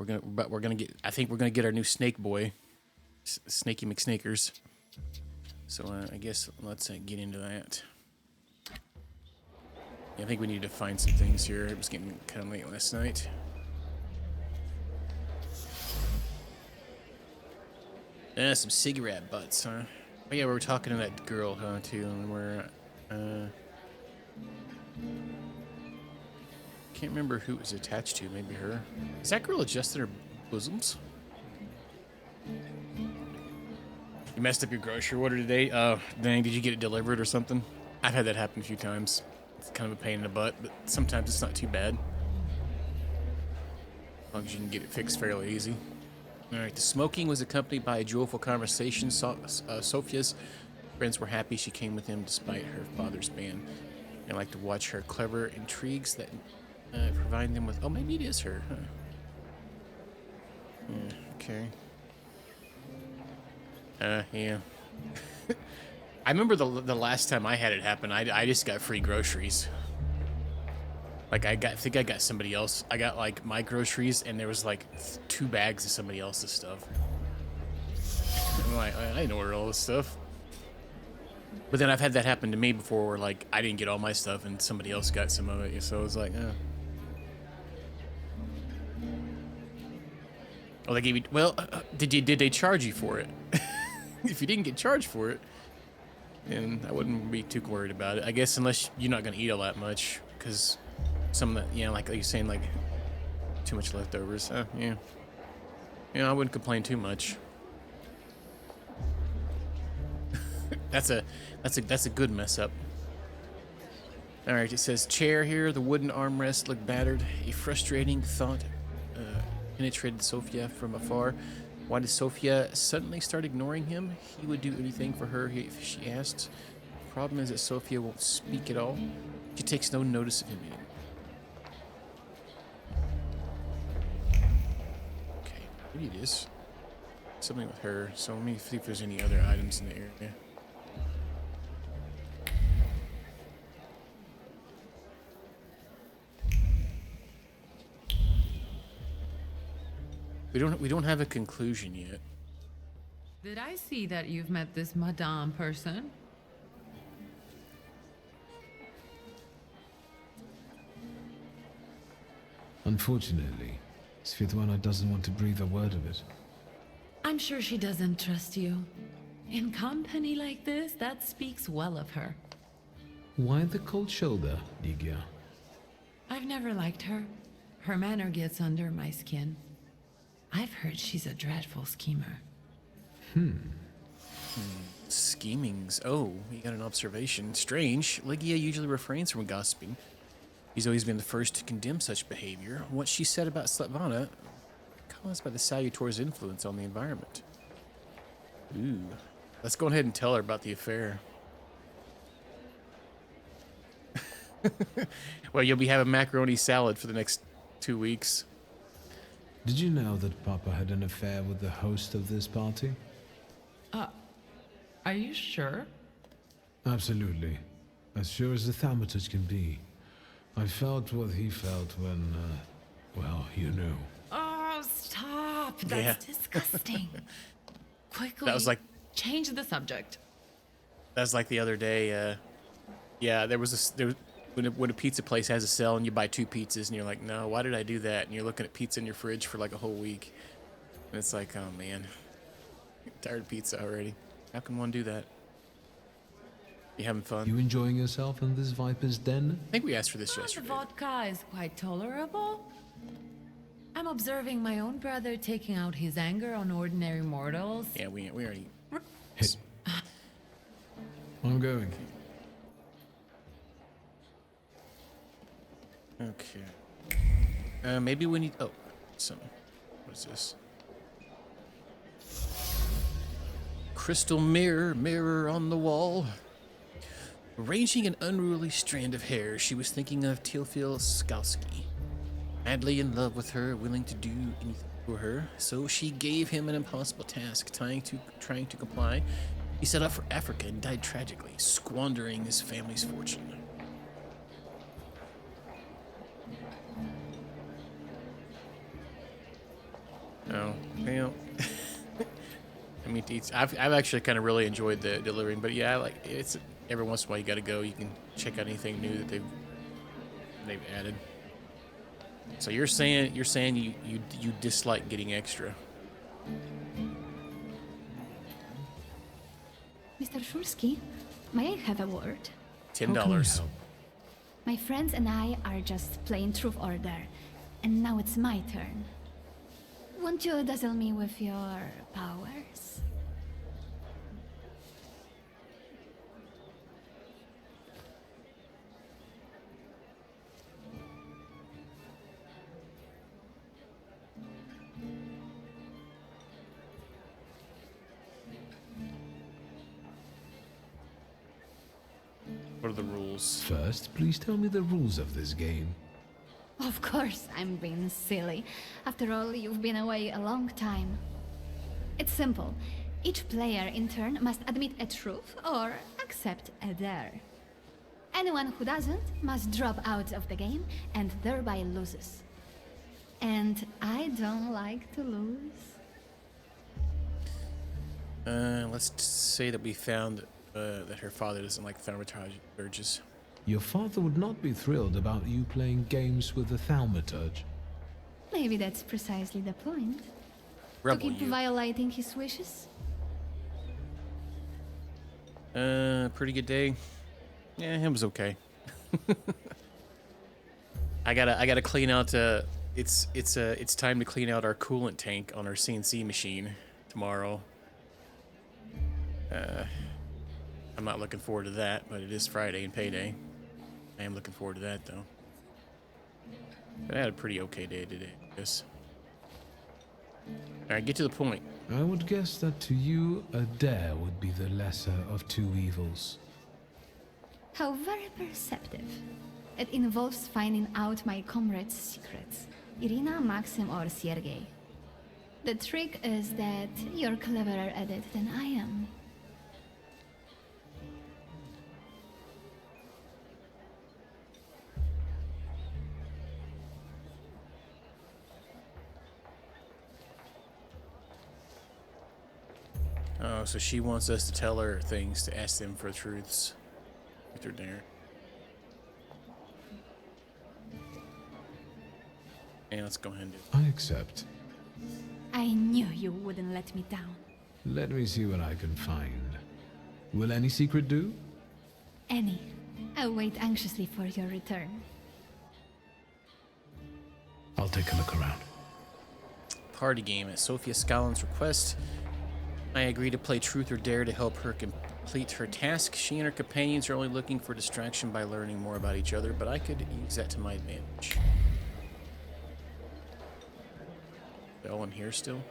we're gonna get. I think we're gonna get our new snake boy, Snaky McSnakers. So I guess let's get into that. Yeah, I think we need to find some things here. It was getting kind of late last night. Some cigarette butts, huh? Oh yeah, we were talking to that girl, huh, too, and we're can't remember who it was attached to. Maybe her. Is that girl adjusted her bosoms? You messed up your grocery order today? Oh, dang, did you get it delivered or something? I've had that happen a few times. It's kind of a pain in the butt, but sometimes it's not too bad. As long as you can get it fixed fairly easy. Alright, the smoking was accompanied by a joyful conversation. Sophia's friends were happy she came with him despite her father's ban. They like to watch her clever intrigues that provide them with... Oh, maybe it is her, huh? Yeah, okay. Yeah. I remember the last time I had it happen, I just got free groceries. Like I think I got somebody else. I got like my groceries, and there was like 2 bags of somebody else's stuff. I'm like, I didn't order all this stuff. But then I've had that happen to me before, where like I didn't get all my stuff, and somebody else got some of it. So it was like, Oh, they gave you. Well, did they charge you for it? If you didn't get charged for it, then I wouldn't be too worried about it. I guess unless you're not gonna eat all that much, because some of the, like you're saying, like too much leftovers. Yeah. I wouldn't complain too much. That's a good mess up. All right, it says chair here. The wooden armrest looked battered. A frustrating thought penetrated Sophia from afar. Why did Sophia suddenly start ignoring him? He would do anything for her if she asked. The problem is that Sophia won't speak at all. She takes no notice of him anymore. Okay, maybe it is something with her. So let me see if there's any other items in the area. We don't have a conclusion yet. Did I see that you've met this Madame person? Unfortunately, Svetlana doesn't want to breathe a word of it. I'm sure she doesn't trust you. In company like this, that speaks well of her. Why the cold shoulder, Ligia? I've never liked her. Her manner gets under my skin. I've heard she's a dreadful schemer. Schemings. Oh, you got an observation. Strange. Ligia usually refrains from gossiping. He's always been the first to condemn such behavior. What she said about Svetlana caused by the Salutor's influence on the environment. Ooh. Let's go ahead and tell her about the affair. Well, you'll be having macaroni salad for the next 2 weeks. Did you know that Papa had an affair with the host of this party? Are you sure? Absolutely. As sure as the Thaumaturge can be. I felt what he felt when, well, you know. Oh, stop. That's disgusting. Quickly, That was like... change the subject. That was like the other day. Yeah, when a pizza place has a sale and you buy 2 pizzas and you're like, no, why did I do that? And you're looking at pizza in your fridge for like a whole week. And it's like, oh man, I'm tired of pizza already. How can one do that? You having fun? You enjoying yourself in this Viper's den? I think we asked for this The yesterday. vodka is quite tolerable. I'm observing my own brother taking out his anger on ordinary mortals. Yeah, we already... Hit. I'm going. Okay. Maybe we need... Oh, some... What is this? Crystal mirror, mirror on the wall. Arranging an unruly strand of hair, she was thinking of Teofil Skalski. Madly in love with her, willing to do anything for her, so she gave him an impossible task, trying to comply. He set out for Africa and died tragically, squandering his family's fortune. Oh, well. I mean, I've actually kind of really enjoyed the delivering, but yeah, like it's every once in a while you got to go. You can check out anything new that they've added. So you're saying you dislike getting extra? Mr. Shulsky, may I have a word? $10. How can I help? My friends and I are just playing Truth Order, and now it's my turn. Won't you dazzle me with your powers? What are the rules? First, please tell me the rules of this game. Of course, I'm being silly. After all, you've been away a long time. It's simple. Each player in turn must admit a truth or accept a dare. Anyone who doesn't must drop out of the game and thereby loses. And I don't like to lose. Let's say that we found that her father doesn't like thaumaturges. Your father would not be thrilled about you playing games with the Thaumaturge. Maybe that's precisely the point. Rebel to keep you. violating his wishes. Pretty good day. Yeah, it was okay. I gotta clean out. It's time to clean out our coolant tank on our CNC machine tomorrow. I'm not looking forward to that, but it is Friday and payday. I am looking forward to that though. But I had a pretty okay day today, I guess. All right, get to the point. I would guess that to you, a dare would be the lesser of two evils. How very perceptive. It involves finding out my comrades' secrets. Irina, Maxim, or Sergei. The trick is that you're cleverer at it than I am. Oh, so she wants us to tell her things, to ask them for truths. If they're there. And let's go ahead and do it. I accept. I knew you wouldn't let me down. Let me see what I can find. Will any secret do? Annie, I wait anxiously for your return. I'll take a look around. Party game at Sophia Scollon's request. I agree to play Truth or Dare to help her complete her task. She and her companions are only looking for distraction by learning more about each other, but I could use that to my advantage. They're all in here still?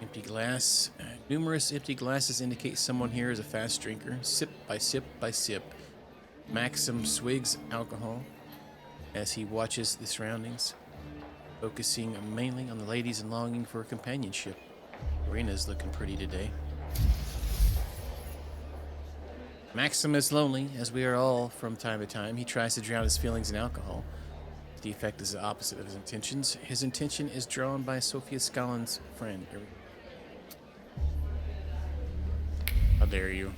Empty glass. Numerous empty glasses indicate someone here is a fast drinker. Sip by sip by sip. Maxim swigs alcohol as he watches the surroundings, focusing mainly on the ladies and longing for companionship. Irina's looking pretty today. Maxim is lonely, as we are all from time to time. He tries to drown his feelings in alcohol. The effect is the opposite of his intentions. His intention is drawn by Sophia Scollon's friend. How dare you?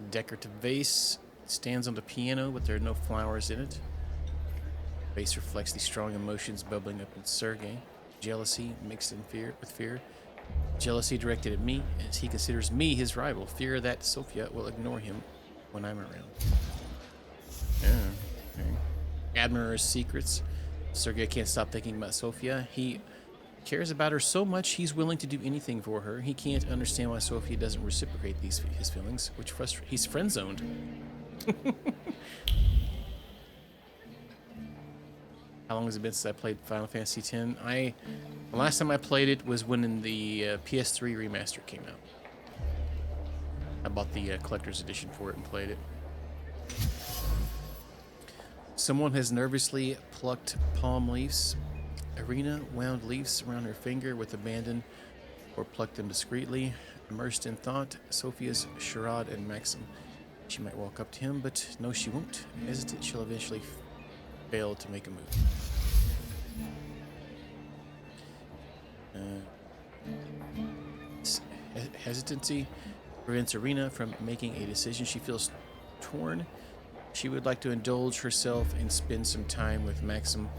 Decorative vase stands on the piano, but there are no flowers in it. The vase reflects the strong emotions bubbling up in Sergei. Jealousy mixed in with fear. Jealousy directed at me, as he considers me his rival. Fear that Sophia will ignore him when I'm around. Yeah, okay. Admirer's secrets. Sergei can't stop thinking about Sophia. He cares about her so much he's willing to do anything for her. He can't understand why Sophia doesn't reciprocate his feelings, which frustrates. He's friend-zoned. How long has it been since I played Final Fantasy X? The last time I played it was when the PS3 remaster came out. I bought the collector's edition for it and played it. Someone has nervously plucked palm leaves. Irina wound leaves around her finger with abandon, or plucked them discreetly. Immersed in thought, Sophia's charade and Maxim. She might walk up to him, but no, she won't. Hesitant, she'll eventually fail to make a move. Hesitancy prevents Irina from making a decision. She feels torn. She would like to indulge herself and spend some time with Maxim,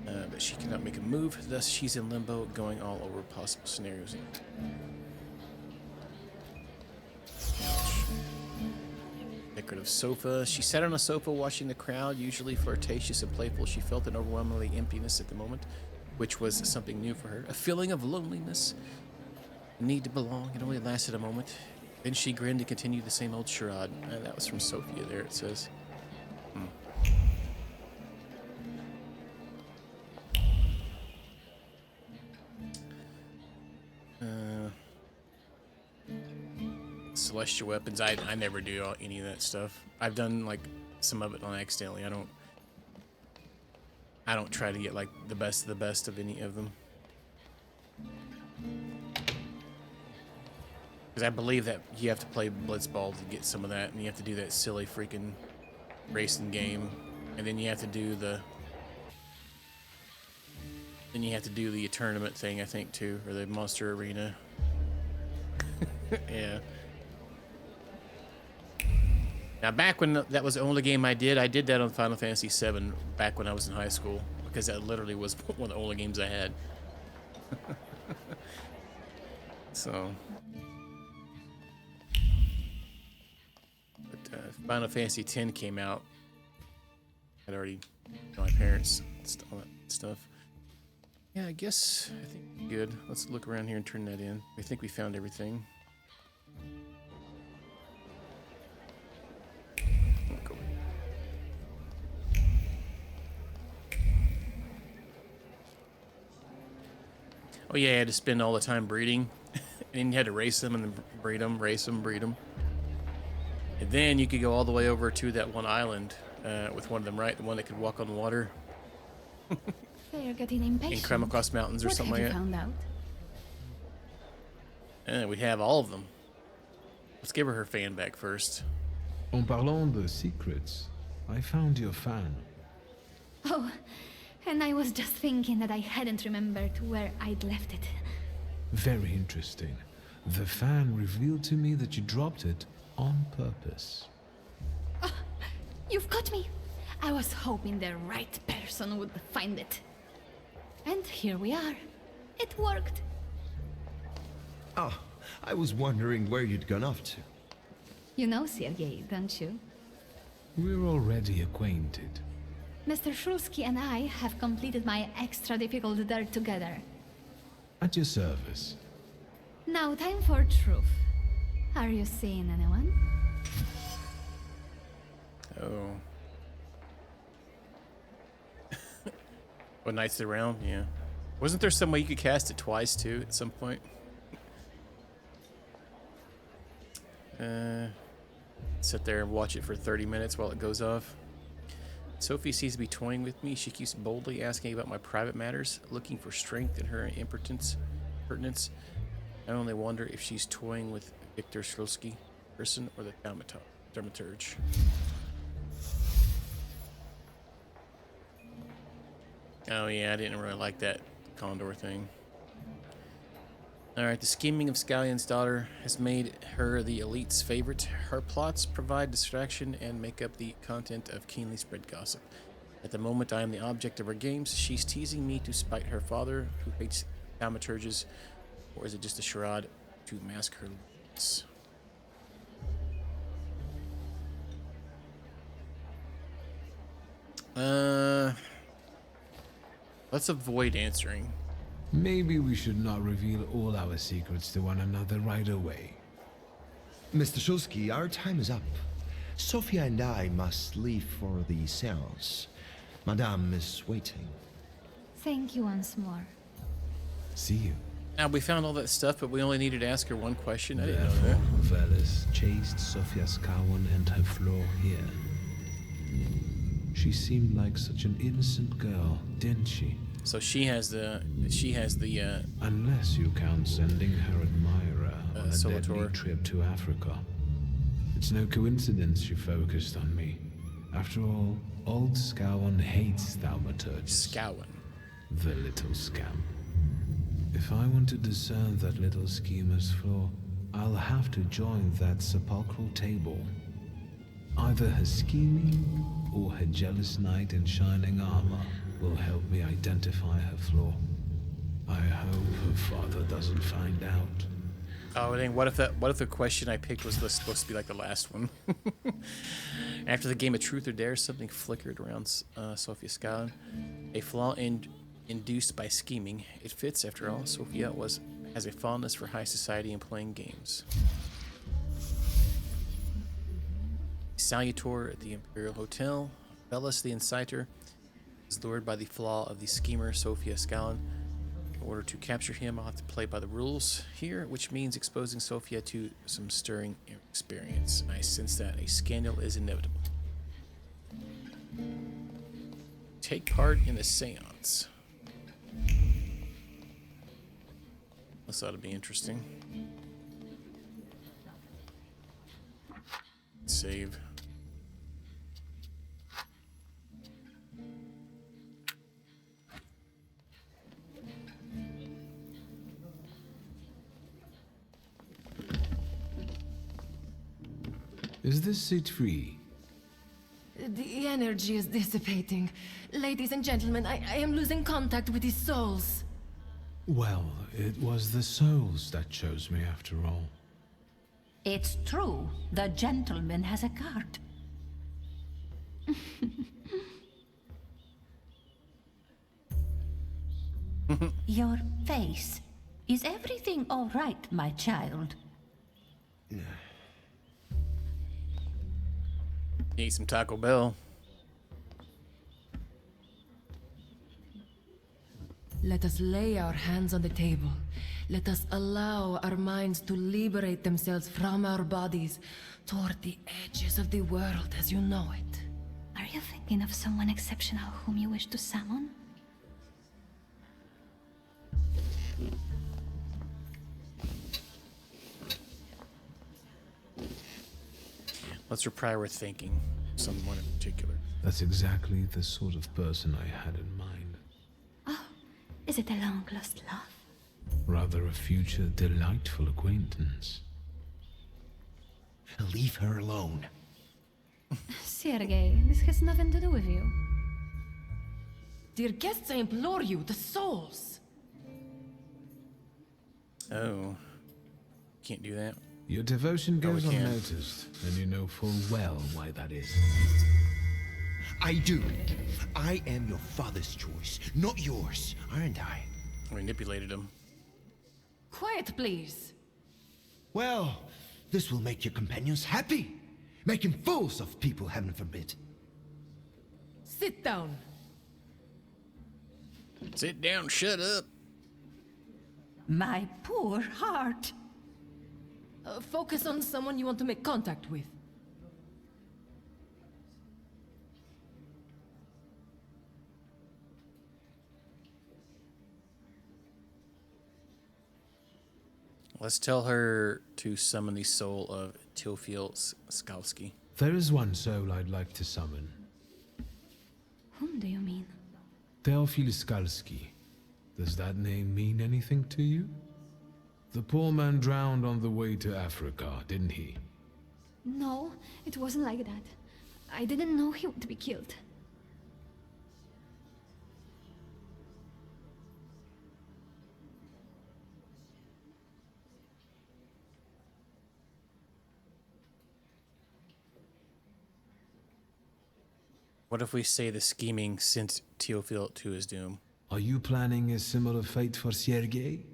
but she cannot make a move. Thus, she's in limbo, going all over possible scenarios. Ouch. Decorative sofa. She sat on a sofa watching the crowd, usually flirtatious and playful. She felt an overwhelmingly emptiness at the moment, which was something new for her. A feeling of loneliness, a need to belong. It only lasted a moment. Then she grinned and continued the same old charade. That was from Sophia there, it says. Celestial weapons. I never do any of that stuff. I've done like some of it on accidentally. I don't try to get like the best of any of them. Because I believe that you have to play Blitzball to get some of that, and you have to do that silly freaking racing game, and then you have to do the tournament thing, I think, too, or the Monster Arena. Yeah. Now, back when that was the only game I did that on Final Fantasy VII back when I was in high school, because that literally was one of the only games I had. So. Final Fantasy X came out. I'd already my parents, all that stuff. Yeah, I guess I think good. Let's look around here and turn that in. I think we found everything. Go. Oh yeah, I had to spend all the time breeding, and then you had to race them and then breed them, race them, breed them. And then you could go all the way over to that one island with one of them, right? The one that could walk on water. They're getting impatient. And climb across mountains or something like that. What have you found out? And we have all of them. Let's give her fan back first. En parlant de secrets, I found your fan. Oh, and I was just thinking that I hadn't remembered where I'd left it. Very interesting. The fan revealed to me that you dropped it on purpose. Oh, you've got me. I was hoping the right person would find it. And here we are. It worked. Ah, I was wondering where you'd gone off to. You know Sergei, don't you? We're already acquainted. Mr. Shulsky and I have completed my extra difficult dirt together. At your service. Now time for truth. Are you seeing anyone? Oh. What Knights around? Yeah. Wasn't there some way you could cast it twice too at some point? Sit there and watch it for 30 minutes while it goes off. Sophie seems to be toying with me. She keeps boldly asking about my private matters, looking for strength in her impertinence. I only wonder if she's toying with Victor Shulsky person or the Thaumaturge. Oh yeah, I didn't really like that condor thing. Alright, the scheming of Scallion's daughter has made her the elite's favorite. Her plots provide distraction and make up the content of keenly spread gossip. At the moment I am the object of her games, she's teasing me to spite her father, who hates thaumaturges, or is it just a charade to mask her looks? Let's avoid answering. Maybe we should not reveal all our secrets to one another right away. Mr. Shulsky, our time is up. Sophia and I must leave for the seance. Madame is waiting. Thank you once more. See you. Now, we found all that stuff, but we only needed to ask her one question. I didn't know Therefore, that. Velis chased Sophia Scowen and her floor here. She seemed like such an innocent girl, didn't she? So she has the Unless you count sending her admirer on a deadly Solator. trip to Africa. It It's no coincidence you focused on me. After all, old Scowen hates Thaumaturge. Scowen. The little scam. If I want to discern that little schemer's flaw, I'll have to join that sepulchral table. Either her scheming or her jealous knight in shining armor will help me identify her flaw. I hope her father doesn't find out. Oh dang! What if the question I picked was supposed to be like the last one? After the game of Truth or Dare, something flickered around Sophia Scowen. A flaw induced by scheming. It fits, after all. Sophia has a fondness for high society and playing games. Salutor at the Imperial Hotel. Belus the Inciter is lured by the flaw of the schemer Sophia Scowen. In order to capture him, I'll have to play by the rules here, which means exposing Sophia to some stirring experience. I sense that a scandal is inevitable. Take part in a seance. This ought to be interesting. Save. Is this seat free? The energy is dissipating. Ladies and gentlemen, I am losing contact with these souls. Well, it was the souls that chose me after all. It's true. The gentleman has a card. Your face. Is everything all right, my child? Eat some Taco Bell. Let us lay our hands on the table. Let us allow our minds to liberate themselves from our bodies toward the edges of the world as you know it. Are you thinking of someone exceptional whom you wish to summon? Let's reply we're thinking. Someone in particular. That's exactly the sort of person I had in mind. Oh, is it a long-lost love? Rather a future delightful acquaintance. Leave her alone. Sergei, this has nothing to do with you. Dear guests, I implore you, the souls! Oh. Can't do that. Your devotion No, we goes can't. unnoticed, and you know full well why that is. I do. I am your father's choice, not yours, aren't I? Manipulated him. Quiet, please. Well, this will make your companions happy. Making fools of people, heaven forbid. Sit down. Sit down, shut up. My poor heart. Focus on someone you want to make contact with. Let's tell her to summon the soul of Teofil Skalski. There is one soul I'd like to summon. Whom do you mean? Teofil Skalski. Does that name mean anything to you? The poor man drowned on the way to Africa, didn't he? No, it wasn't like that. I didn't know he would be killed. What if we say the scheming sent Teofil to his doom? Are you planning a similar fate for Sergei?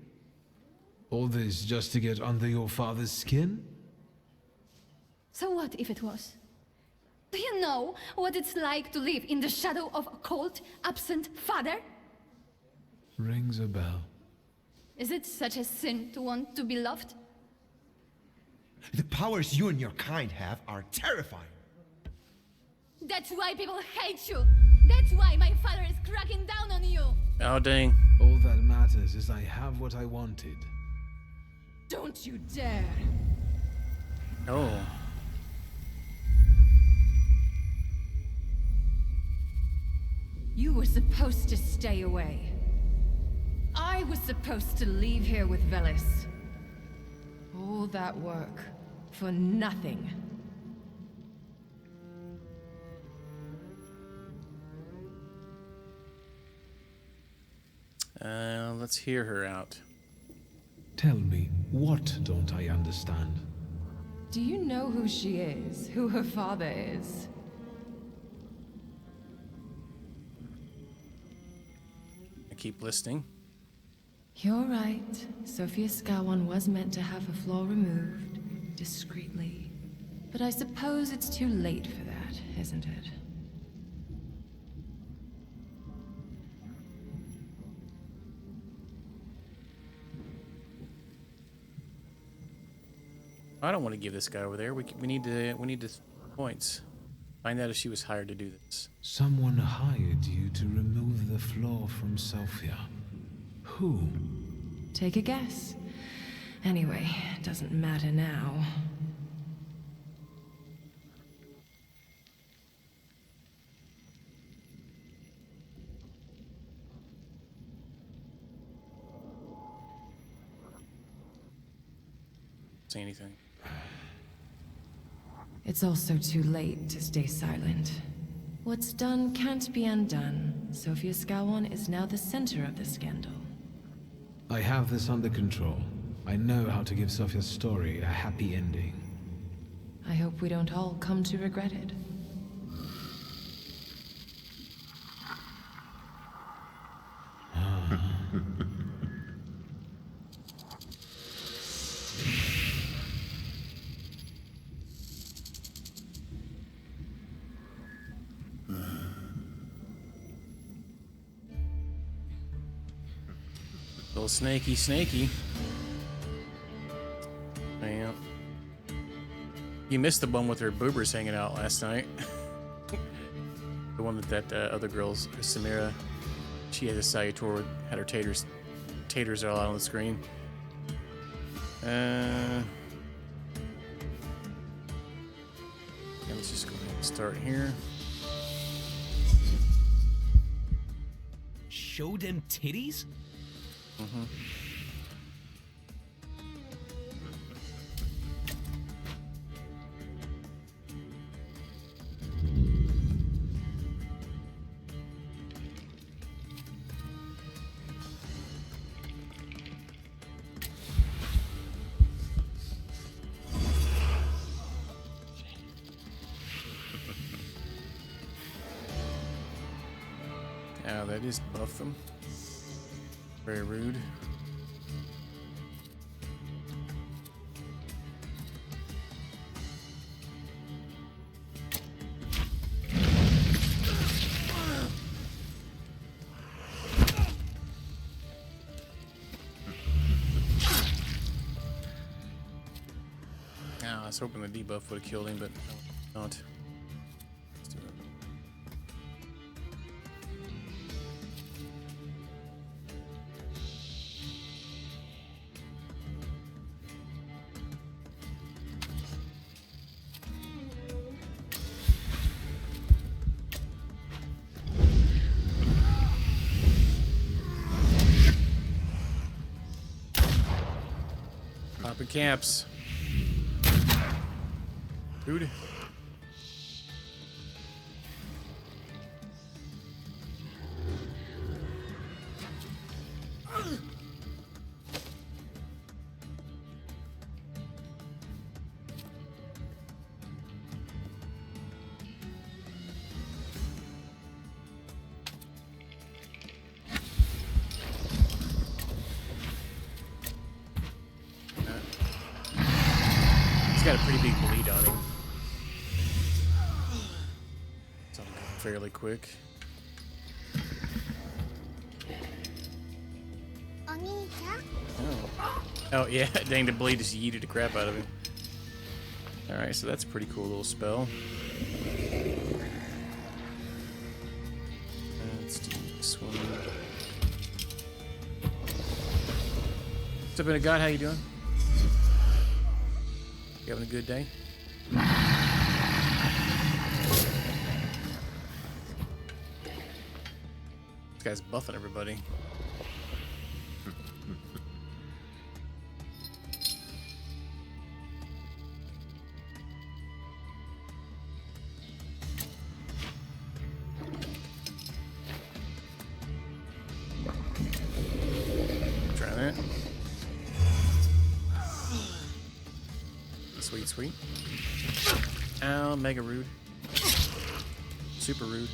All this just to get under your father's skin? So what if it was? Do you know what it's like to live in the shadow of a cold, absent father? Rings a bell. Is it such a sin to want to be loved? The powers you and your kind have are terrifying. That's why people hate you! That's why my father is cracking down on you! Oh, dang. All that matters is I have what I wanted. Don't you dare! Oh. were supposed to stay away. I was supposed to leave here with Velis. All that work for nothing. Let's hear her out. Tell me, what don't I understand? Do you know who she is? Who her father is? I keep listening. You're right. Sophia Skawan was meant to have her flaw removed, discreetly. But I suppose it's too late for that, isn't it? I don't want to give this guy over there. We need to points. Find out if she was hired to do this. Someone hired you to remove the flaw from Sophia. Who? Take a guess. Anyway, it doesn't matter now. Say anything. It's also too late to stay silent. What's done can't be undone. Sophia Skawan is now the center of the scandal. I have this under control. I know how to give Sophia's story a happy ending. I hope we don't all come to regret it. Little snaky. Yeah. You missed the one with her boobers hanging out last night. The one that other girl's, Samira, she had a salutor, had her taters all out on the screen. Yeah, let's just go ahead and start here. Show them titties? Mm-hmm. Yeah, that is buff them. Very rude. I was hoping the debuff would have killed him, but no, not. Let's do it. Popping caps. Dude. He's got a pretty big bleed on him. So I'll go fairly quick. Oh yeah, dang, the bleed just yeeted the crap out of him. Alright, so that's a pretty cool little spell. Let's do this one. What's up, in a god? How you doing? You having a good day? This guy's buffing everybody. Try that. Sweet, sweet. Ow, mega rude. Super rude.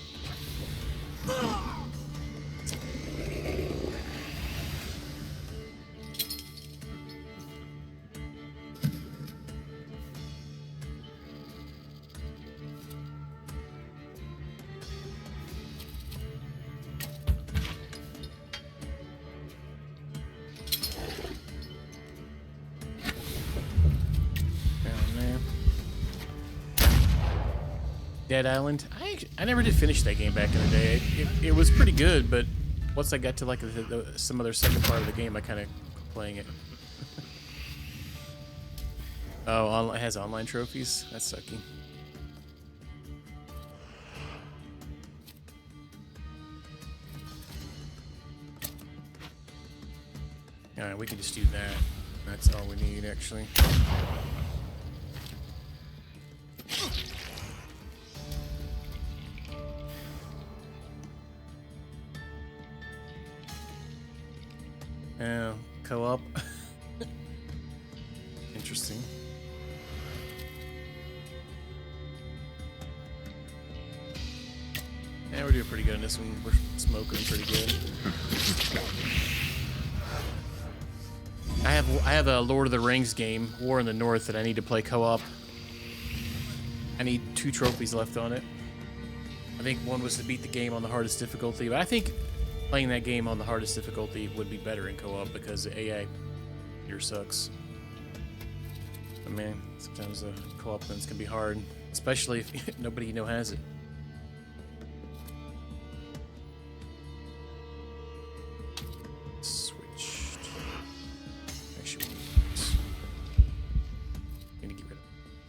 Dead Island. I never did finish that game back in the day. It was pretty good, but once I got to like some other second part of the game, I kind of playing it. Oh, it has online trophies. That's sucky. All right, we can just do that. That's all we need, actually. Co-op. Interesting. Yeah, we're doing pretty good on this one. We're smoking pretty good. I have a Lord of the Rings game, War in the North, that I need to play co-op. I need 2 trophies left on it. I think one was to beat the game on the hardest difficulty, but I think playing that game on the hardest difficulty would be better in co-op because the AI here sucks. But man, sometimes the co-op ones can be hard, especially if nobody you know has it. Switched. Actually, need to get rid of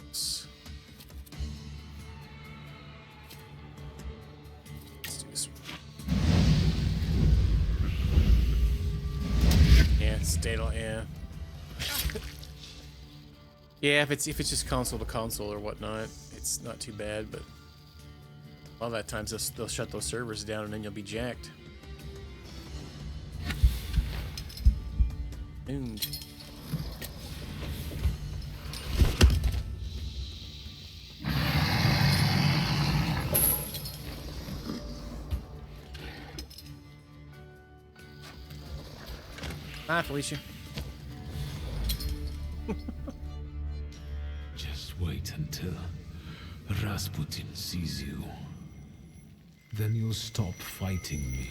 this. Let's do this one. Yeah, stay on. Yeah. Yeah, if it's just console to console or whatnot, it's not too bad. But a lot of that times they'll shut those servers down and then you'll be jacked. Doomed. Hi, Felicia. Just wait until Rasputin sees you. Then you'll stop fighting me.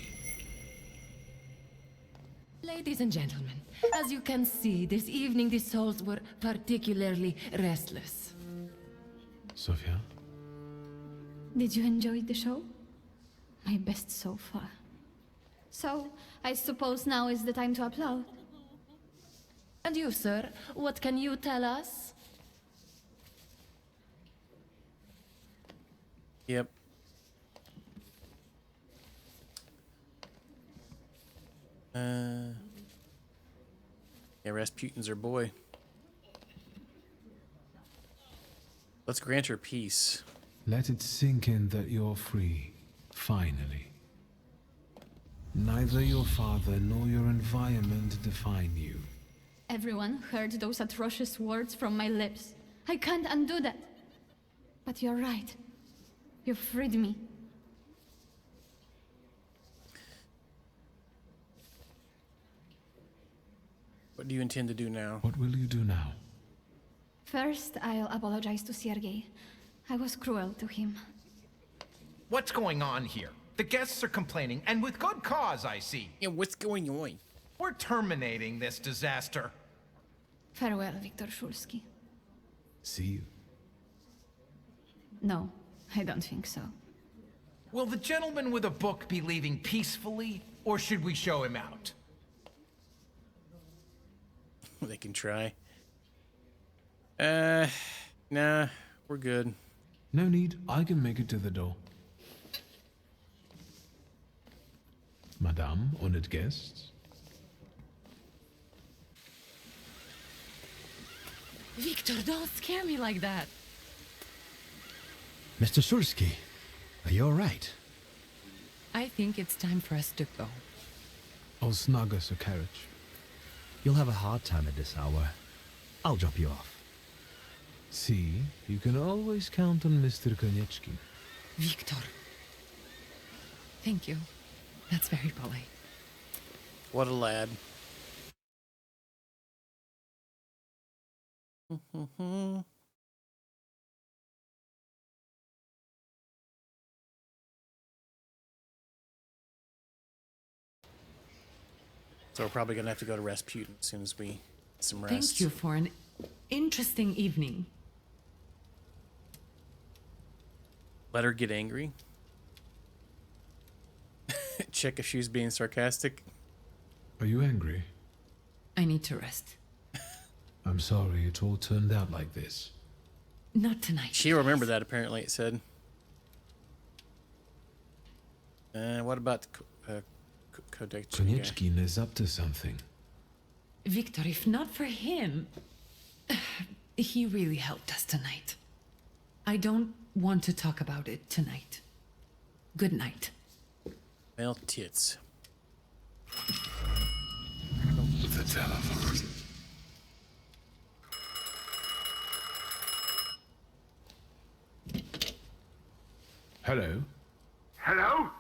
Ladies and gentlemen, as you can see, this evening the souls were particularly restless. Sophia? Did you enjoy the show? My best so far. So, I suppose now is the time to applaud. And you, sir, what can you tell us? Yep. Yeah, Rasputin's her boy. Let's grant her peace. Let it sink in that you're free, finally. Neither your father nor your environment define you. Everyone heard those atrocious words from my lips. I can't undo that. But you're right. You freed me. What do you intend to do now? What will you do now? First, I'll apologize to Sergei. I was cruel to him. What's going on here? The guests are complaining, and with good cause, I see. Yeah, what's going on? We're terminating this disaster. Farewell, Viktor Shulsky. See you. No, I don't think so. Will the gentleman with a book be leaving peacefully, or should we show him out? They can try. Nah, we're good. No need, I can make it to the door. Madame, honored guests. Victor, don't scare me like that. Mr. Sulski, are you alright? I think it's time for us to go. I'll snug us a carriage. You'll have a hard time at this hour. I'll drop you off. See, you can always count on Mr. Konechki. Victor. Thank you. That's very polite. What a lad. So we're probably gonna have to go to Rasputin as soon as we get some rest. Thank you for an interesting evening. Let her get angry. Check if she's being sarcastic. Are you angry? I need to rest. I'm sorry it all turned out like this. Not tonight. She'll remember that, apparently, it said. What about Kodek? Konechkin is up to something. Victor, if not for him, he really helped us tonight. I don't want to talk about it tonight. Good night. Male tits. The telephone. Hello? Hello?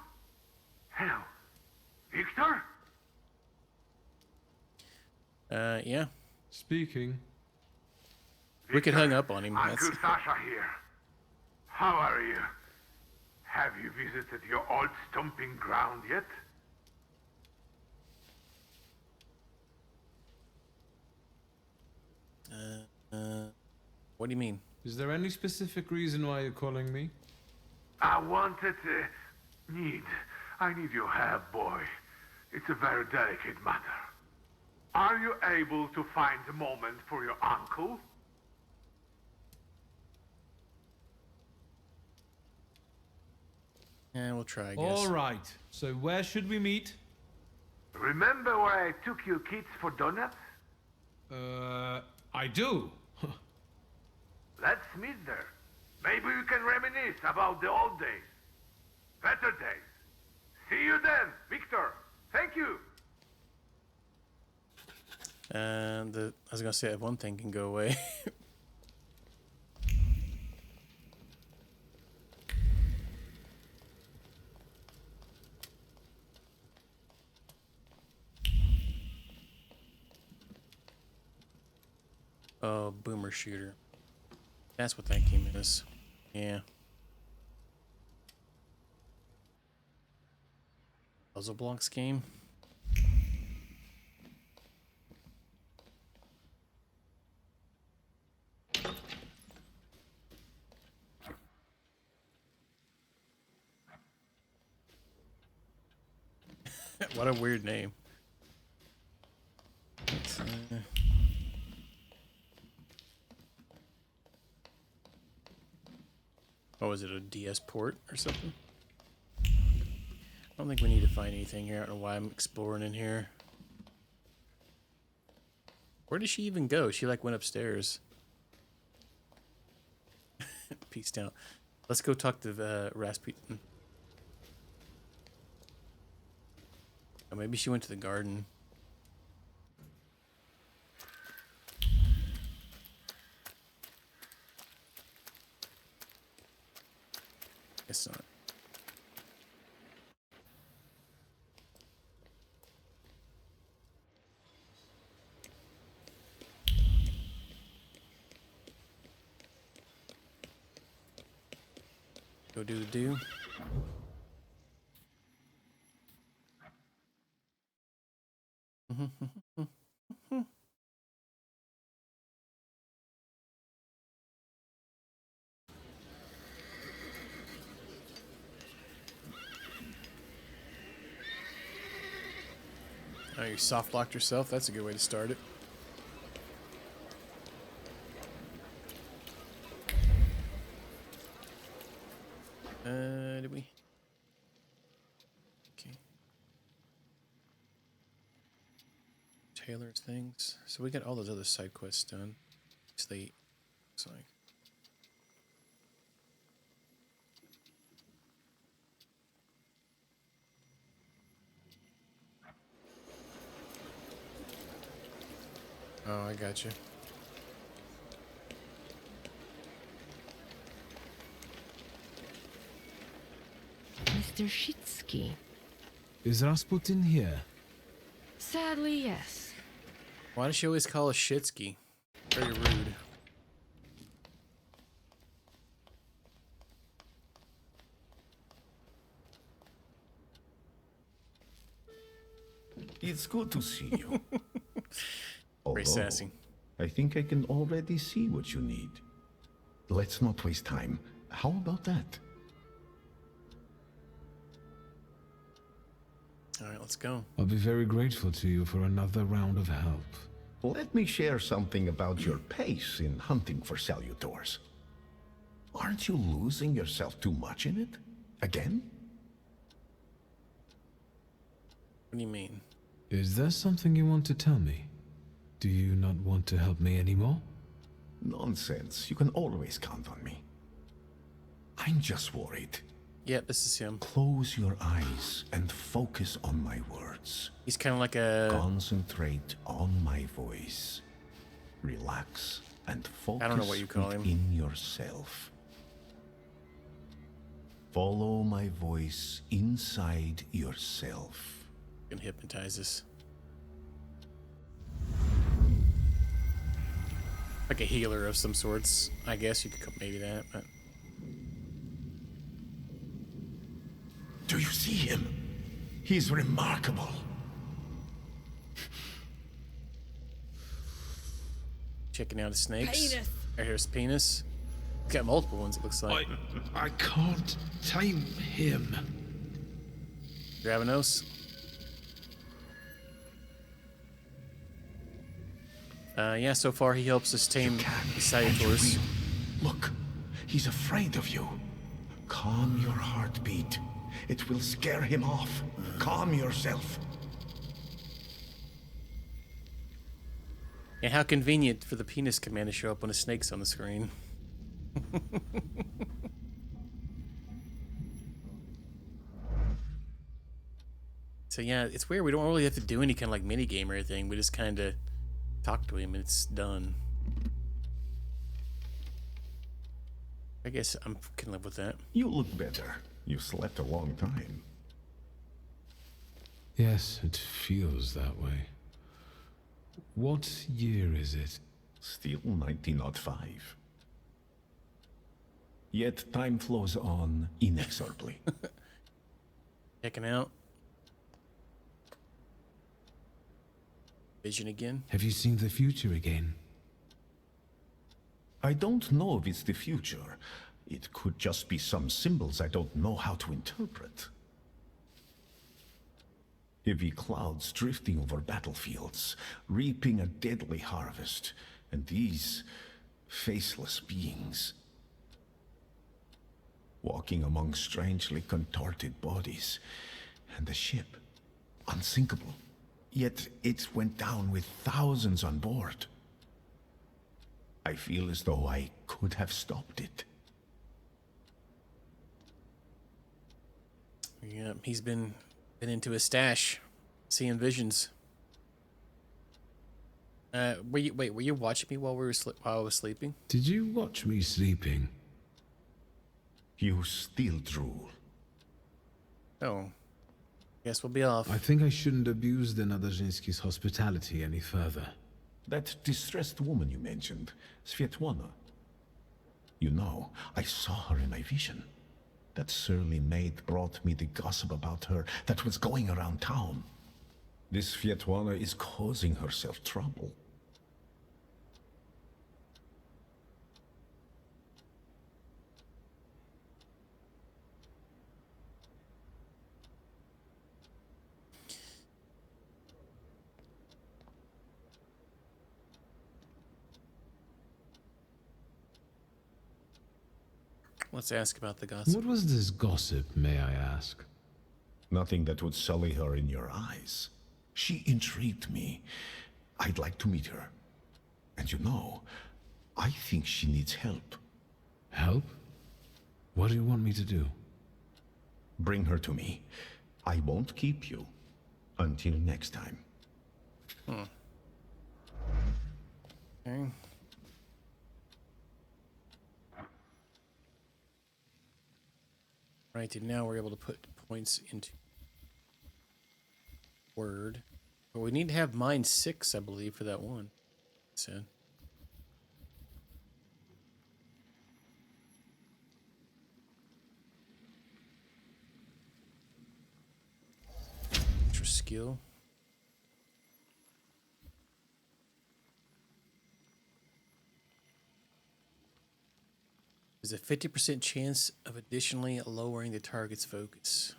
Hello? Victor? Yeah. Speaking. We could hang up on him. Uncle Sasha here. How are you? Have you visited your old stomping ground yet? What do you mean? Is there any specific reason why you're calling me? I wanted I need your help, boy. It's a very delicate matter. Are you able to find a moment for your uncle? Yeah, we'll try, I guess. All right. So where should we meet? Remember where I took you kids for donuts? I do. Let's meet there. Maybe we can reminisce about the old days. Better days. See you then, Victor. Thank you. And I was gonna say, if one thing can go away. Oh, boomer shooter. That's what that game is. Yeah. Puzzle blocks game. What a weird name. Oh, is it a DS port or something? I don't think we need to find anything here. I don't know why I'm exploring in here. Where did she even go? She like went upstairs. Peaced out. Let's go talk to Rasputin. Oh, maybe she went to the garden. Guess not. Go do the do. Oh, you soft locked yourself? That's a good way to start it. Did we? Okay. Taylor's things. So we got all those other side quests done. They, looks like. Oh, I got you. Mr. Shitsky. Is Rasputin here? Sadly, yes. Why does she always call us Shitsky? Very rude. It's good to see you. Very sassy. I think I can already see what you need. Let's not waste time. How about that? All right, let's go. I'll be very grateful to you for another round of help. Let me share something about your pace in hunting for Salutors. Aren't you losing yourself too much in it? Again? What do you mean? Is there something you want to tell me? Do you not want to help me anymore? Nonsense. You can always count on me. I'm just worried. Yeah, this is him. Close your eyes and focus on my words. He's kind of like a... Concentrate on my voice. Relax and focus I don't know what you call him. within yourself. Follow my voice inside yourself. You can hypnotize us. Like a healer of some sorts. I guess you could call maybe that, but... Do you see him? He's remarkable. Checking out his snakes. Penis. Right here's penis. He's got multiple ones, it looks like. I can't tame him. Gravinos. Yeah, so far he helps us tame the Salutors. Look, he's afraid of you. Calm your heartbeat. It will scare him off. Calm yourself. And how convenient for the penis command to show up when a snake's on the screen. So yeah, it's weird. We don't really have to do any kind of like mini game or anything. We just kind of talk to him and it's done. I guess I can live with that. You look better. You slept a long time. Yes, it feels that way. What year is it? Still 1905. Yet time flows on inexorably. Checking out. Vision again. Have you seen the future again? I don't know if it's the future. It could just be some symbols I don't know how to interpret. Heavy clouds drifting over battlefields, reaping a deadly harvest, and these faceless beings walking among strangely contorted bodies, and the ship, unsinkable. Yet it went down with thousands on board. I feel as though I could have stopped it. Yeah, he's been into his stash, seeing visions. Were you watching me while while I was sleeping? Did you watch me sleeping? You still drool. Oh, guess we'll be off. I think I shouldn't abuse the Nadezhinsky's hospitality any further. That distressed woman you mentioned, Svetlana. You know, I saw her in my vision. That surly maid brought me the gossip about her that was going around town. This Svetlana is causing herself trouble. Let's ask about the gossip. What was this gossip, may I ask? Nothing that would sully her in your eyes. She intrigued me, I'd like to meet her. And you know, I think she needs help. Help? What do you want me to do? Bring her to me. I won't keep you. Until next time. Okay. Right, and now we're able to put points into Word. But we need to have mind 6, I believe, for that one. So. Extra skill. There's a 50% chance of additionally lowering the target's focus.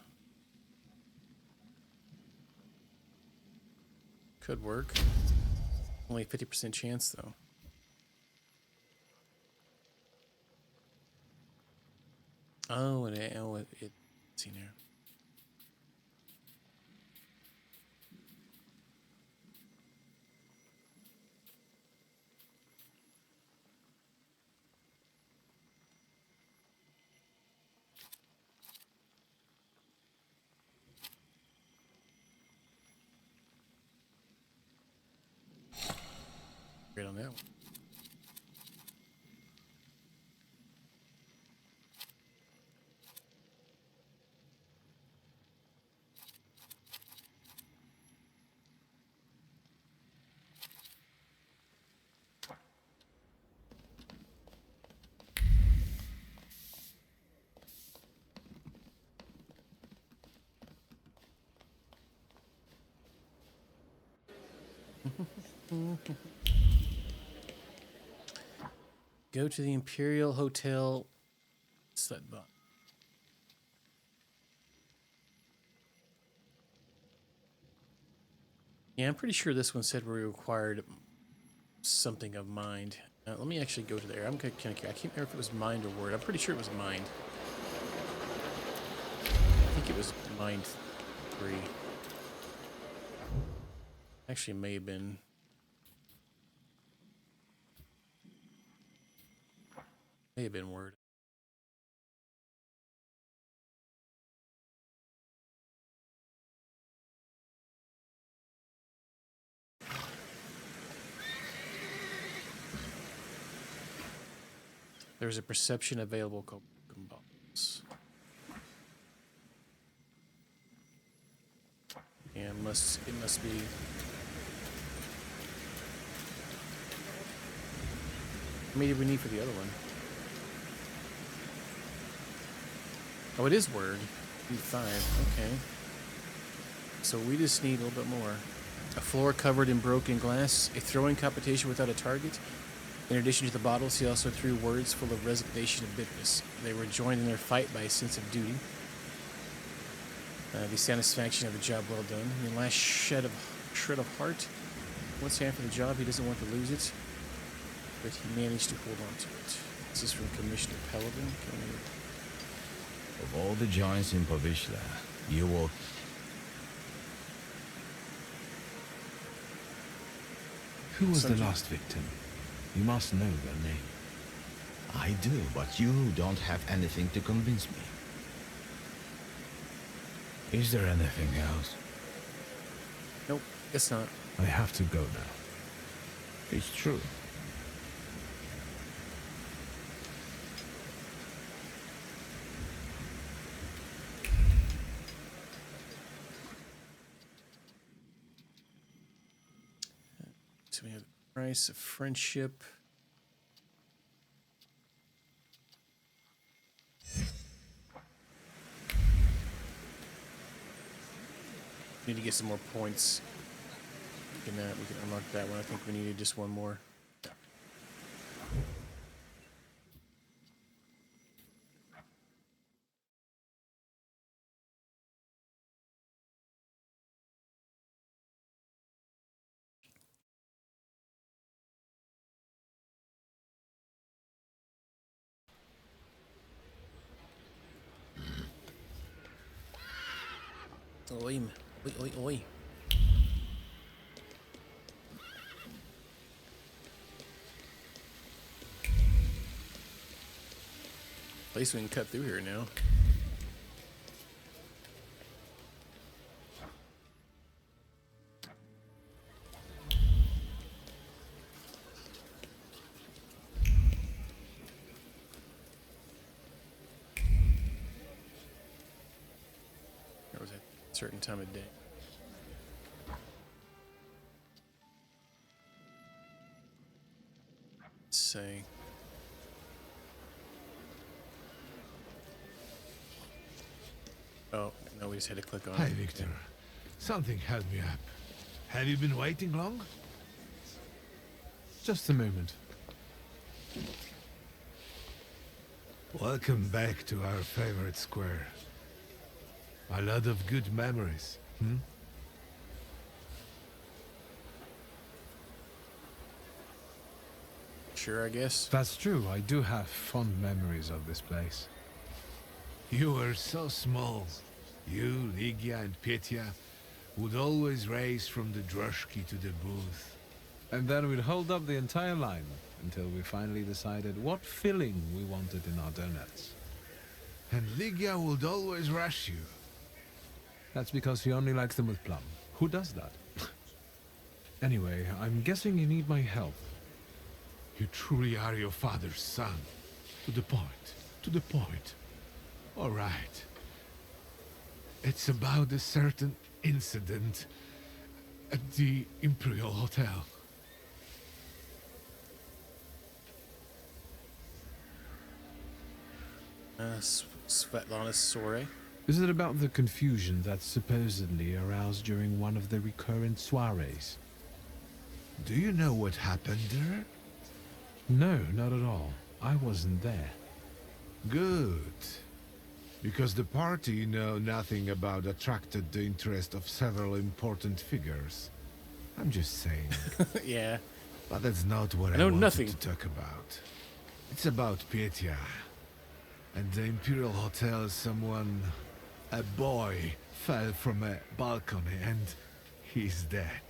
Could work. Only a 50% chance, though. Oh, and it, let's see now. Great on that one. Go to the Imperial Hotel. Slutbot. Yeah, I'm pretty sure this one said we required something of mind. Let me actually go to there. I'm kind of curious. I can't remember if it was mind or word. I'm pretty sure it was mind. I think it was mind 3. Actually, it may have been. May have been word. There's a perception available called bottles. Yeah, it must be. How many do we need for the other one? Oh, it is word. Need 5. Okay. So we just need a little bit more. A floor covered in broken glass. A throwing competition without a target. In addition to the bottles, he also threw words full of resignation and bitterness. They were joined in their fight by a sense of duty. The satisfaction of a job well done. And the last shred of heart. Once hand for the job, he doesn't want to lose it. But he managed to hold on to it. This is from Commissioner Peladon. Of all the giants in Pavishla, you will... Who was the last victim? You must know their name. I do, but you don't have anything to convince me. Is there anything else? Nope, guess not. I have to go now. It's true. So we have the price of friendship. Need to get some more points. We can unlock that one. I think we needed just one more. Oi, oi, oi, oi. At least we can cut through here now. There was a certain time of day. Let's see. Oh, no, we just had to click on Hi, it. Victor. Something held me up. Have you been waiting long? Just a moment. Welcome back to our favorite square. A lot of good memories, hmm? Sure, I guess. That's true. I do have fond memories of this place. You were so small. You, Ligia, and Petya would always race from the droshky to the booth. And then we'd hold up the entire line until we finally decided what filling we wanted in our donuts. And Ligia would always rush you. That's because she only likes them with plum. Who does that? Anyway, I'm guessing you need my help. You truly are your father's son. To the point. To the point. All right. It's about a certain incident at the Imperial Hotel. Svetlana's soiree. Is it about the confusion that supposedly aroused during one of the recurrent soirees? Do you know what happened there? No, not at all. I wasn't there. Good. Because the party know nothing about attracted the interest of several important figures. I'm just saying. Yeah. But that's not what I know wanted nothing. to talk about. It's about Petya. And the Imperial Hotel, a boy, fell from a balcony and he's dead.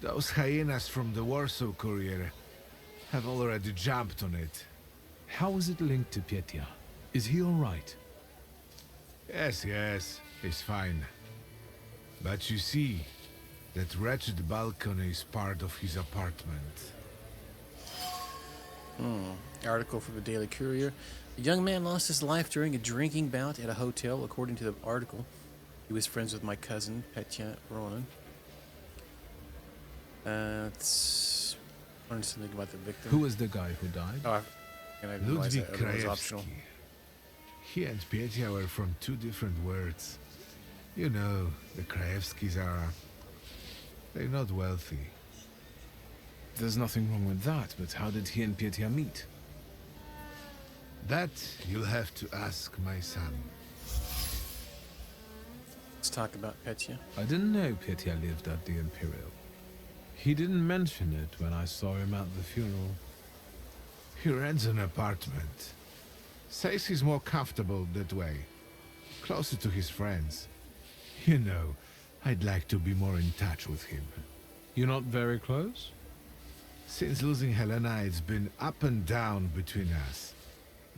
Those hyenas from the Warsaw Courier have already jumped on it. How is it linked to Petya? Is he all right? Yes, he's fine. But you see, that wretched balcony is part of his apartment. Article from the Daily Courier. A young man lost his life during a drinking bout at a hotel, according to the article. He was friends with my cousin, Petya Ronan. Let's learn something about the victim. Who was the guy who died? Oh, I realize Ludwig that was optional. Krajewski. He and Petya were from two different words. You know, the Krajewskis are... they're not wealthy. There's nothing wrong with that, but how did he and Petya meet? That you'll have to ask my son. Let's talk about Petya. I didn't know Petya lived at the Imperial. He didn't mention it when I saw him at the funeral. He rents an apartment. Says he's more comfortable that way. Closer to his friends. You know, I'd like to be more in touch with him. You're not very close? Since losing Helena, it's been up and down between us.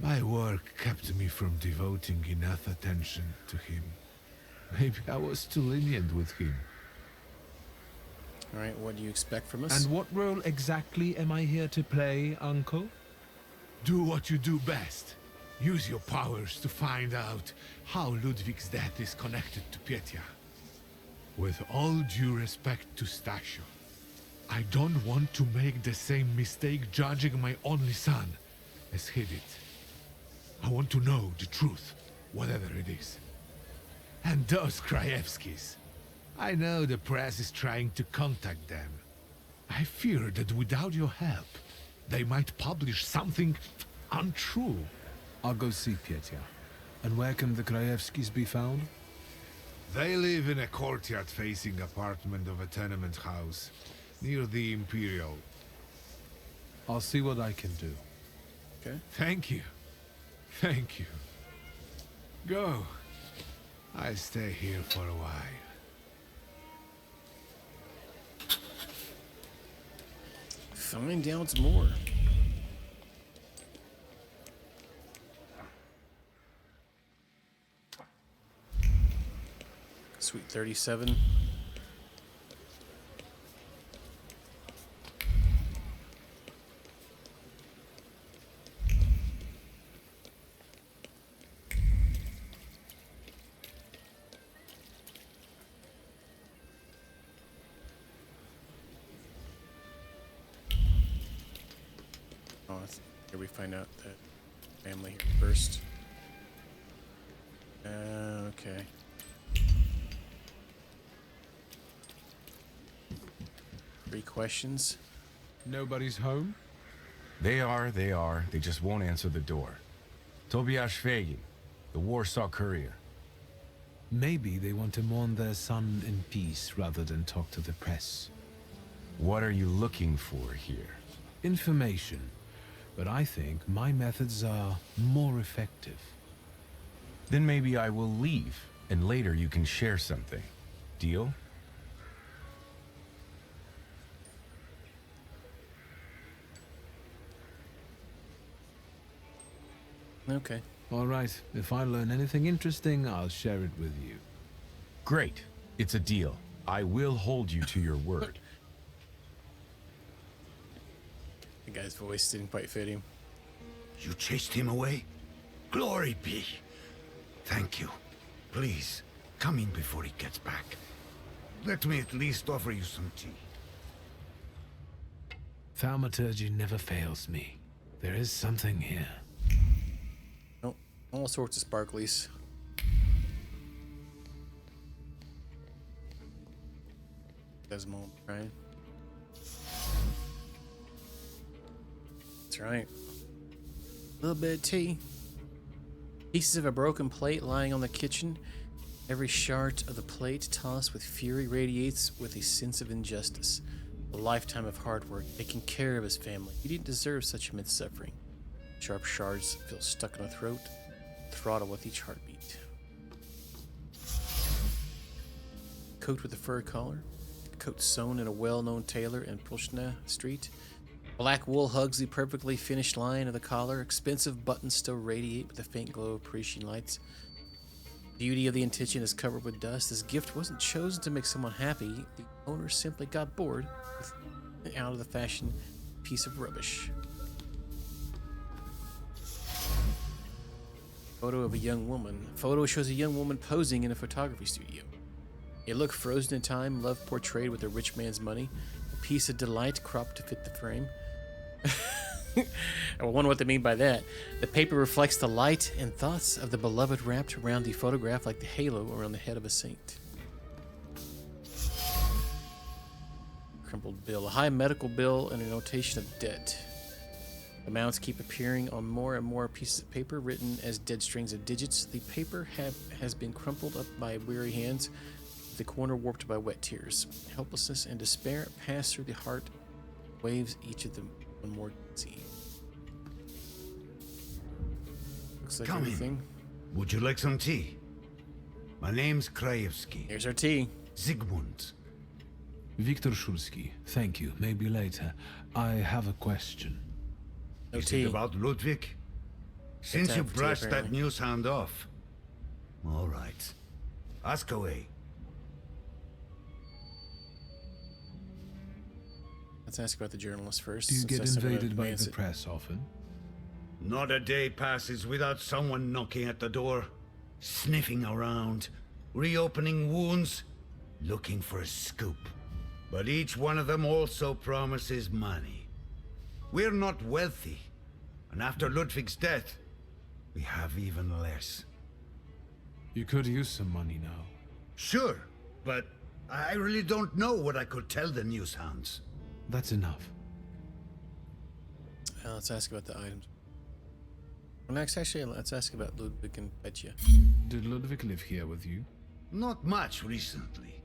My work kept me from devoting enough attention to him. Maybe I was too lenient with him. Alright, what do you expect from us? And what role exactly am I here to play, Uncle? Do what you do best. Use your powers to find out how Ludwig's death is connected to Petya. With all due respect to Stasio, I don't want to make the same mistake judging my only son as he did. I want to know the truth, whatever it is. And those Krajewskis. I know the press is trying to contact them. I fear that without your help, they might publish something untrue. I'll go see Petya. And where can the Krajewskis be found? They live in a courtyard facing apartment of a tenement house near the Imperial. I'll see what I can do. Okay. Thank you. Thank you. Go. I'll stay here for a while. Find out more. Sweet 37. Here we find out that family here first. Okay. Three questions. Nobody's home? They are. They just won't answer the door. Tobias Fagin, the Warsaw Courier. Maybe they want to mourn their son in peace rather than talk to the press. What are you looking for here? Information. But I think my methods are more effective. Then maybe I will leave, and later you can share something. Deal? Okay. All right. If I learn anything interesting, I'll share it with you. Great. It's a deal. I will hold you to your word. The guy's voice didn't quite fit him. You chased him away? Glory be. Thank you. Please, come in before he gets back. Let me at least offer you some tea. Thaumaturge never fails me. There is something here. Oh, all sorts of sparklies. Desmond, right? That's right. A little bit of tea. Pieces of a broken plate lying on the kitchen. Every shard of the plate, tossed with fury, radiates with a sense of injustice. A lifetime of hard work, taking care of his family. He didn't deserve such immense suffering. Sharp shards feel stuck in the throat, throttle with each heartbeat. Coat with a fur collar. Coat sewn in a well-known tailor in Prushna Street. Black wool hugs the perfectly finished line of the collar. Expensive buttons still radiate with a faint glow of Parisian lights. Beauty of the intention is covered with dust. This gift wasn't chosen to make someone happy. The owner simply got bored with an out-of-the-fashion piece of rubbish. Photo of a young woman. Photo shows a young woman posing in a photography studio. A look frozen in time, love portrayed with a rich man's money. A piece of delight cropped to fit the frame. I wonder what they mean by that. The paper reflects the light and thoughts of the beloved wrapped around the photograph like the halo around the head of a saint. Crumpled bill. A high medical bill and a notation of debt. Amounts keep appearing on more and more pieces of paper written as dead strings of digits. The paper has been crumpled up by weary hands, the corner warped by wet tears. Helplessness and despair pass through the heart, waves each of them one more sea. Looks like Come everything. In. Would you like some tea? My name's Krajewski. Here's our tea. Zygmunt. Viktor Szulski. Thank you. Maybe later. I have a question. No Is tea. it about Ludwig? Since you brushed that news hound off. All right. Ask away. Let's ask about the journalist first. Do you since get that's gonna invaded by advance the it. press often? Not a day passes without someone knocking at the door, sniffing around, reopening wounds, looking for a scoop. But each one of them also promises money. We're not wealthy, and after Ludwig's death, we have even less. You could use some money now. Sure, but I really don't know what I could tell the news hounds. That's enough. Let's ask about the items. Well, next, actually, let's ask about Ludwig and Petya. Did Ludwig live here with you? Not much recently.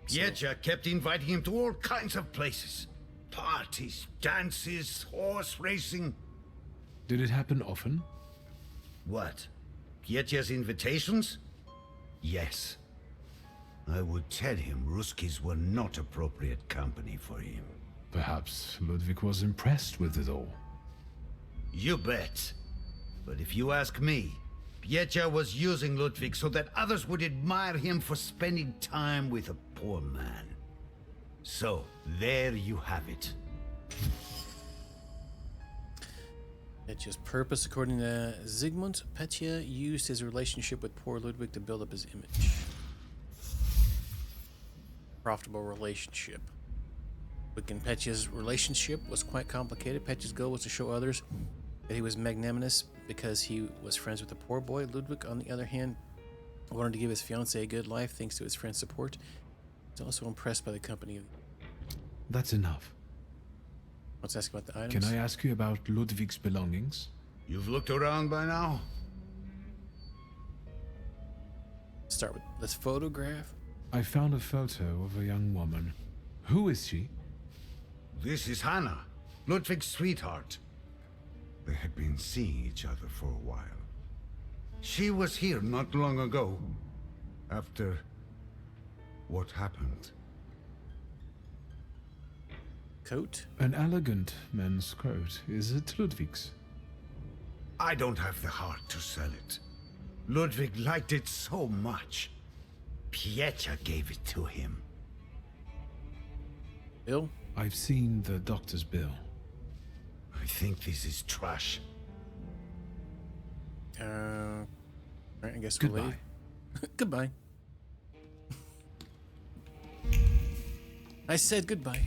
Pietja kept inviting him to all kinds of places. Parties, dances, horse racing. Did it happen often? What? Pietja's invitations? Yes. I would tell him Ruskies were not appropriate company for him. Perhaps Ludwig was impressed with it all. You bet. But if you ask me, Pietja was using Ludwig so that others would admire him for spending time with a poor man. So, there you have it. Petya's purpose, according to Zygmunt, Petya used his relationship with poor Ludwig to build up his image. Profitable relationship. Ludwig and Petya's relationship was quite complicated. Petya's goal was to show others that he was magnanimous because he was friends with a poor boy. Ludwig, on the other hand, wanted to give his fiancée a good life thanks to his friend's support. He was also impressed by the company of... That's enough. Let's ask about the items. Can I ask you about Ludwig's belongings? You've looked around by now? Start with this photograph. I found a photo of a young woman. Who is she? This is Hannah, Ludwig's sweetheart. They had been seeing each other for a while. She was here not long ago, after what happened. Coat? An elegant men's coat. Is it Ludwig's? I don't have the heart to sell it. Ludwig liked it so much. Pietja gave it to him. Bill? I've seen the doctor's bill. I think this is trash. Alright, I guess Goodbye. we'll leave. Goodbye. I said goodbye.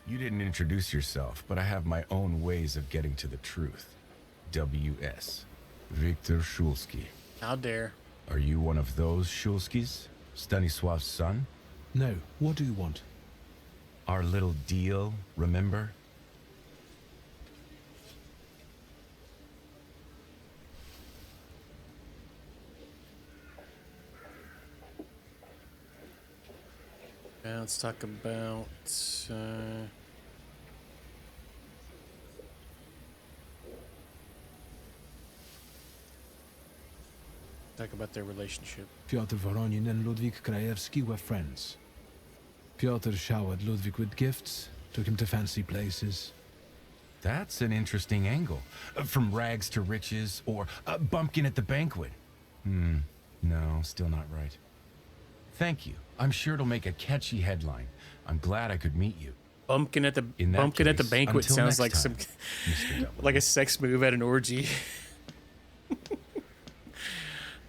You didn't introduce yourself, but I have my own ways of getting to the truth. W.S. Victor Shulsky. How dare. Are you one of those Shulskys? Stanisław's son? No. What do you want? Our little deal, remember? Let's talk about... talk about their relationship. Piotr Voronin and Ludwig Krajewski were friends. Piotr showered Ludwig with gifts, took him to fancy places. That's an interesting angle. From rags to riches, or a bumpkin at the banquet. No, still not right. Thank you. I'm sure it'll make a catchy headline. I'm glad I could meet you. Bumpkin at the banquet sounds like some like a sex move at an orgy.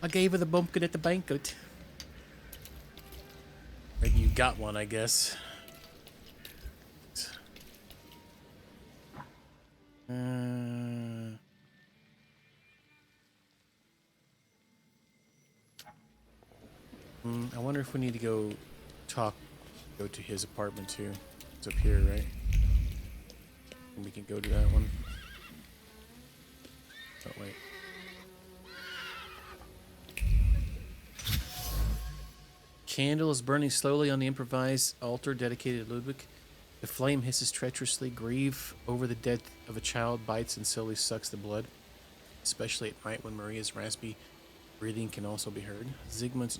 I gave her the bumpkin at the banquet. Maybe you got one, I guess. I wonder if we need to go to his apartment too. It's up here, right? And we can go to that one. Oh, wait. Candle is burning slowly on the improvised altar dedicated to Ludwig. The flame hisses treacherously. Grief over the death of a child bites and slowly sucks the blood, especially at night when Maria's raspy breathing can also be heard. Zygmunt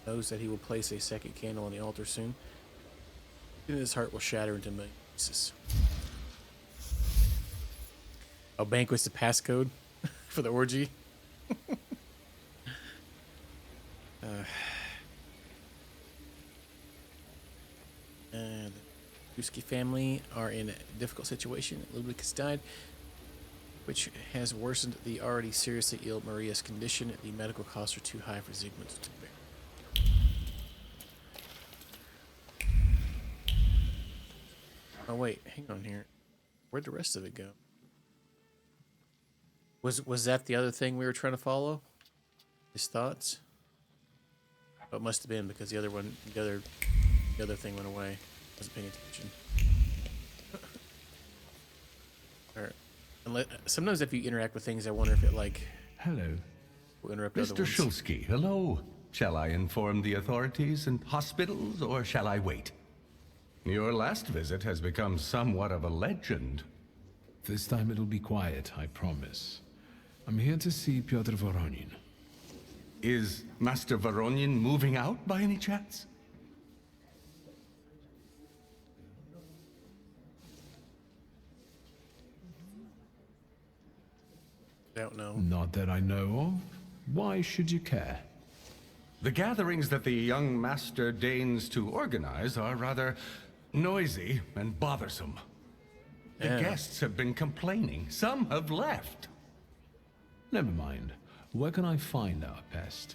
knows that he will place a second candle on the altar soon. Soon his heart will shatter into million pieces. Oh, banquet's the passcode for the orgy. And the Kuski family are in a difficult situation. Ludwig has died, which has worsened the already seriously ill Maria's condition. The medical costs are too high for Zygmunt to bear. Oh wait, hang on here. Where'd the rest of it go? Was that the other thing we were trying to follow? His thoughts? Oh, it must have been because the other thing went away. I wasn't paying attention. Alright. Sometimes if you interact with things, I wonder if it like... Hello. will interrupt other Mr. ones. Shulsky, hello. Shall I inform the authorities and hospitals, or shall I wait? Your last visit has become somewhat of a legend. This time it'll be quiet, I promise. I'm here to see Pyotr Voronin. Is Master Voronin moving out by any chance? Don't know. Not that I know of. Why should you care? The gatherings that the young master deigns to organize are rather noisy and bothersome. The guests have been complaining. Some have left. Never mind. Where can I find our pest?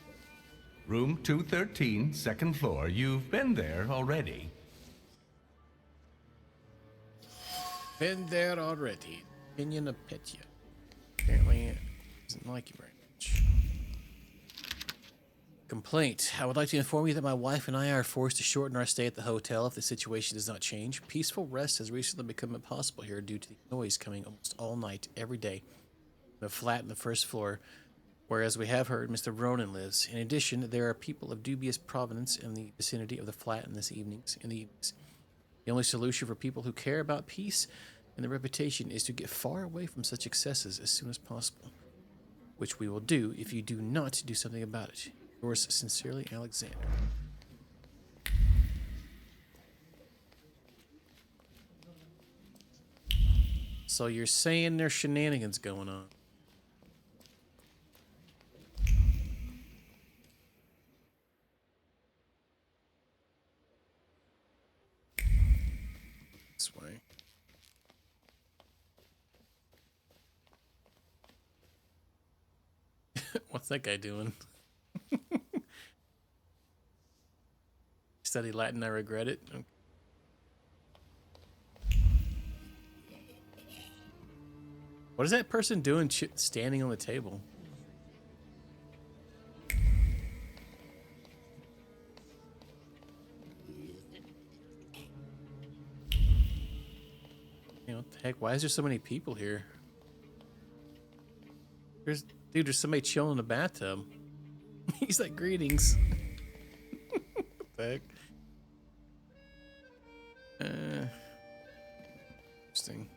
Room 213, second floor. You've been there already. Been there already. Opinion of Petya. Apparently, doesn't like you very much. Complaint. I would like to inform you that my wife and I are forced to shorten our stay at the hotel if the situation does not change. Peaceful rest has recently become impossible here due to the noise coming almost all night, every day. The flat on the first floor, whereas we have heard Mr. Ronan lives. In addition, there are people of dubious provenance in the vicinity of the flat in the evenings. The only solution for people who care about peace and their reputation is to get far away from such excesses as soon as possible, which we will do if you do not do something about it. Yours sincerely, Alexander. So you're saying there's shenanigans going on? This way. What's that guy doing? Study Latin, I regret it. Okay. What is that person doing standing on the table? You know, what the heck? Why is there so many people here? There's somebody chilling in the bathtub. He's like, greetings. What the heck? Interesting.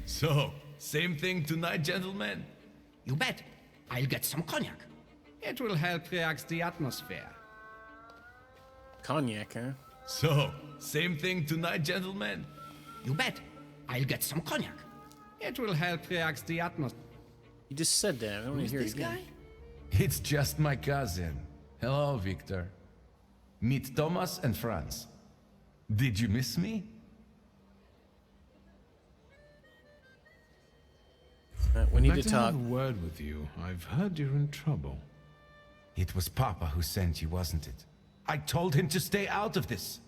So, same thing tonight, gentlemen? You bet. I'll get some cognac. It will help relax the atmosphere. Cognac, huh? So, same thing tonight, gentlemen? You bet. I'll get some cognac. It will help relax the atmosphere. You just said that. I don't want to hear it again. It's just my cousin. Hello, Victor. Meet Thomas and Franz. Did you miss me? We need I'd like to talk. have a word with you. I've heard you're in trouble. It was Papa who sent you, wasn't it? I told him to stay out of this.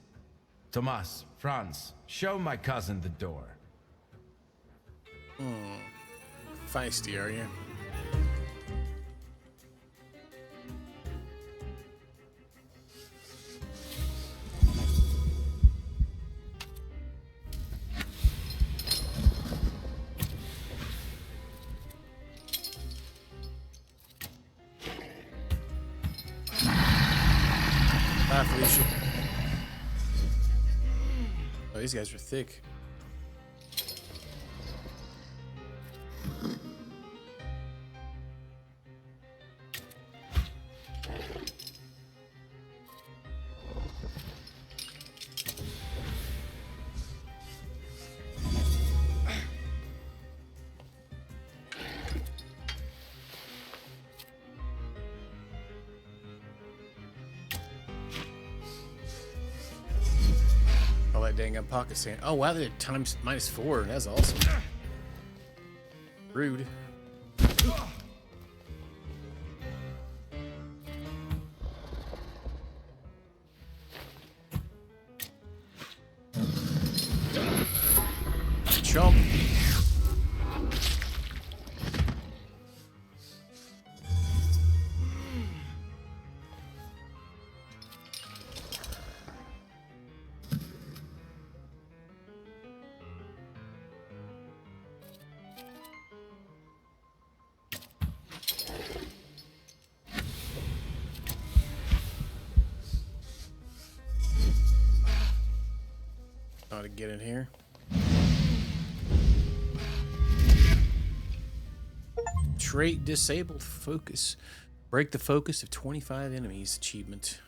Thomas, Franz, show my cousin the door. Feisty, are you? Ah, Felicia. Oh, these guys are thick. All that dang pocket sand. Oh wow, they're times -4. That's awesome. Rude. Chomp. how to get in here. Trait disabled focus. Break the focus of 25 enemies achievement.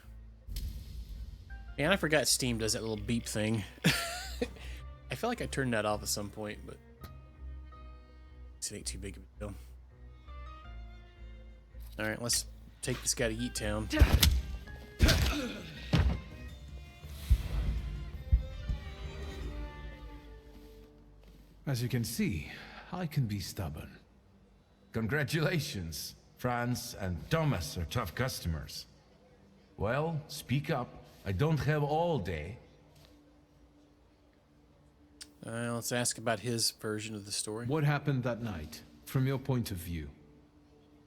Man, I forgot Steam does that little beep thing. I feel like I turned that off at some point, but it ain't too big of a deal. Alright, let's take this guy to Yeet Town. As you can see, I can be stubborn. Congratulations. Franz and Thomas are tough customers. Well, speak up. I don't have all day. Let's ask about his version of the story. What happened that night, from your point of view?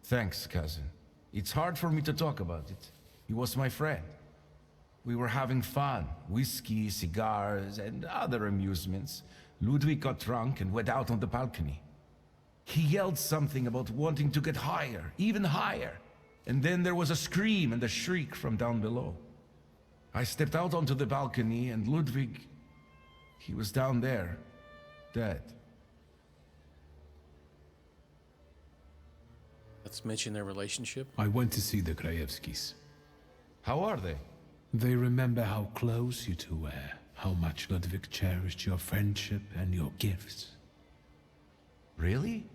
Thanks, cousin. It's hard for me to talk about it. He was my friend. We were having fun. Whiskey, cigars, and other amusements. Ludwig got drunk and went out on the balcony. He yelled something about wanting to get higher, even higher. And then there was a scream and a shriek from down below. I stepped out onto the balcony and Ludwig, he was down there, dead. Let's mention their relationship. I went to see the Krajewskis. How are they? They remember how close you two were, how much Ludwig cherished your friendship and your gifts. Really?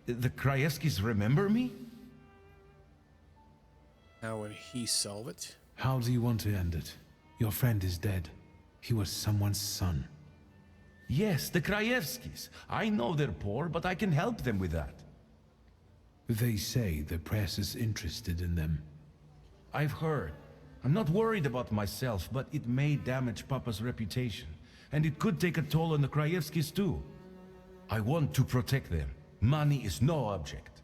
The Krajewskis remember me? How would he solve it? How do you want to end it? Your friend is dead. He was someone's son. Yes, the Krajewskis. I know they're poor, but I can help them with that. They say the press is interested in them. I've heard. I'm not worried about myself, but it may damage Papa's reputation. And it could take a toll on the Krajewskis too. I want to protect them. Money is no object.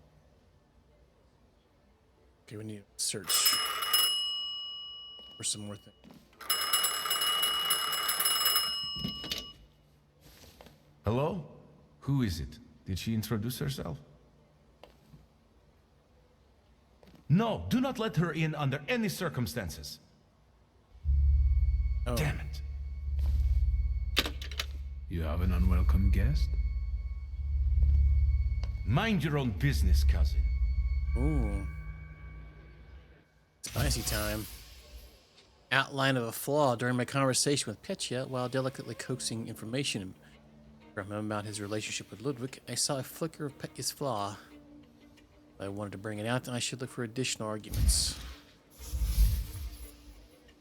Okay, we need to search for some more things. Hello? Who is it? Did she introduce herself? No, do not let her in under any circumstances. Oh. Damn it. You have an unwelcome guest? Mind your own business, cousin. Ooh. Spicy time. Outline of a flaw during my conversation with Petya while delicately coaxing information from him about his relationship with Ludwig. I saw a flicker of Petya's flaw. If I wanted to bring it out, then I should look for additional arguments.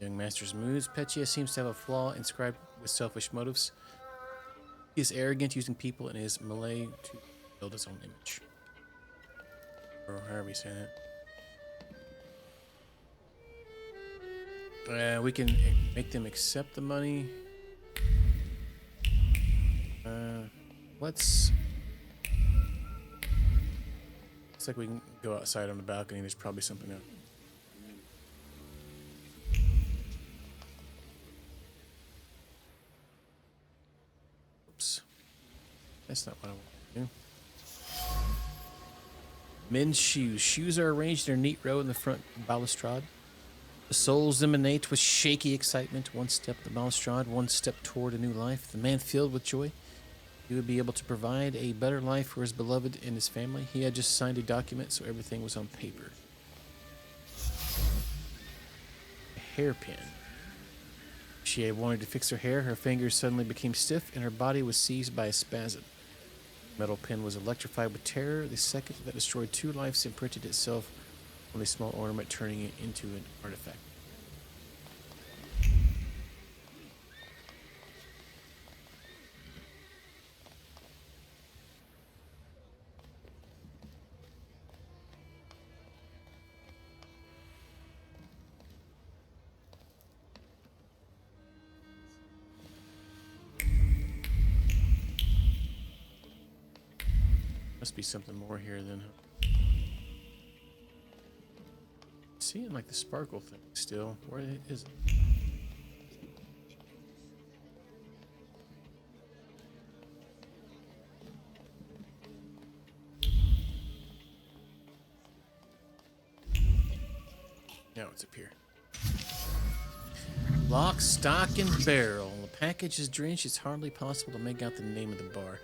Young Master's moods. Petya seems to have a flaw inscribed with selfish motives. He is arrogant, using people in his melee to build his own image. Or however you say that. We can make them accept the money. Let's... Looks like we can go outside on the balcony. There's probably something else. Oops. That's not what I want to do. Men's shoes. Shoes are arranged in a neat row in the front balustrade. The soles emanate with shaky excitement. One step up the balustrade, one step toward a new life. The man filled with joy. He would be able to provide a better life for his beloved and his family. He had just signed a document, so everything was on paper. A hairpin. She had wanted to fix her hair. Her fingers suddenly became stiff, and her body was seized by a spasm. The metal pin was electrified with terror. The second that destroyed 2 lives imprinted itself on a small ornament, turning it into an artifact. Must be something more here than... Seeing like the sparkle thing still. Where is it? Now it's up here. Lock, stock, and barrel. The package is drenched, it's hardly possible to make out the name of the bar.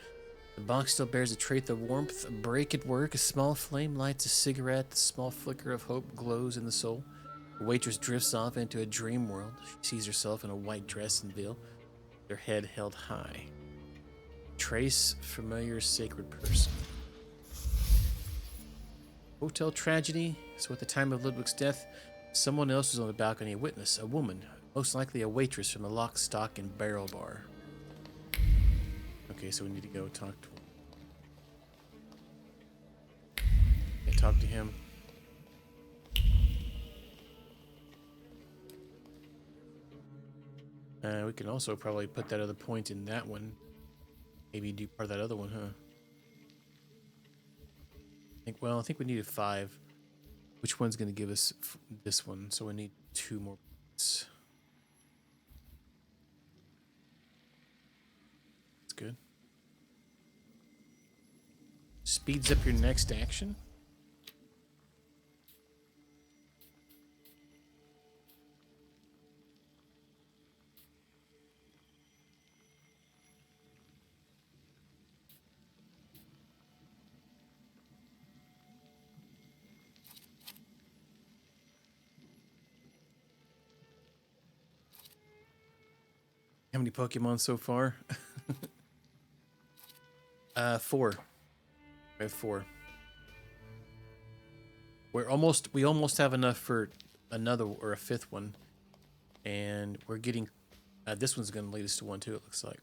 The box still bears a trace of warmth, a break at work, a small flame lights a cigarette, the small flicker of hope glows in the soul. The waitress drifts off into a dream world. She sees herself in a white dress and veil, her head held high. Trace familiar sacred person. Hotel tragedy. So at the time of Ludwig's death, someone else was on the balcony, a witness, a woman, most likely a waitress from the Lock, Stock, and Barrel bar. Okay, so we need to go talk to him. Okay, talk to him. We can also probably put that other point in that one. Maybe do part of that other one, huh? I think we needed 5. Which one's going to give us this one? So we need 2 more points. That's good. Speeds up your next action. How many Pokemon so far? 4. I have 4. We almost have enough for another or a 5th one, and we're getting. This one's going to lead us to 1 too. It looks like.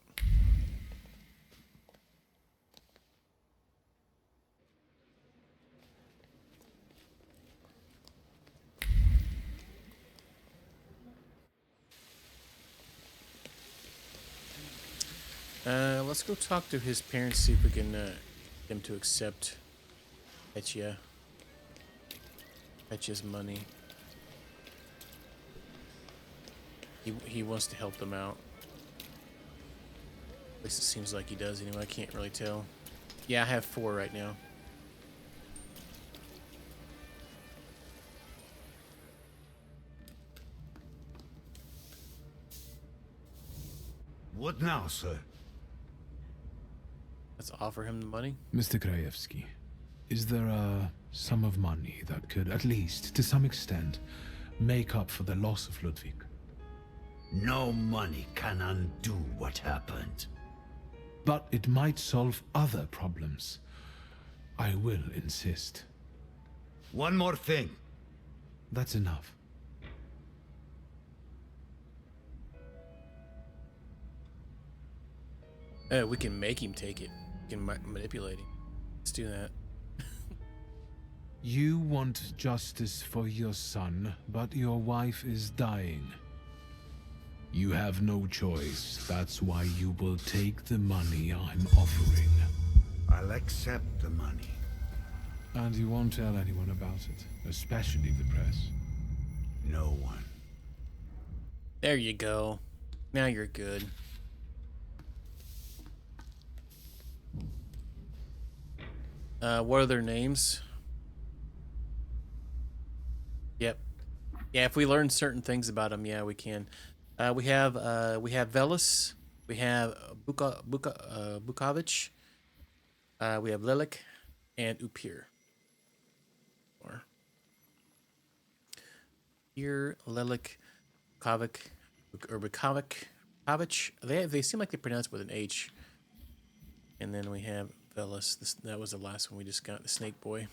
Let's go talk to his parents, see if we can get them to accept Petya's money. He wants to help them out. At least it seems like he does anyway. I can't really tell. Yeah, I have 4 right now. What now, sir? Let's offer him the money. Mr. Krajewski, is there a sum of money that could, at least to some extent, make up for the loss of Ludwig? No money can undo what happened. But it might solve other problems. I will insist. One more thing. That's enough. We can make him take it. We can manipulate him. Let's do that. You want justice for your son, but your wife is dying. You have no choice. That's why you will take the money I'm offering. I'll accept the money. And you won't tell anyone about it, especially the press? No one. There you go. Now you're good. What are their names? Yep. Yeah, if we learn certain things about them, yeah, we can. We have Velis, we have Bukovic, we have Lilik, and Upir. Or here, Lilik, Bukovic, or Bukovic. They seem like they pronounce it with an H. And then we have Velis. That was the last one we just got, the snake boy.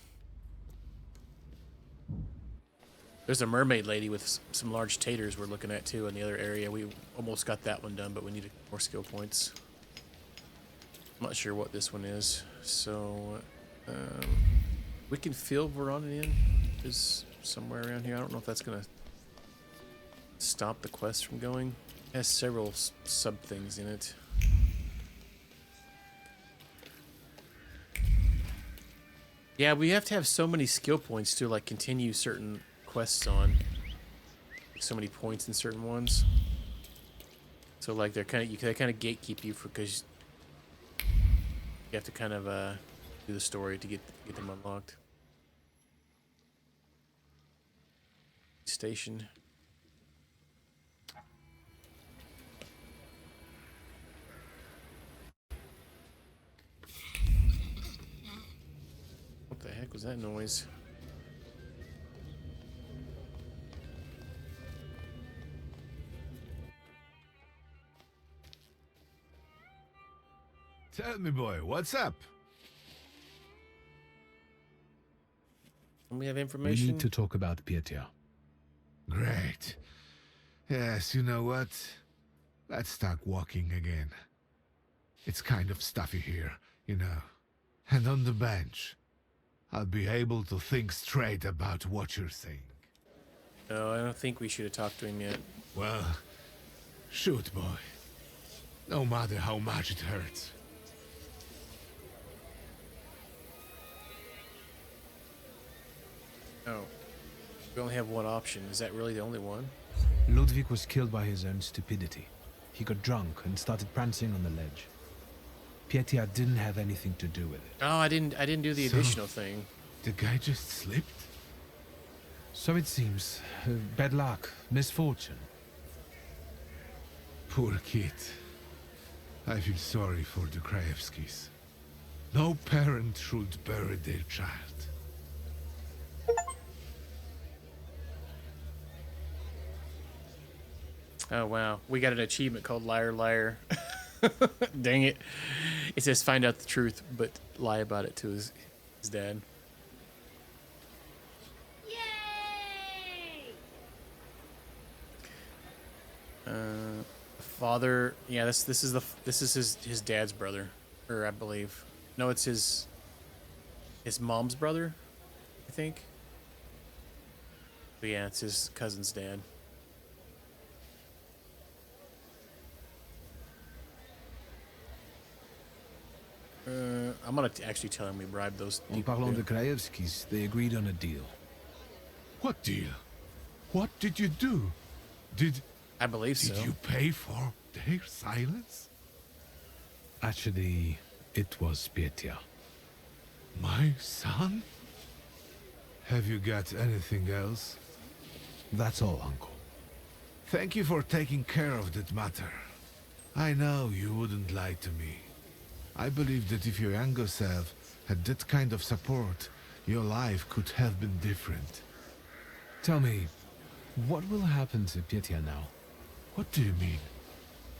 There's a mermaid lady with some large taters we're looking at too in the other area. We almost got that one done, but we needed more skill points. I'm not sure what this one is. So we can fill Verona in. Is somewhere around here. I don't know if that's gonna stop the quest from going. It has several sub things in it. Yeah, we have to have so many skill points to like continue certain quests on. Like so many points in certain ones. So like they kind of gatekeep you because you have to kind of do the story to get them unlocked. Station. heck was that noise? Tell me, boy, what's up? We have We information. need to talk about Pietia. Great. Yes, you know what? Let's start walking again. It's kind of stuffy here, you know. And on the bench, I'll be able to think straight about what you're saying. No, I don't think we should have talked to him yet. Well, shoot, boy. No matter how much it hurts. Oh. We only have one option. Is that really the only one? Ludwig was killed by his own stupidity. He got drunk and started prancing on the ledge. Pietia didn't have anything to do with it. Oh, I didn't do the So, additional thing. The guy just slipped? So it seems. Bad luck, misfortune. Poor kid. I feel sorry for the Krajewskis. No parent should bury their child. Oh wow, we got an achievement called Liar Liar. Dang it. It says find out the truth, but lie about it to his dad. Father, yeah, this is his dad's brother, or I believe. No, it's his mom's brother, I think. But yeah, it's his cousin's dad. I'm gonna actually tell him we bribed those En people. parlant de Krajewskis, they agreed on a deal. What deal? What did you do? I believe so. Did you pay for their silence? Actually, it was Pietia. My son? Have you got anything else? That's all, Uncle. Thank you for taking care of that matter. I know you wouldn't lie to me. I believe that if your younger self had that kind of support, your life could have been different. Tell me, what will happen to Pietia now? What do you mean?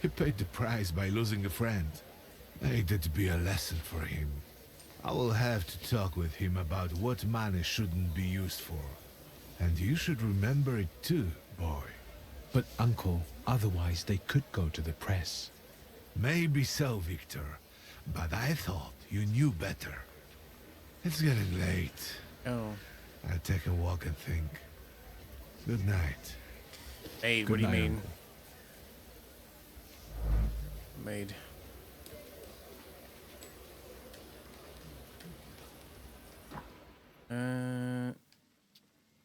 He paid the price by losing a friend. May that be a lesson for him. I will have to talk with him about what money shouldn't be used for. And you should remember it too, boy. But Uncle, otherwise they could go to the press. Maybe so, Victor. But I thought you knew better. It's getting late. Oh. I'll take a walk and think. Good night. Hey, Good what do you night, mean? Uncle. Made.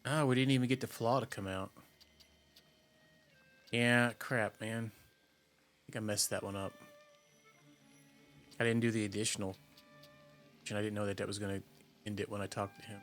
Oh, we didn't even get the flaw to come out. Yeah, crap, man. I think I messed that one up. I didn't do the additional. And I didn't know that was going to end it when I talked to him.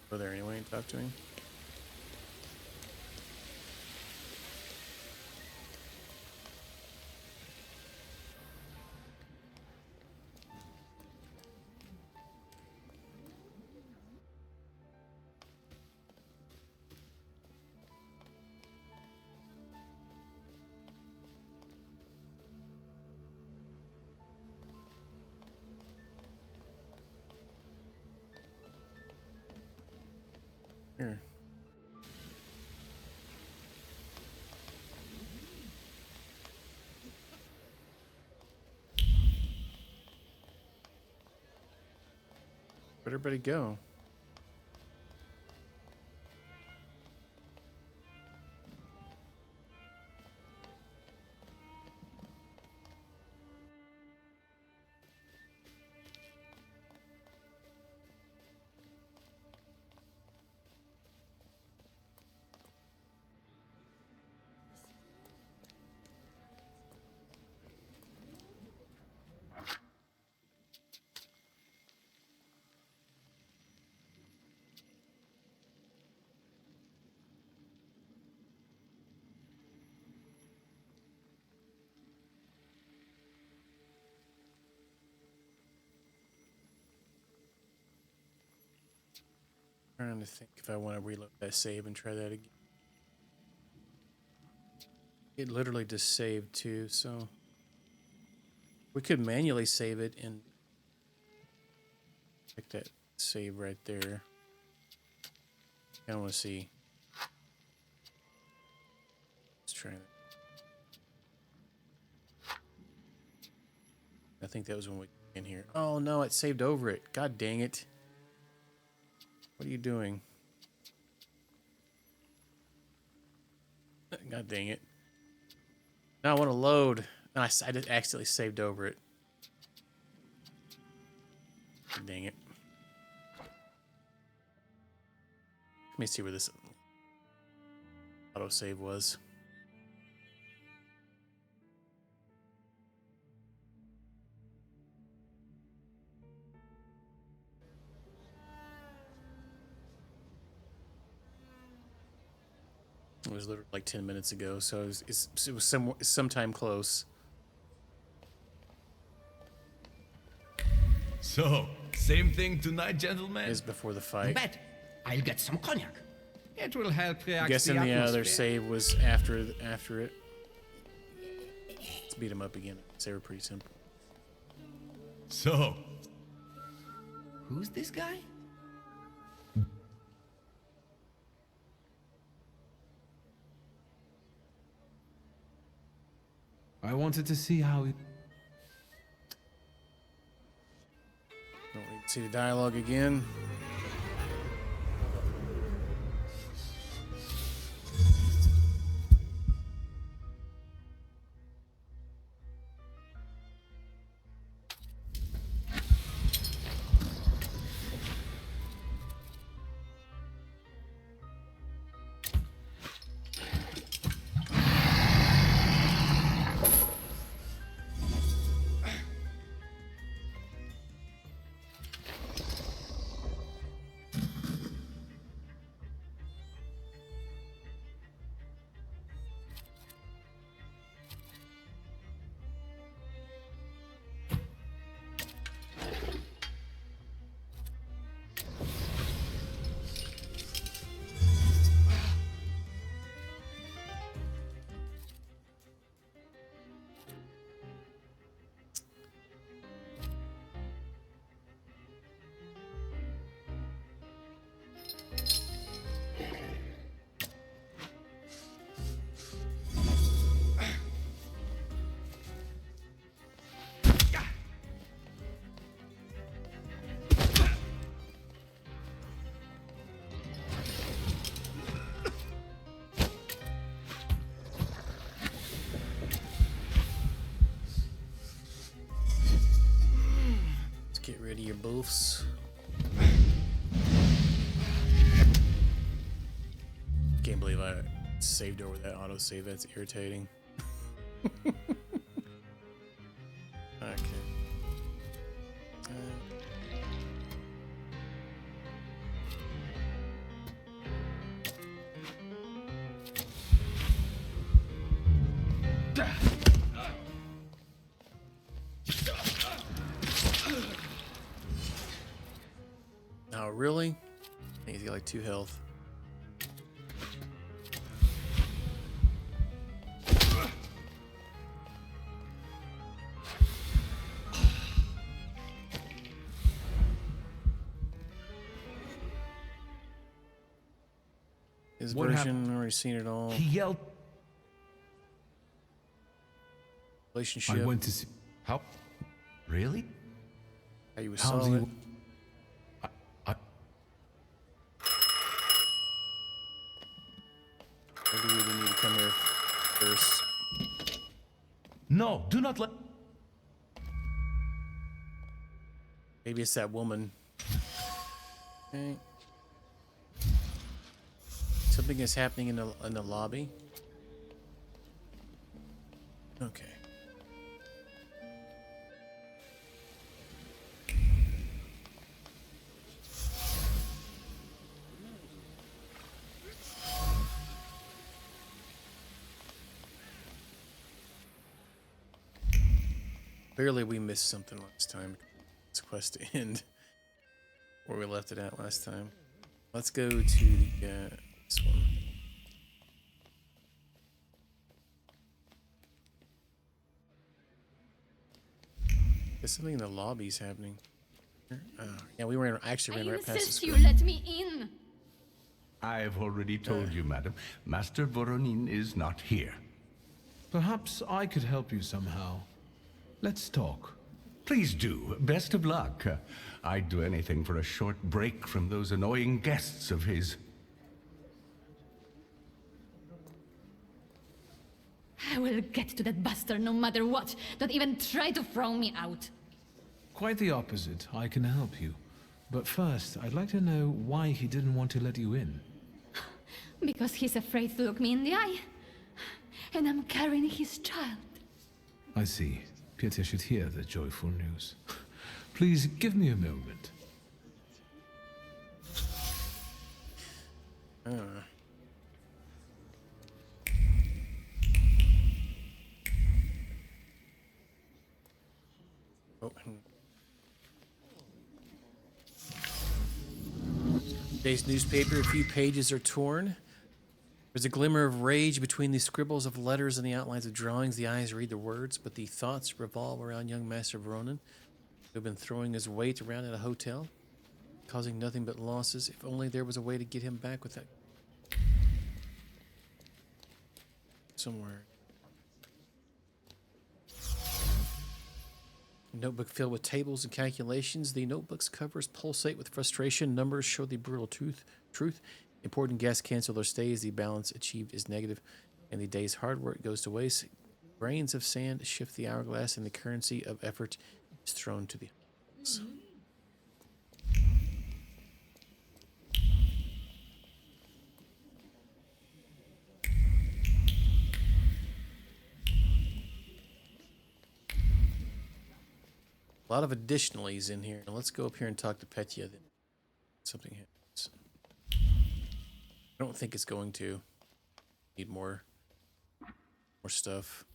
Go there anyway and talk to him. Here. Where'd everybody go? Trying to think if I want to reload that save and try that again. It literally just saved too, so we could manually save it and check that save right there. I want to see. Let's try that. I think that was when we in here. Oh no, it saved over it. God dang it. What are you doing? God dang it. Now I want to load. No, I just accidentally saved over it. Dang it. Let me see where this autosave was. It was literally like 10 minutes ago, so it was sometime close. So, same thing tonight, gentlemen? It is before the fight. Bet. I'll get some cognac. It will help relax I'm guessing the other atmosphere. save was after it. Let's beat him up again. They were pretty simple. So, Who's this guy? I wanted to see how it... Don't need to see the dialogue again. Get rid of your boofs. Can't believe I saved over that autosave. That's irritating. Okay. Oh, really? I think he's got like 2 health. His What version, already seen it all. He yelled. Relationship. I went to see... How? Really? How you was How do solid. you... Maybe we didn't need to come here first. No, do not let... Maybe it's that woman. Okay. Something is happening in the lobby. Okay. Clearly we missed something last time. It's quest to end where we left it at last time. Let's go to the this one. There's something in the lobbies happening. Yeah, we ran. Actually ran right past the Insist school. you let me in. I've already told you, madam. Master Voronin is not here. Perhaps I could help you somehow. Let's talk. Please do. Best of luck. I'd do anything for a short break from those annoying guests of his. I will get to that bastard no matter what. Don't even try to throw me out. Quite the opposite. I can help you. But first, I'd like to know why he didn't want to let you in. Because he's afraid to look me in the eye. And I'm carrying his child. I see. Petya should hear the joyful news. Please give me a moment. Oh. Today's newspaper, a few pages are torn. There's a glimmer of rage between the scribbles of letters and the outlines of drawings. The eyes read the words, but the thoughts revolve around young Master Voronin, who had been throwing his weight around at a hotel, causing nothing but losses. If only there was a way to get him back with that. Somewhere. A notebook filled with tables and calculations. The notebook's covers pulsate with frustration. Numbers show the brutal truth. Important guests cancel their stays. The balance achieved is negative, and the day's hard work goes to waste. Grains of sand shift the hourglass, and the currency of effort is thrown to the house. A lot of additionalies in here. Let's go up here and talk to Petya. Then something happens. I don't think it's going to. Need more stuff.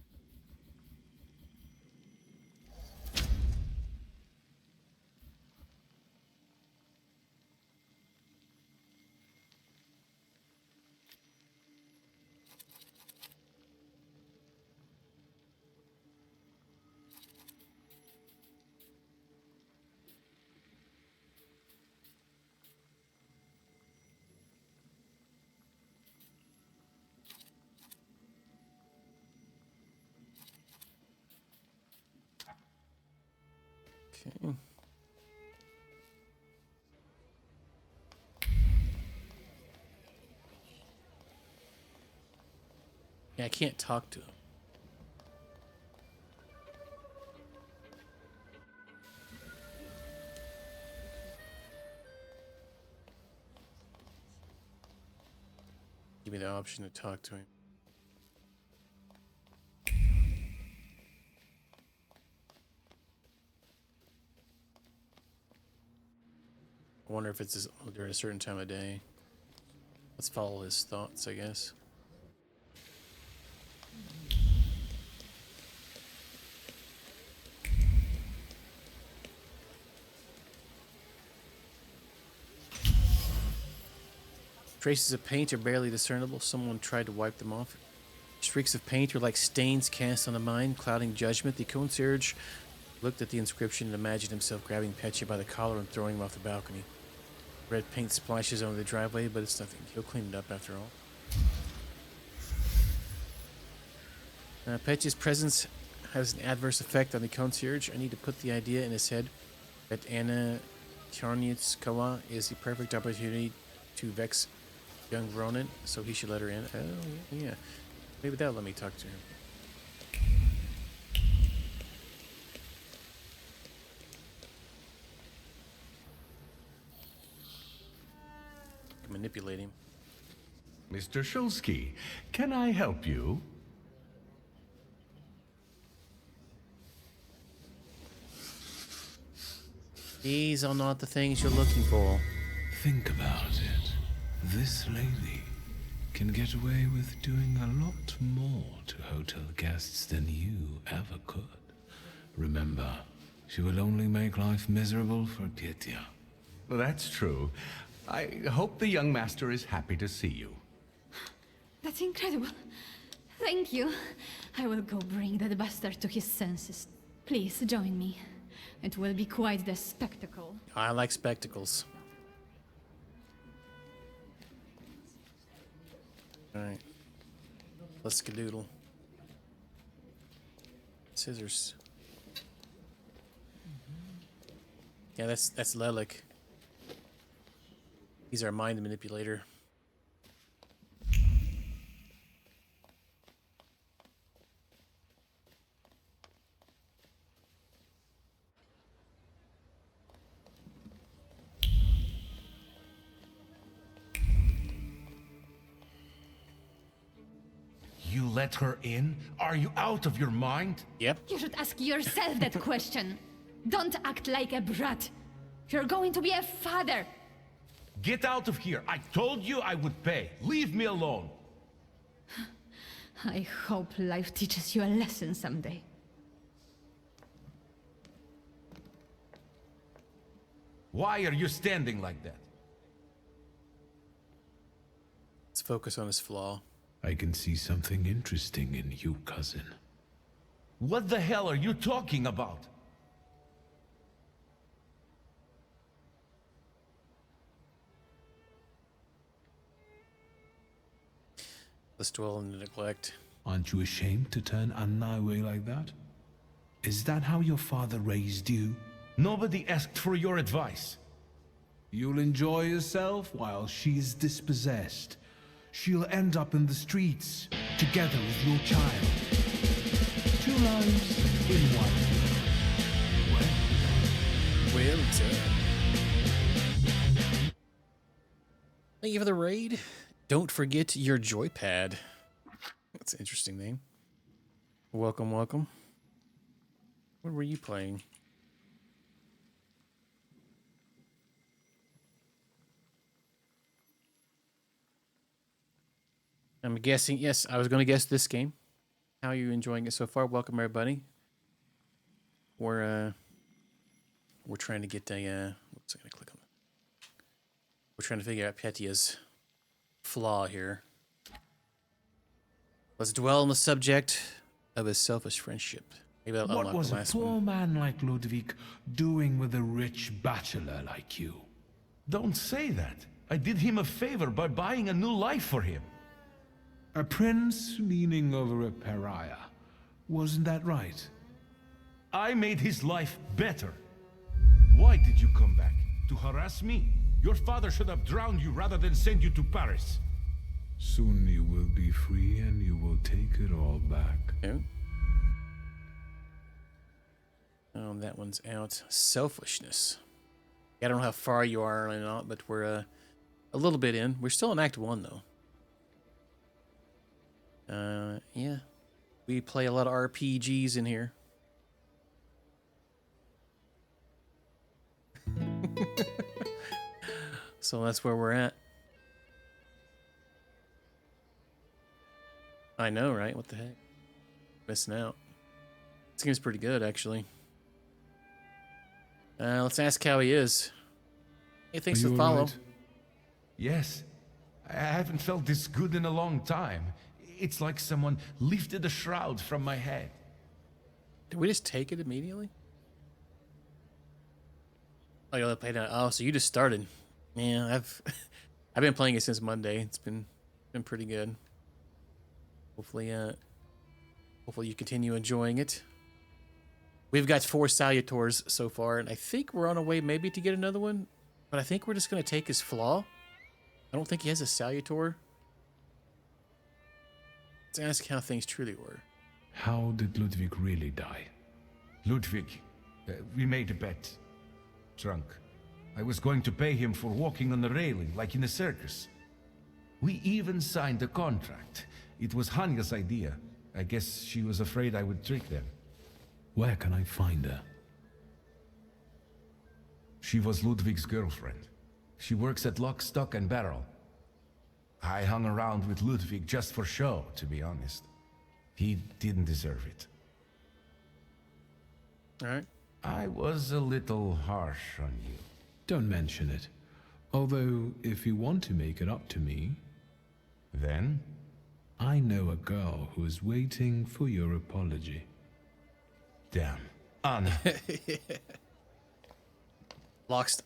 Okay. Yeah, I can't talk to him. Give me the option to talk to him. I wonder if it's during a certain time of day. Let's follow his thoughts, I guess. Traces of paint are barely discernible. Someone tried to wipe them off. Streaks of paint are like stains cast on the mind, clouding judgment. The concierge looked at the inscription and imagined himself grabbing Petya by the collar and throwing him off the balcony. Red paint splashes over the driveway, but it's nothing. He'll clean it up after all. Petya's presence has an adverse effect on the concierge. I need to put the idea in his head that Anna Charnitskaya is the perfect opportunity to vex young Voronin, so he should let her in. Oh, yeah. Maybe that'll let me talk to him. Manipulate him. Mr. Shulsky, can I help you? These are not the things you're looking for. Think about it. This lady can get away with doing a lot more to hotel guests than you ever could. Remember, she will only make life miserable for Petya. Well, that's true. I hope the young master is happy to see you. That's incredible. Thank you. I will go bring that bastard to his senses. Please join me. It will be quite the spectacle. I like spectacles. Alright. Let's skadoodle. Scissors. Yeah, that's Lelik. He's our mind manipulator. You let her in? Are you out of your mind? Yep. You should ask yourself that question. Don't act like a brat. You're going to be a father. Get out of here. I told you I would pay. Leave me alone. I hope life teaches you a lesson someday. Why are you standing like that? Let's focus on his flaw. I can see something interesting in you, cousin. What the hell are you talking about? Let's dwell in the neglect. Aren't you ashamed to turn Anna away like that? Is that how your father raised you? Nobody asked for your advice. You'll enjoy yourself while she's dispossessed. She'll end up in the streets, together with your child. 2 lives in one. Well done. Thank you for the raid. Don't forget your joypad. That's an interesting name. Welcome, welcome. What were you playing? I'm guessing, yes, I was going to guess this game. How are you enjoying it so far? Welcome, everybody. We're trying to get a, what's I going to click on? We're trying to figure out Petya's flaw here. Let's dwell on the subject of his selfish friendship. Maybe I'll What unlock was the a last poor one. man like Ludwig doing with a rich bachelor like you? Don't say that. I did him a favor by buying a new life for him. A prince leaning over a pariah. Wasn't that right? I made his life better. Why did you come back? To harass me? Your father should have drowned you rather than send you to Paris. Soon you will be free and you will take it all back. Oh. That one's out. Selfishness. I don't know how far you are or not, but we're a little bit in. We're still in Act 1, though. Yeah. We play a lot of RPGs in here. So that's where we're at. I know, right? What the heck? Missing out. This game's pretty good, actually. Let's ask how he is. Hey, thanks for the follow. Right? Yes. I haven't felt this good in a long time. It's like someone lifted a shroud from my head. Did we just take it immediately? Oh, you played it. Oh, so you just started. Yeah, I've been playing it since Monday. It's been pretty good. Hopefully you continue enjoying it. We've got 4 Salutors so far, and I think we're on our way maybe to get another one. But I think we're just gonna take his flaw. I don't think he has a Salutor. Let's ask how things truly were. How did Ludwig really die? Ludwig, we made a bet. Drunk. I was going to pay him for walking on the railing, like in a circus. We even signed a contract. It was Hanya's idea. I guess she was afraid I would trick them. Where can I find her? She was Ludwig's girlfriend. She works at Lock, Stock and Barrel. I hung around with Ludwig just for show, to be honest. He didn't deserve it. All right. I was a little harsh on you. Don't mention it. Although, if you want to make it up to me, then I know a girl who is waiting for your apology. Damn. Anna.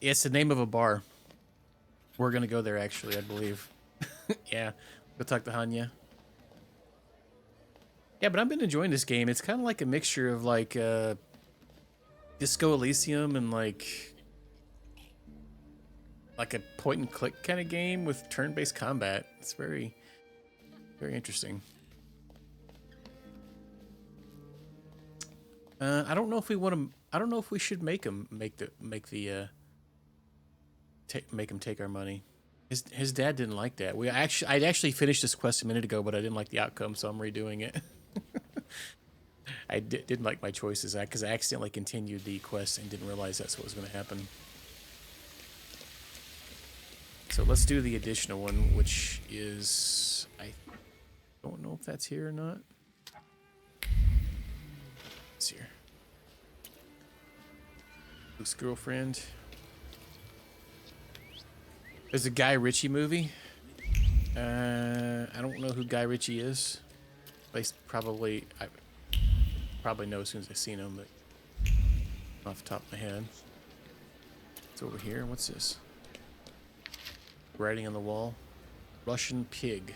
It's the name of a bar. We're gonna go there, actually, I believe. Yeah, go talk to Hanya. Yeah, but I've been enjoying this game. It's kind of like a mixture of like Disco Elysium and like a point and click kind of game with turn-based combat. It's very, very interesting. I don't know if we want to. I don't know if we should make him take our money. His dad didn't like that. I'd actually finished this quest a minute ago, but I didn't like the outcome, so I'm redoing it. I didn't like my choices because I accidentally continued the quest and didn't realize that's what was going to happen. So let's do the additional one, which is, I don't know if that's here or not. It's here. Luke's girlfriend. There's a Guy Ritchie movie. I don't know who Guy Ritchie is. I probably know as soon as I seen him, but off the top of my head. It's over here. What's this? Writing on the wall. Russian pig.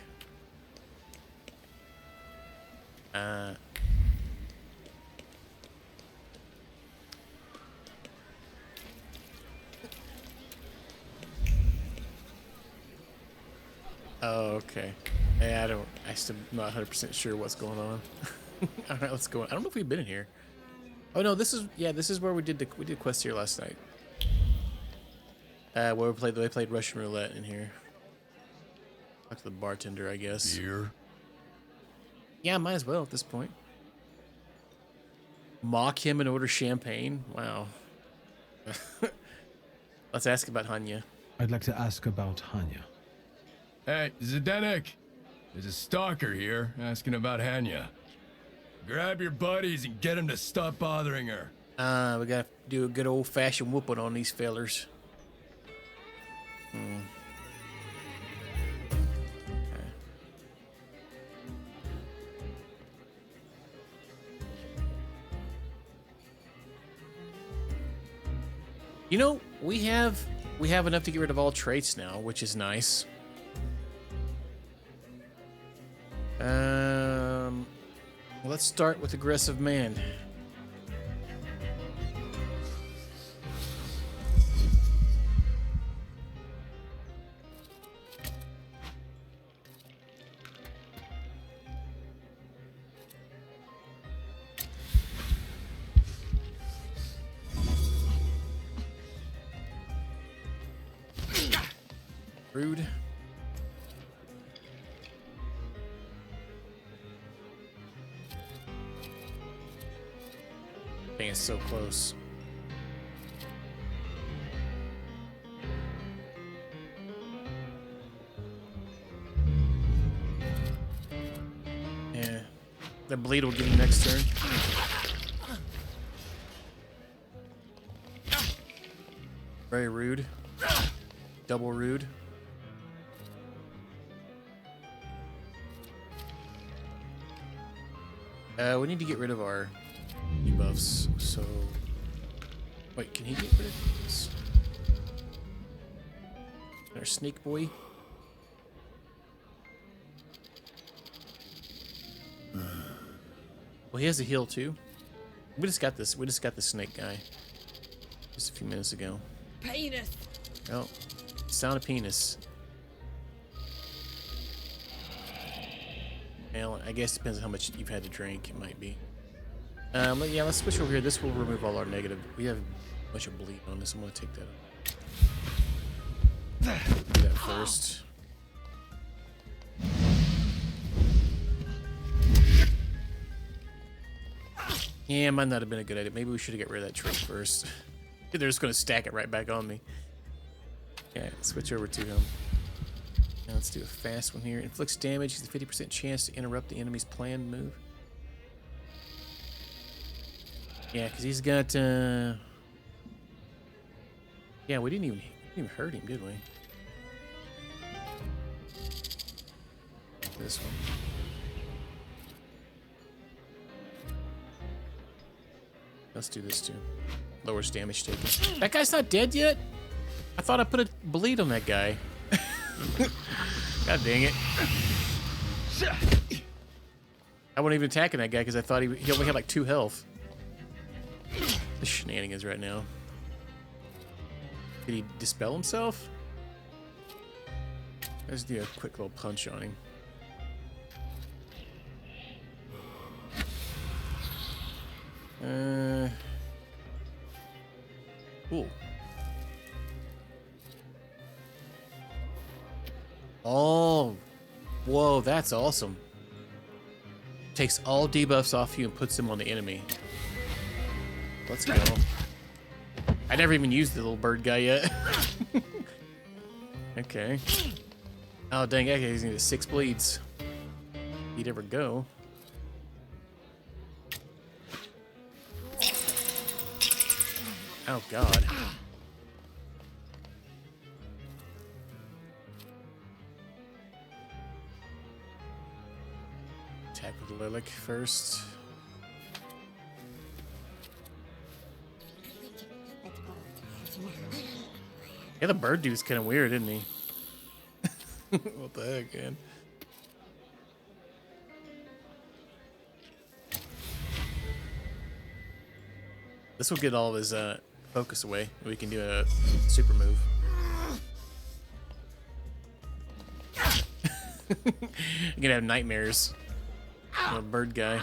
Oh, okay. Yeah, I'm still not 100% sure what's going on. All right, let's go. I don't know if we've been in here. Oh no, this is where we did quests here last night. Where they played Russian roulette in here. Talk to the bartender, I guess. Beer? Yeah, might as well at this point. Mock him and order champagne? Wow. Let's ask about Hanya. I'd like to ask about Hanya. Hey, Zdenek! There's a stalker here asking about Hanya. Grab your buddies and get them to stop bothering her. We gotta do a good old-fashioned whooping on these fellers. Okay. You know, we have enough to get rid of all traits now, which is nice. Let's start with aggressive man. Rude. Dang, it's so close. Yeah. The bleed will give you next turn. Very rude. Double rude. We need to get rid of our debuffs, so... Wait, can he get rid of this? Our snake boy? Well, he has a heal too. We just got this. We just got the snake guy just a few minutes ago. Penis. Oh, sound of penis. Well, I guess it depends on how much you've had to drink. It might be. Yeah, let's switch over here. This will remove all our negative. We have a bunch of bleed on this. I'm gonna take that up. Do that first. Yeah, might not have been a good idea. Maybe we should have got rid of that trait first. They're just gonna stack it right back on me. Yeah, switch over to him. Now let's do a fast one here. Inflicts damage. Has a 50% chance to interrupt the enemy's planned move. Yeah, because he's got. Yeah, we didn't even Didn't even hurt him, did we? This one. Let's do this too. Lowers damage taken. That guy's not dead yet? I thought I put a bleed on that guy. God dang it. I wasn't even attacking that guy because I thought he only had like 2 health. The shenanigans right now. Did he dispel himself? Let's do a quick little punch on him. Cool. Oh, whoa, that's awesome. Takes all debuffs off you and puts them on the enemy. Let's go. I never even used the little bird guy yet. Okay. Oh, dang, that guy's gonna 6 bleeds. He'd ever go. Oh, God. Attack with Lilac first. Yeah, the bird dude's kind of weird, isn't he? What the heck, man? This will get all of his focus away. We can do a super move. You're gonna have nightmares. A bird guy.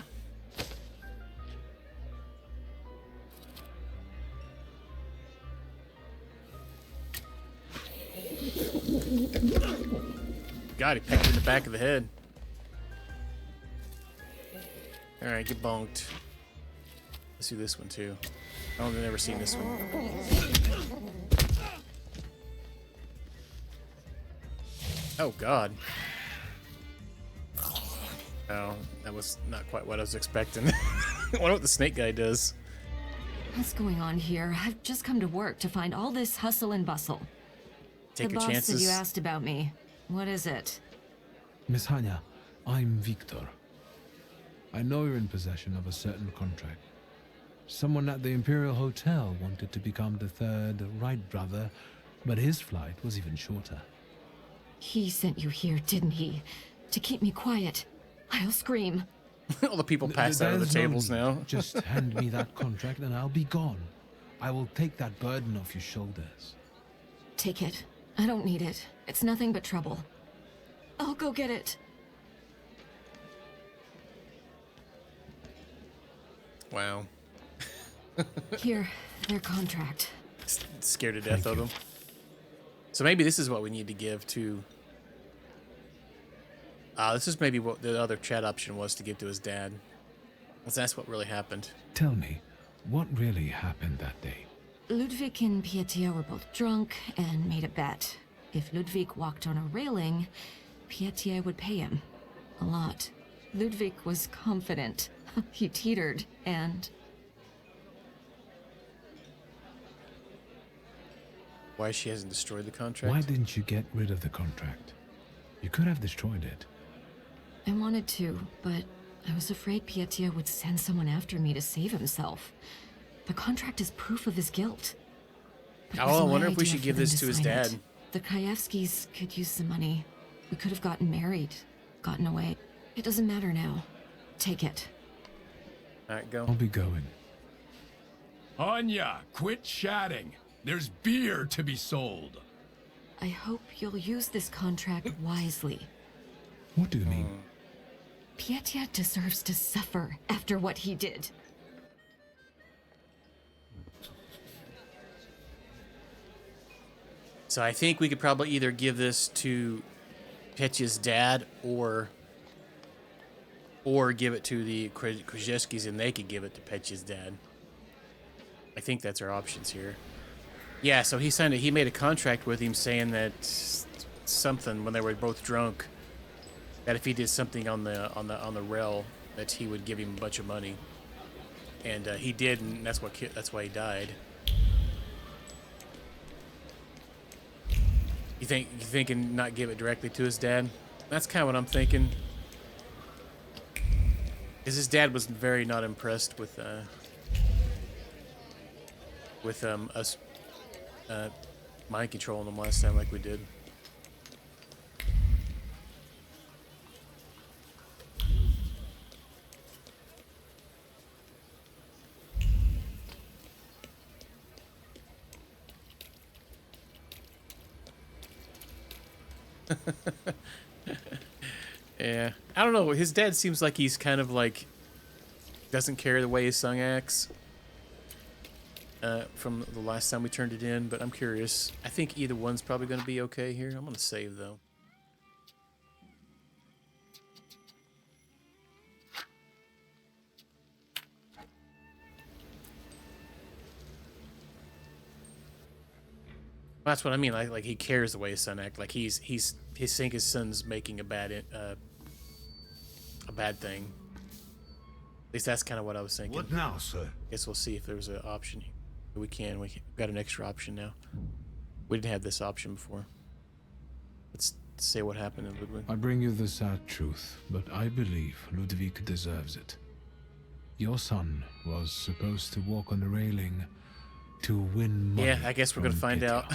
God, he pecked in the back of the head. Alright, get bonked. Let's do this one too. I've never seen this one. Oh, God. Oh, that was not quite what I was expecting. I wonder what the snake guy does. What's going on here? I've just come to work to find all this hustle and bustle. Take the your boss chances. said you asked about me. What is it? Miss Hanya, I'm Victor. I know you're in possession of a certain contract. Someone at the Imperial Hotel wanted to become the 3rd Wright brother, but his flight was even shorter. He sent you here, didn't he? To keep me quiet. I'll scream. All the people passed out of the There's no tables need. now. Just hand me that contract and I'll be gone. I will take that burden off your shoulders. Take it. I don't need it. It's nothing but trouble. I'll go get it. Wow. Here, their contract. Scared to death of them. So maybe this is what we need to give to... this is maybe what the other chat option was to give to his dad. That's what really happened. Tell me, what really happened that day? Ludwig and Pietia were both drunk and made a bet. If Ludwig walked on a railing, Pietia would pay him. A lot. Ludwig was confident. He teetered, and... Why she hasn't destroyed the contract? Why didn't you get rid of the contract? You could have destroyed it. I wanted to, but I was afraid Pietia would send someone after me to save himself. The contract is proof of his guilt. But it was Oh, I my wonder if we idea should for give them this to his sign dad. it. The Krajewskis could use some money. We could have gotten married, gotten away. It doesn't matter now. Take it. Alright, go. I'll be going. Anya, quit chatting. There's beer to be sold. I hope you'll use this contract wisely. What do you mean? Pietia deserves to suffer after what he did. So I think we could probably either give this to Petya's dad or give it to the Krajewskis and they could give it to Petya's dad. I think that's our options here. Yeah, so he made a contract with him saying that something when they were both drunk, that if he did something on the rail, that he would give him a bunch of money. And he did, and that's why he died. You thinking not give it directly to his dad? That's kind of what I'm thinking. Because his dad was very not impressed with us mind controlling them last time like we did. Yeah, I don't know. His dad seems like he's kind of like doesn't care the way his son acts. From the last time we turned it in, but I'm curious. I think either one's probably going to be okay here. I'm going to save though. That's what I mean. Like he cares the way his son acts. Like he think his son's making a bad thing. At least that's kind of what I was thinking. What now, sir? Guess we'll see if there's an option. We got an extra option now. We didn't have this option before. Let's say what happened in Ludwig. I bring you the sad truth, but I believe Ludwig deserves it. Your son was supposed to walk on the railing to win money. Yeah, I guess we're gonna find out.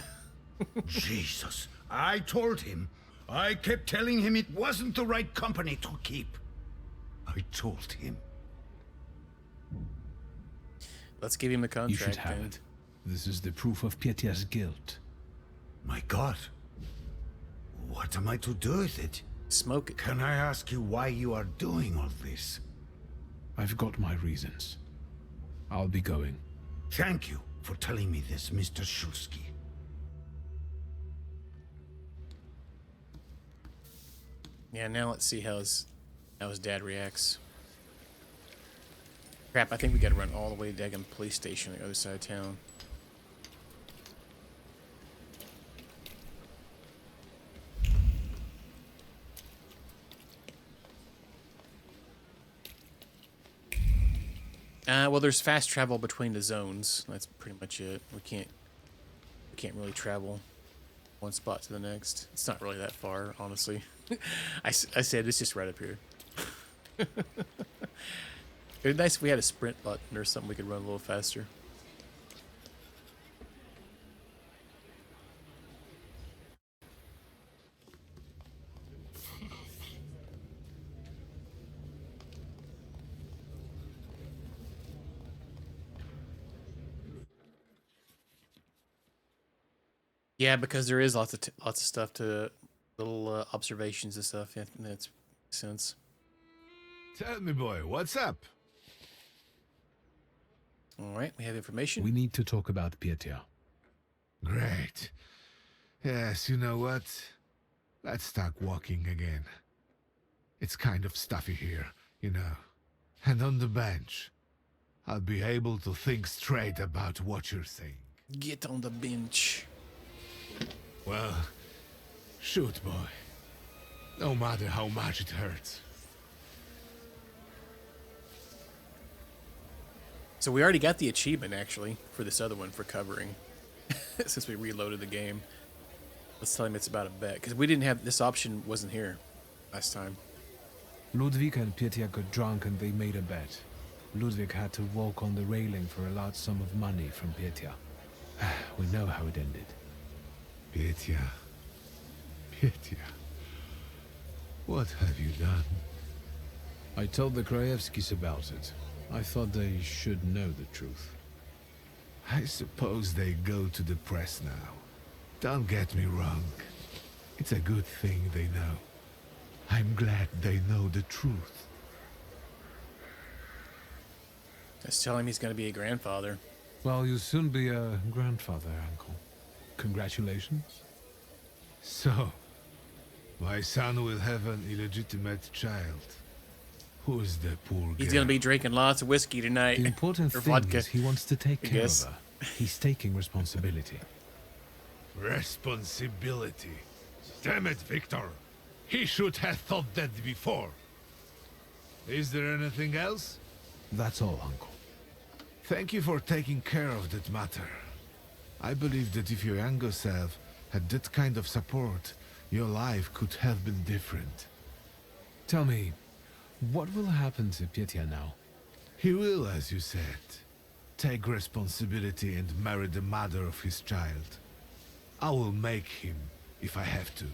Jesus, I told him. I kept telling him it wasn't the right company to keep. I told him. Let's give him the contract. You should have it. This is the proof of Pietia's guilt. My God. What am I to do with it? Smoke it. Can I ask you why you are doing all this? I've got my reasons. I'll be going. Thank you for telling me this, Mr. Shulsky. Yeah, now let's see how his dad reacts. Crap, I think we gotta run all the way to Dagon police station on the other side of town. Well, there's fast travel between the zones. That's pretty much it. We can't really travel one spot to the next. It's not really that far, honestly. I said it's just right up here. It'd be nice if we had a sprint button or something we could run a little faster. Yeah, because there is lots of stuff to little observations and stuff. Yeah, that makes sense. Tell me, boy, what's up? All right, we have information. We need to talk about Pietia. Great. Yes, you know what? Let's start walking again. It's kind of stuffy here, you know. And on the bench, I'll be able to think straight about what you're saying. Get on the bench. Well, shoot, boy. No matter how much it hurts. So we already got the achievement, actually, for this other one, for covering. Since we reloaded the game. Let's tell him it's about a bet. Because we didn't have... This option wasn't here last time. Ludwig and Pietia got drunk and they made a bet. Ludwig had to walk on the railing for a large sum of money from Pietia. We know how it ended. Pietia. What have you done? I told the Krajewskis about it. I thought they should know the truth. I suppose they go to the press now. Don't get me wrong. It's a good thing they know. I'm glad they know the truth. Just tell him he's going to be a grandfather. Well, you'll soon be a grandfather, Uncle. Congratulations. So, my son will have an illegitimate child. Who's the poor girl? He's going to be drinking lots of whiskey tonight. The important or thing vodka, is he wants to take care of guess. her. He's taking responsibility. Responsibility. Damn it, Victor. He should have thought that before. Is there anything else? That's all, Uncle. Thank you for taking care of that matter. I believe that if your younger self Had that kind of support, your life could have been different. Tell me, what will happen to Petya now? He will, as you said, take responsibility and marry the mother of his child. I will make him, if I have to.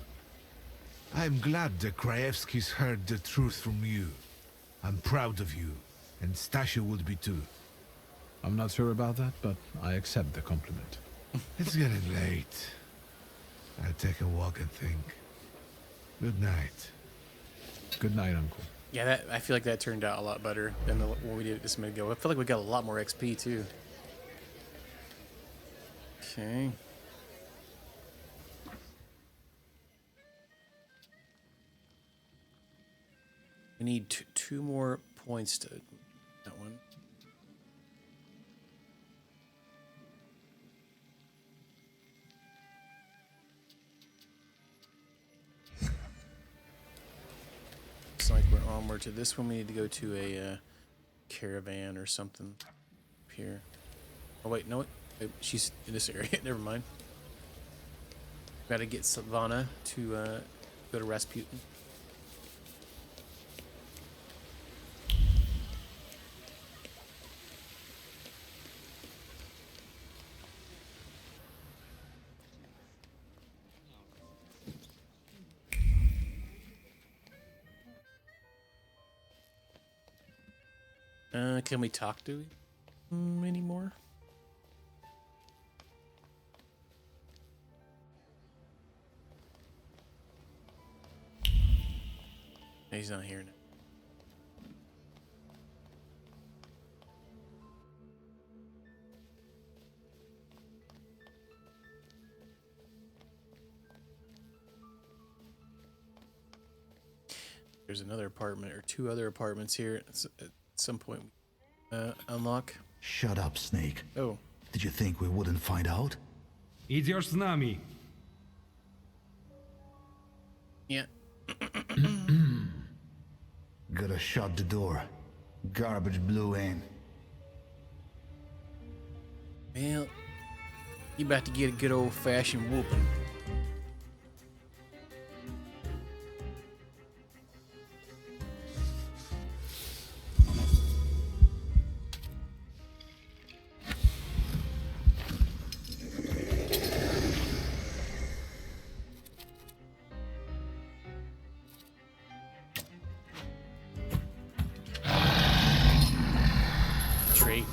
I am glad the Krajewskis heard the truth from you. I'm proud of you, and Stasha would be too. I'm not sure about that, but I accept the compliment. It's getting late. I'll take a walk and think. Good night. Good night, Uncle. Yeah, I feel like that turned out a lot better than the one we did just a minute ago. I feel like we got a lot more XP too. Okay. We need two more points to that one. Looks like we're onward to this one. We need to go to a caravan or something up here. Oh wait, no, she's in this area. Never mind. Gotta get Savannah to go to Rasputin. Can we talk to him anymore? He's not here now. There's another apartment or two other apartments here. At some point, unlock. Shut up, Snake. Oh. Did you think we wouldn't find out? Идешь с нами. Yeah. Gotta shut the door. Garbage blew in. Well, you about to get a good old-fashioned whooping.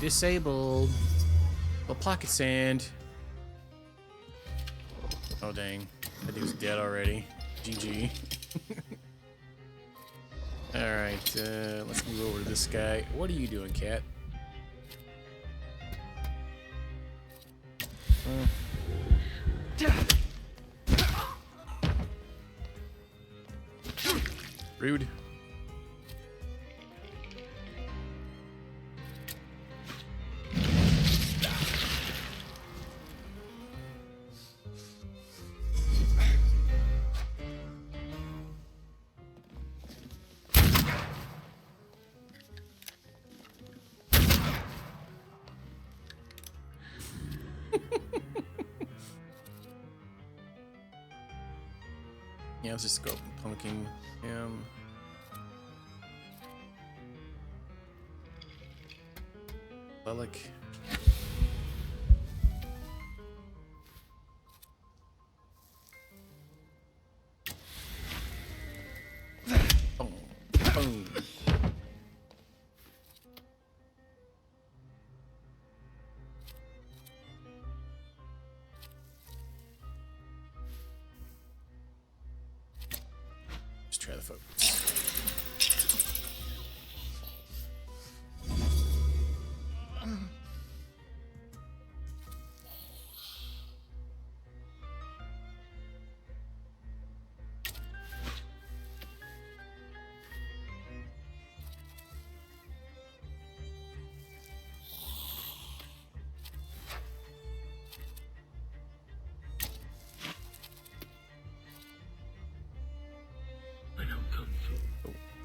Disabled. Well, pocket sand. Oh dang, that dude's dead already. GG. All right, let's move over to this guy. What are you doing, cat? Rude. Yeah, let's just go punking him. Lilac. Boom. Boom. Try the focus.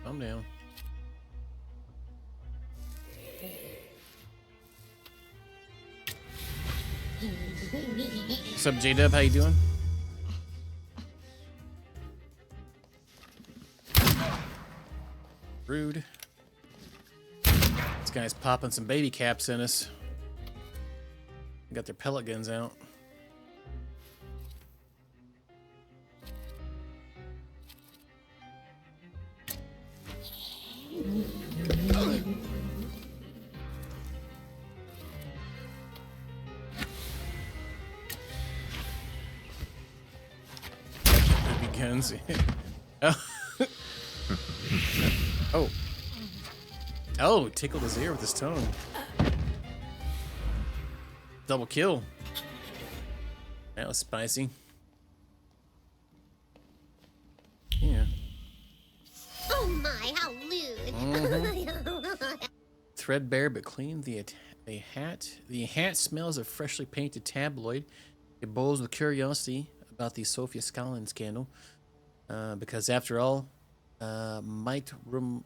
Calm down. What's up, J-Dub? How you doing? Rude. This guy's popping some baby caps in us. Got their pellet guns out. Baby guns. Oh. Oh. Oh, tickled his ear with his tongue. Double kill. That was spicy. Yeah. Oh my, how lewd. Threadbare but clean. The hat. The hat smells of freshly painted tabloid. It boils with curiosity about the Sofia Stalin scandal. Because after all, Mike Roman.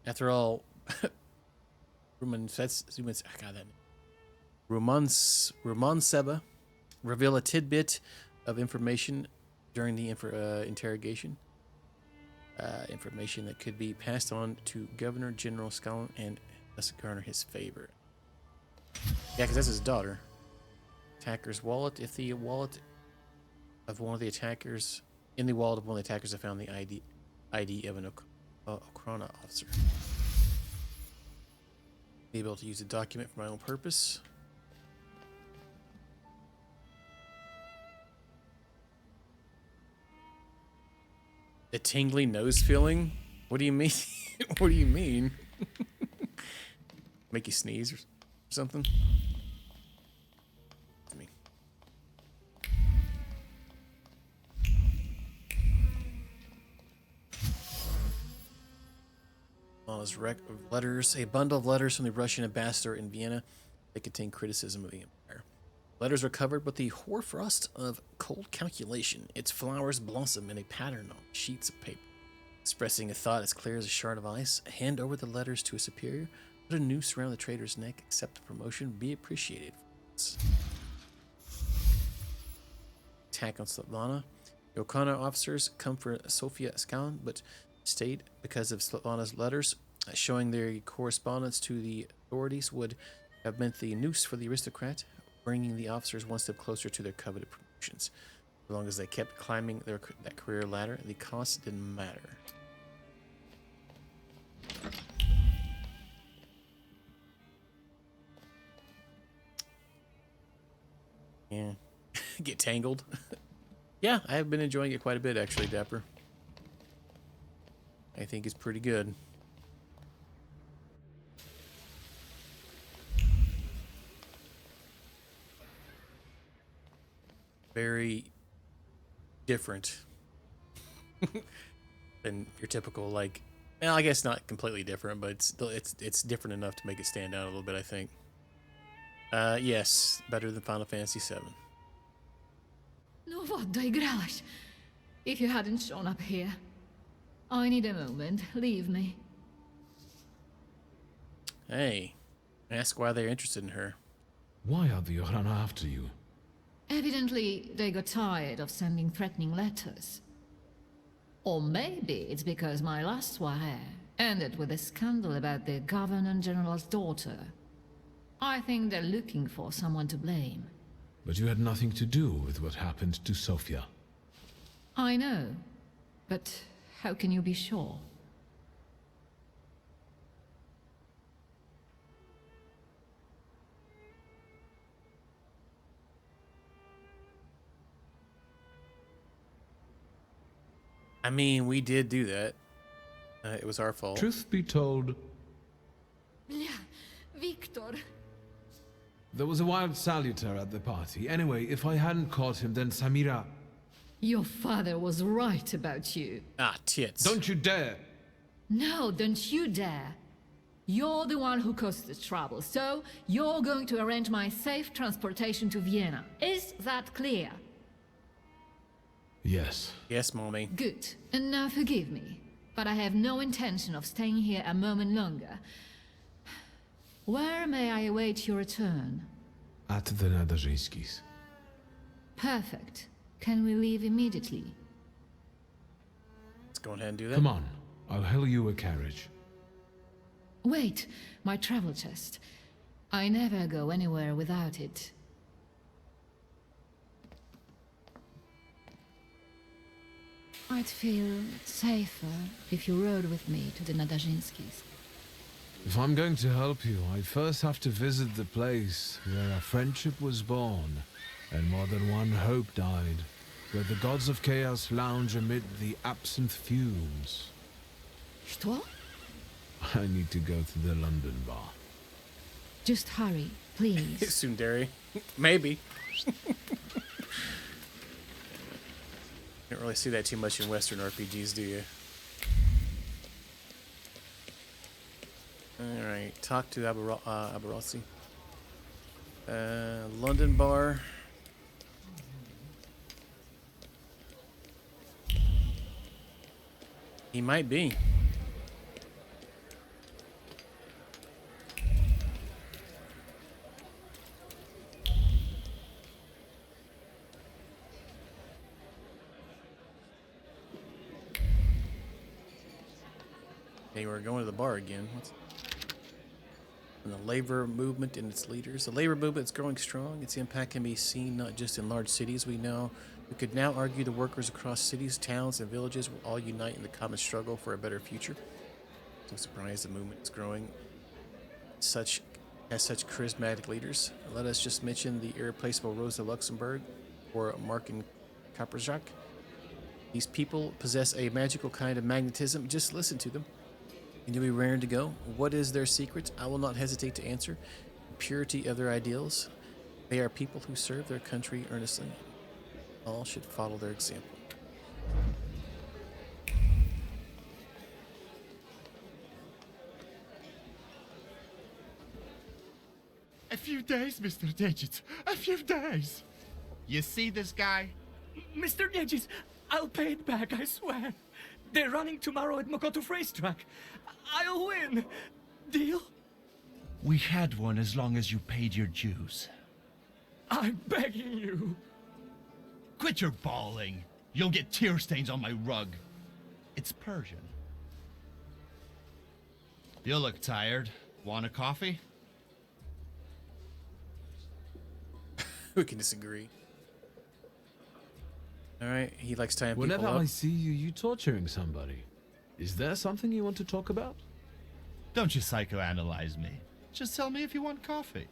After all, Roman Seba reveal a tidbit of information during the interrogation. Information that could be passed on to Governor General Stalin and thus garner his favor. Yeah, because that's his daughter. Attacker's wallet. If the wallet of one of the attackers, in the wallet of one of the attackers, I found the ID of an Okhrana officer. Be able to use a document for my own purpose. A tingly nose feeling? What do you mean? What do you mean? Make you sneeze or something? Me. On his letters, a bundle of letters from the Russian ambassador in Vienna that contain criticism of the empire. Letters are covered with the hoarfrost of cold calculation. Its flowers blossom in a pattern on sheets of paper. Expressing a thought as clear as a shard of ice, hand over the letters to a superior, put a noose around the traitor's neck, accept the promotion, be appreciated. Attack on Svetlana. The Okhrana officers come for Sofia Stalin, but stayed because of Svetlana's letters, showing their correspondence to the authorities would have meant the noose for the aristocrat, bringing the officers one step closer to their coveted promotions. As long as they kept climbing that career ladder, the cost didn't matter. Yeah. Get tangled. Yeah, I have been enjoying it quite a bit, actually, Dapper. I think it's pretty good. Very different than your typical, like, well, I guess not completely different, but it's different enough to make it stand out a little bit, I think. Yes, better than Final Fantasy VII. No, what digrash? If you hadn't shown up here. I need a moment. Leave me. Hey, ask why they're interested in her. Why are the Okhrana after you? Evidently, they got tired of sending threatening letters. Or maybe it's because my last soirée ended with a scandal about the Governor General's daughter. I think they're looking for someone to blame. But you had nothing to do with what happened to Sofia. I know, but how can you be sure? I mean, we did do that. It was our fault. Truth be told, Victor. there was a wild saluter at the party. Anyway, if I hadn't caught him, then Samira... Your father was right about you. Ah, tits. Don't you dare! No, don't you dare. You're the one who caused the trouble, so you're going to arrange my safe transportation to Vienna. Is that clear? Yes. Yes, Mommy. Good. And now forgive me, but I have no intention of staying here a moment longer. Where may I await your return? At the Nadarzyńskis. Perfect. Can we leave immediately? Let's go ahead and do that. Come on, I'll hail you a carriage. Wait, my travel chest. I never go anywhere without it. I'd feel safer if you rode with me to the Nadajinskis. If I'm going to help you, I first have to visit the place where a friendship was born, and more than one hope died, where the gods of chaos lounge amid the absinthe fumes. Что? I need to go to the London bar. Just hurry, please. Sundari. Maybe. Don't really see that too much in Western RPGs, do you? Alright, talk to Aberossi. London bar. He might be. Hey, we're going to the bar again. And the labor movement and its leaders. The labor movement is growing strong. Its impact can be seen not just in large cities. We could now argue the workers across cities, towns, and villages will all unite in the common struggle for a better future. No surprise the movement is growing. Such charismatic leaders. Let us just mention the irreplaceable Rosa Luxemburg or Markin Kaprjak. These people possess a magical kind of magnetism. Just listen to them. And you'll be raring to go. What is their secret? I will not hesitate to answer. The purity of their ideals. They are people who serve their country earnestly. All should follow their example. A few days, Mr. Digit. A few days. You see this guy? Mr. Digit, I'll pay it back, I swear. They're running tomorrow at Mokoto Racetrack. I'll win. Deal? We had one as long as you paid your dues. I'm begging you. Quit your bawling. You'll get tear stains on my rug. It's Persian. You look tired. Want a coffee? We can disagree. Alright, he likes tying Whenever people up. I see you, you torturing somebody. Is there something you want to talk about? Don't you psychoanalyze me. Just tell me if you want coffee.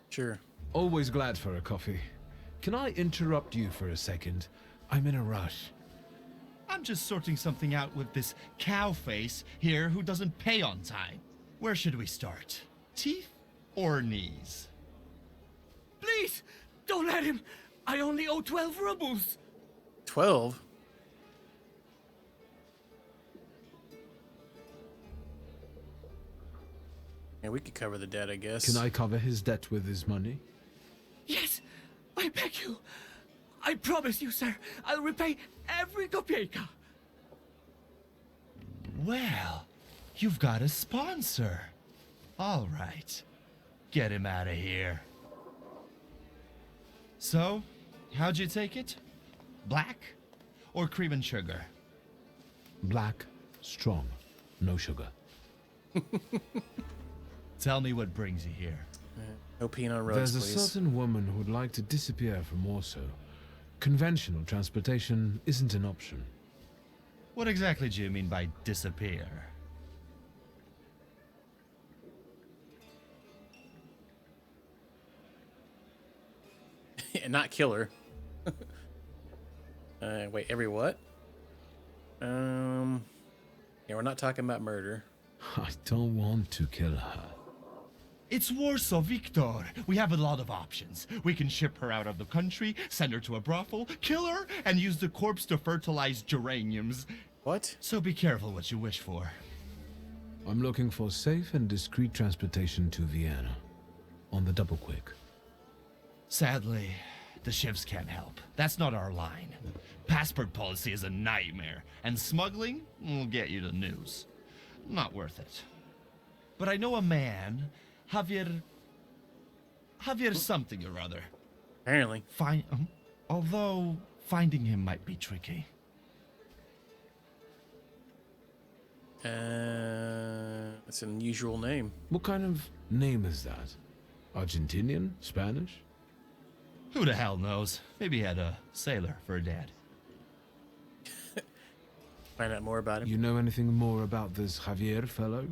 Sure. Always glad for a coffee. Can I interrupt you for a second? I'm in a rush. I'm just sorting something out with this cow face here who doesn't pay on time. Where should we start? Teeth or knees? Please, don't let him. I only owe 12 rubles. 12? Yeah, we could cover the debt, I guess. Can I cover his debt with his money? Yes, I beg you. I promise you, sir, I'll repay every kopeyka. Well, you've got a sponsor. All right. Get him out of here. So, how'd you take it? Black or cream and sugar? Black, strong, no sugar. Tell me what brings you here. No peeing on roads, There's a please. certain woman who would like to disappear from Warsaw. Conventional transportation isn't an option. What exactly do you mean by disappear? Not kill her. Wait, every what? Yeah, we're not talking about murder. I don't want to kill her. It's Warsaw, Victor. We have a lot of options. We can ship her out of the country, send her to a brothel, kill her, and use the corpse to fertilize geraniums. What? So be careful what you wish for. I'm looking for safe and discreet transportation to Vienna. On the double quick. Sadly, the shivs can't help. That's not our line. Passport policy is a nightmare, and smuggling will get you the news. Not worth it. But I know a man, Javier something or other. Apparently. Fine. Although, finding him might be tricky. It's an unusual name. What kind of name is that? Argentinian? Spanish? Who the hell knows? Maybe he had a sailor for a dad. Find out more about him. You know anything more about this Javier fellow?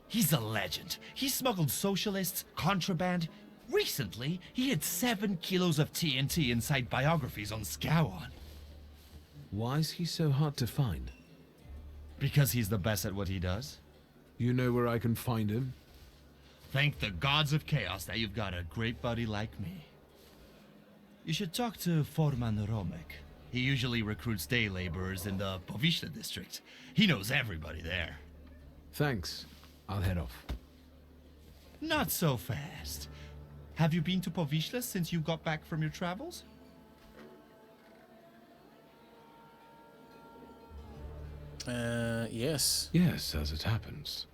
He's a legend. He smuggled socialists, contraband. Recently, he had 7 kilos of TNT inside biographies on Scowan. Why is he so hard to find? Because he's the best at what he does. You know where I can find him? Thank the gods of chaos that you've got a great buddy like me. You should talk to Foreman Romek. He usually recruits day laborers in the Povishla district. He knows everybody there. Thanks. I'll head off. Not so fast. Have you been to Povishla since you got back from your travels? Yes. Yes, as it happens.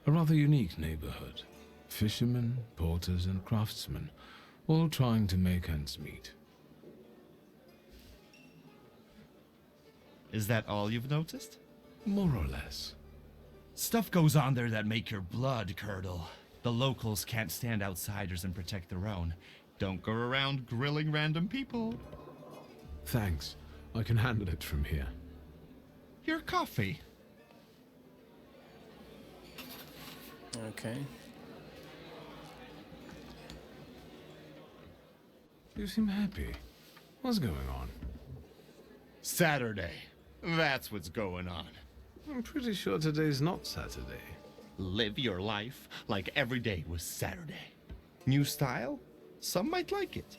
A rather unique neighborhood. Fishermen, porters, and craftsmen, all trying to make ends meet. Is that all you've noticed? More or less. Stuff goes on there that make your blood curdle. The locals can't stand outsiders and protect their own. Don't go around grilling random people. Thanks. I can handle it from here. Your coffee. Okay. You seem happy. What's going on? Saturday. That's what's going on. I'm pretty sure today's not Saturday. Live your life like every day was Saturday. New style? Some might like it.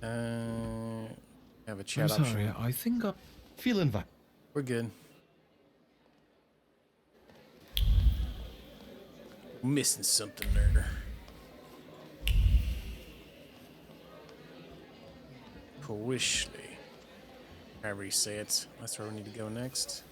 Have a chat I'm sorry, option. I think I... Feel invited. We're good. Missing something there. Powishly. However you say it. That's where we need to go next.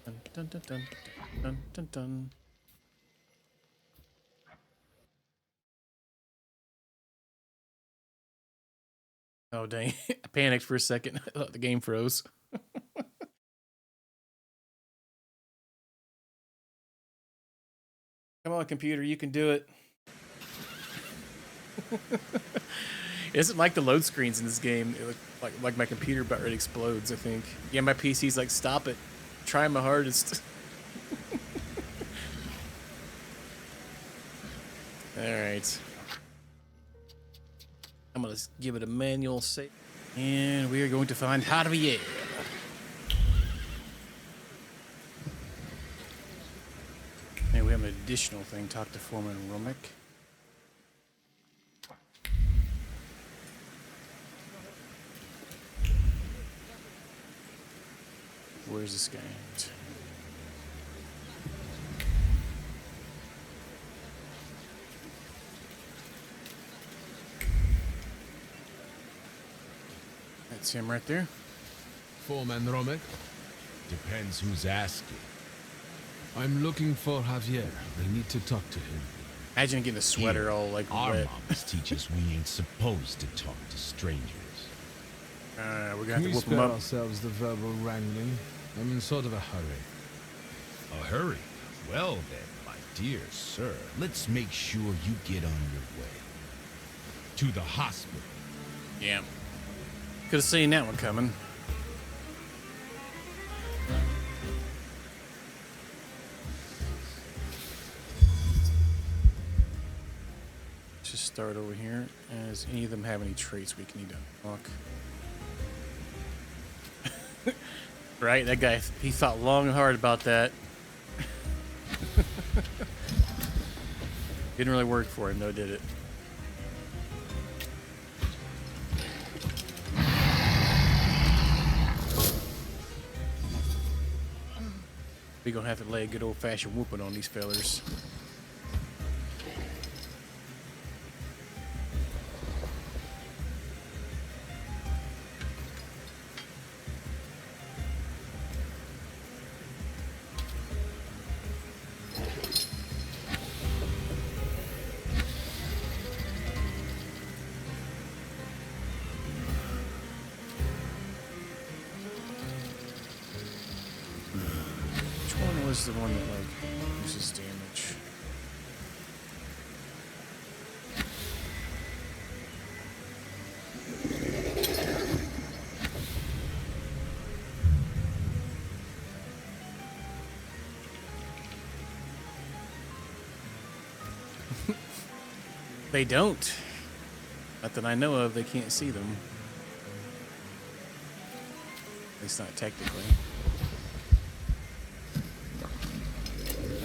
Dun, dun, dun, dun, dun, dun, dun. Oh dang, I panicked for a second. I thought the game froze. Come on, computer, you can do it. It doesn't like the load screens in this game. It look like my computer about ready explodes, I think. Yeah, my PC's like, stop it. Trying my hardest. Alright. I'm gonna give it a manual save. And we are going to find Javier. And we have an additional thing. Talk to Foreman Romek. Where's this guy at? That's him right there. Foreman Romek? Depends who's asking. I'm looking for Javier. I need to talk to him. Imagine getting the sweater all like Our wet. moms teach us we ain't supposed to talk to strangers. We're gonna Can have to we whoop him spare up. ourselves the verbal wrangling? I'm in sort of a hurry. A hurry? Well then, my dear sir, let's make sure you get on your way. To the hospital. Yeah. Could have seen that one coming. Let's just start over here. Does any of them have any traits we can need to unlock? Right? That guy, he thought long and hard about that. Didn't really work for him, though, did it? We gonna have to lay a good old-fashioned whooping on these fellers. was the one that like uses damage? They don't. Not that I know of, they can't see them. At least not technically.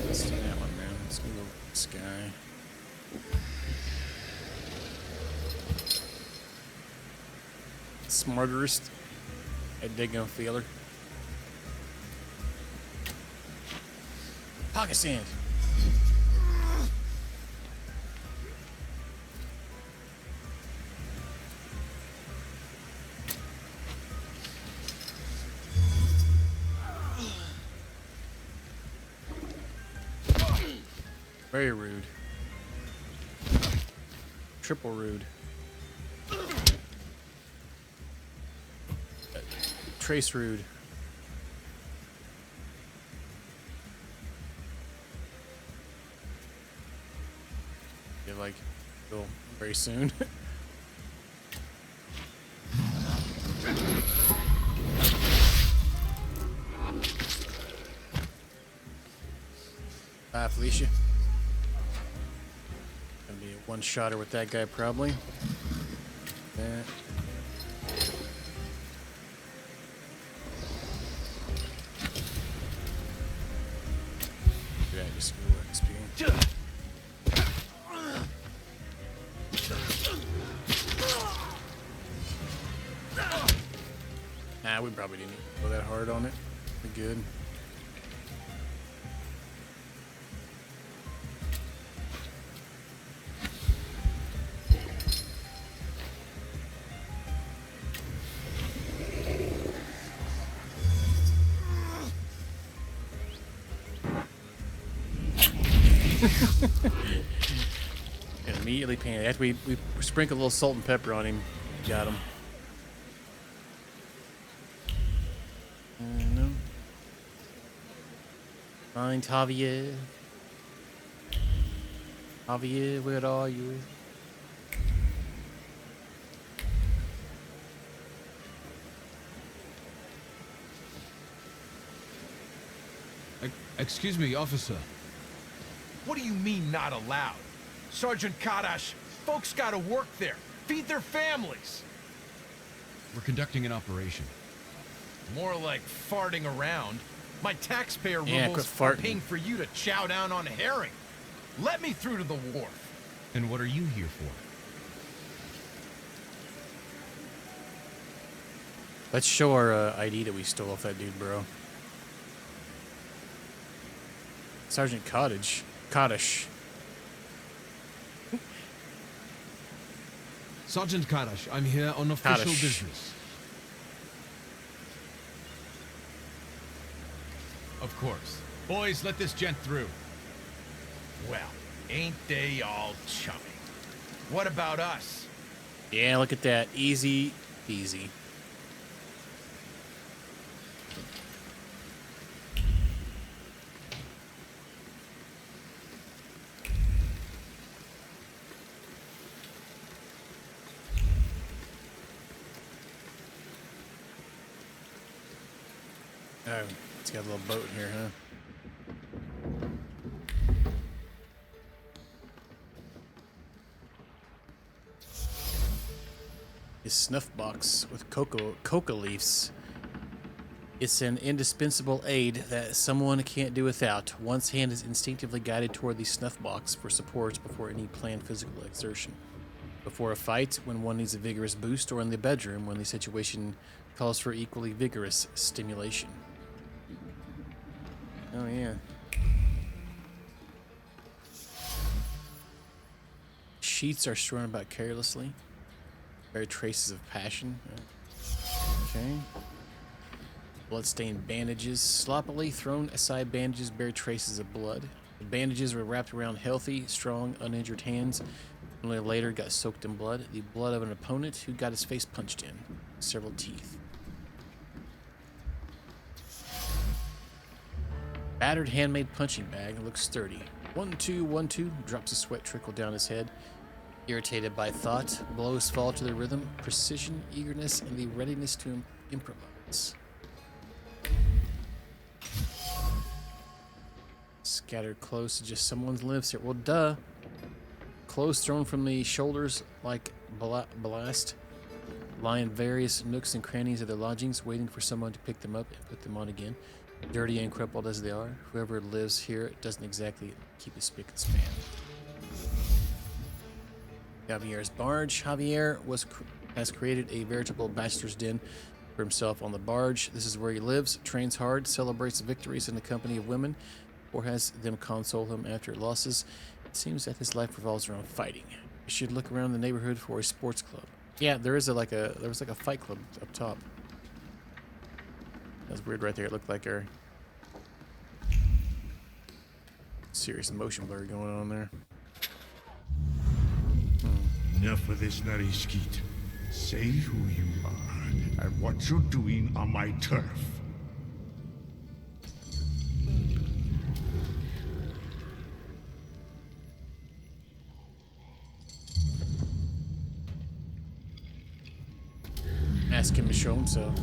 Let's do that one now. Let's go with this guy. Smarterest at digging a feeler. Pocket sand. Very rude. Triple rude. Trace rude. Yeah, like, go very soon. Bye, Felicia. Gonna be a one-shotter with that guy, probably. That. Yeah, just go XP. Nah, we probably didn't go that hard on it. We're good. Immediately panicked. After we sprinkled a little salt and pepper on him, got him. No. Find Javier. Javier, where are you? Excuse me, officer. What do you mean, not allowed? Sergeant Kadash, folks gotta work there. Feed their families. We're conducting an operation. More like farting around. My taxpayer rubles quit are farting. paying for you to chow down on herring. Let me through to the wharf. And what are you here for? Let's show our ID that we stole off that dude, bro. Sergeant Kaddish. Sergeant Kadash, I'm here on official Kadash. business. Of course. Boys, let this gent through. Well, ain't they all chummy? What about us? Yeah, look at that. Easy peasy. Oh, it's got a little boat in here, huh? His snuff box with coca leaves. It's an indispensable aid that someone can't do without. One's hand is instinctively guided toward the snuff box for support before any planned physical exertion. Before a fight, when one needs a vigorous boost, or in the bedroom when the situation calls for equally vigorous stimulation. Oh, yeah. Sheets are strewn about carelessly. Bear traces of passion. Okay. Bloodstained bandages. Sloppily thrown aside bandages bear traces of blood. The bandages were wrapped around healthy, strong, uninjured hands. Only later got soaked in blood. The blood of an opponent who got his face punched in. Several teeth. Battered handmade punching bag. Looks sturdy. 1, 2, 1, 2. Drops a sweat trickle down his head. Irritated by thought, blows fall to the rhythm, precision, eagerness, and the readiness to improvise. Scattered clothes suggest someone lives here. Well, duh. Clothes thrown from the shoulders like ballast, lie in various nooks and crannies of their lodgings, waiting for someone to pick them up and put them on again. Dirty and crumpled as they are, whoever lives here doesn't exactly keep a spick and span. Javier's barge. Javier has created a veritable bachelor's den for himself on the barge. This is where he lives, trains hard, celebrates victories in the company of women, or has them console him after losses. It seems that his life revolves around fighting. You should look around the neighborhood for a sports club. Yeah, there was like a fight club up top. That was weird right there. It looked like a serious motion blur going on there. Enough of this Narishkit. Say who you are and what you're doing on my turf. Ask him to show himself.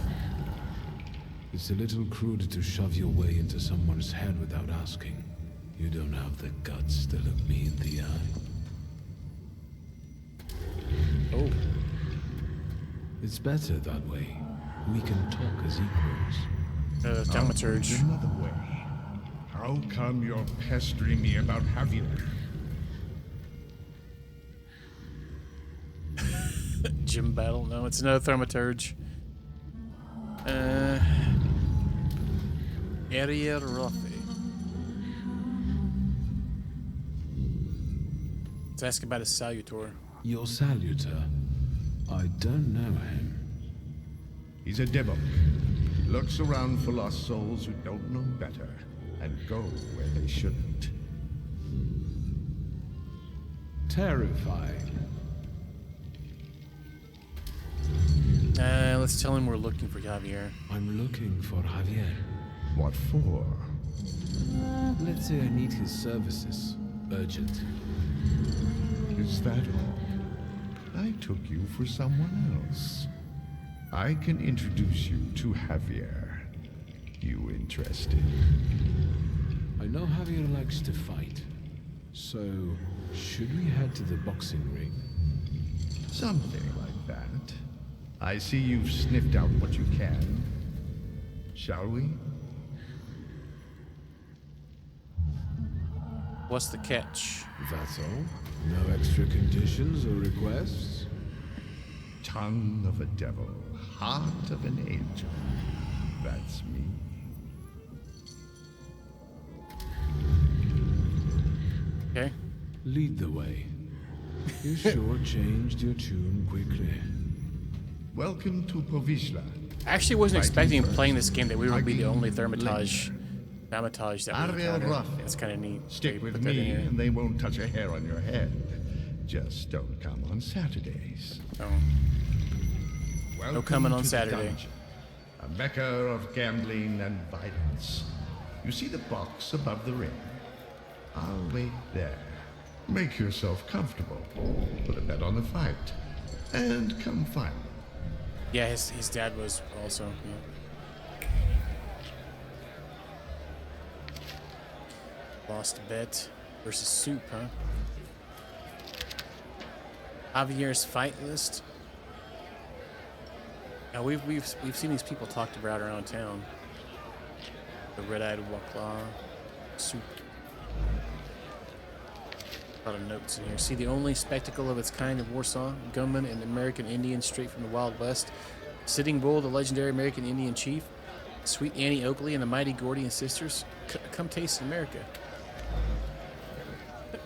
It's a little crude to shove your way into someone's head without asking. You don't have the guts to look me in the eye. Oh. It's better that way. We can talk as equals. Thaumaturge. Another way. How come you're pestering me about Javier? Gym battle? No, it's another Thaumaturge. Ariel Rofe. Let's ask about his salutor. Your salutor? I don't know him. He's a devil. Looks around for lost souls who don't know better and go where they shouldn't. Terrifying. Let's tell him we're looking for Javier. I'm looking for Javier. What for? Let's say I need his services. Urgent. Is that all? I took you for someone else. I can introduce you to Javier. You interested? I know Javier likes to fight. So, should we head to the boxing ring? Something like that. I see you've sniffed out what you can. Shall we? What's the catch? That's all? No extra conditions or requests? Tongue of a devil, heart of an angel. That's me. Okay. Lead the way. You sure changed your tune quickly. Welcome to Povishla. I actually wasn't expecting playing this game that we would be the only Thaumaturge that we encounter. It's kind of neat. Stick with me and they won't touch a hair on your head. Just don't come on Saturdays. Oh. Welcome No coming on to the Saturday. dungeon, a mecca of gambling and violence. You see the box above the ring? I'll wait there. Make yourself comfortable. Put a bet on the fight. And come find me. Yeah, his dad was also. Yeah. Lost bet versus Soup, huh? Javier's fight list. Now we've seen these people talked about around town. The red-eyed Wakla, Soup. A lot of notes in here. See, the only spectacle of its kind in Warsaw, gunman and American Indian straight from the Wild West. Sitting Bull, the legendary American Indian chief. Sweet Annie Oakley and the mighty Gordian sisters. Come taste America.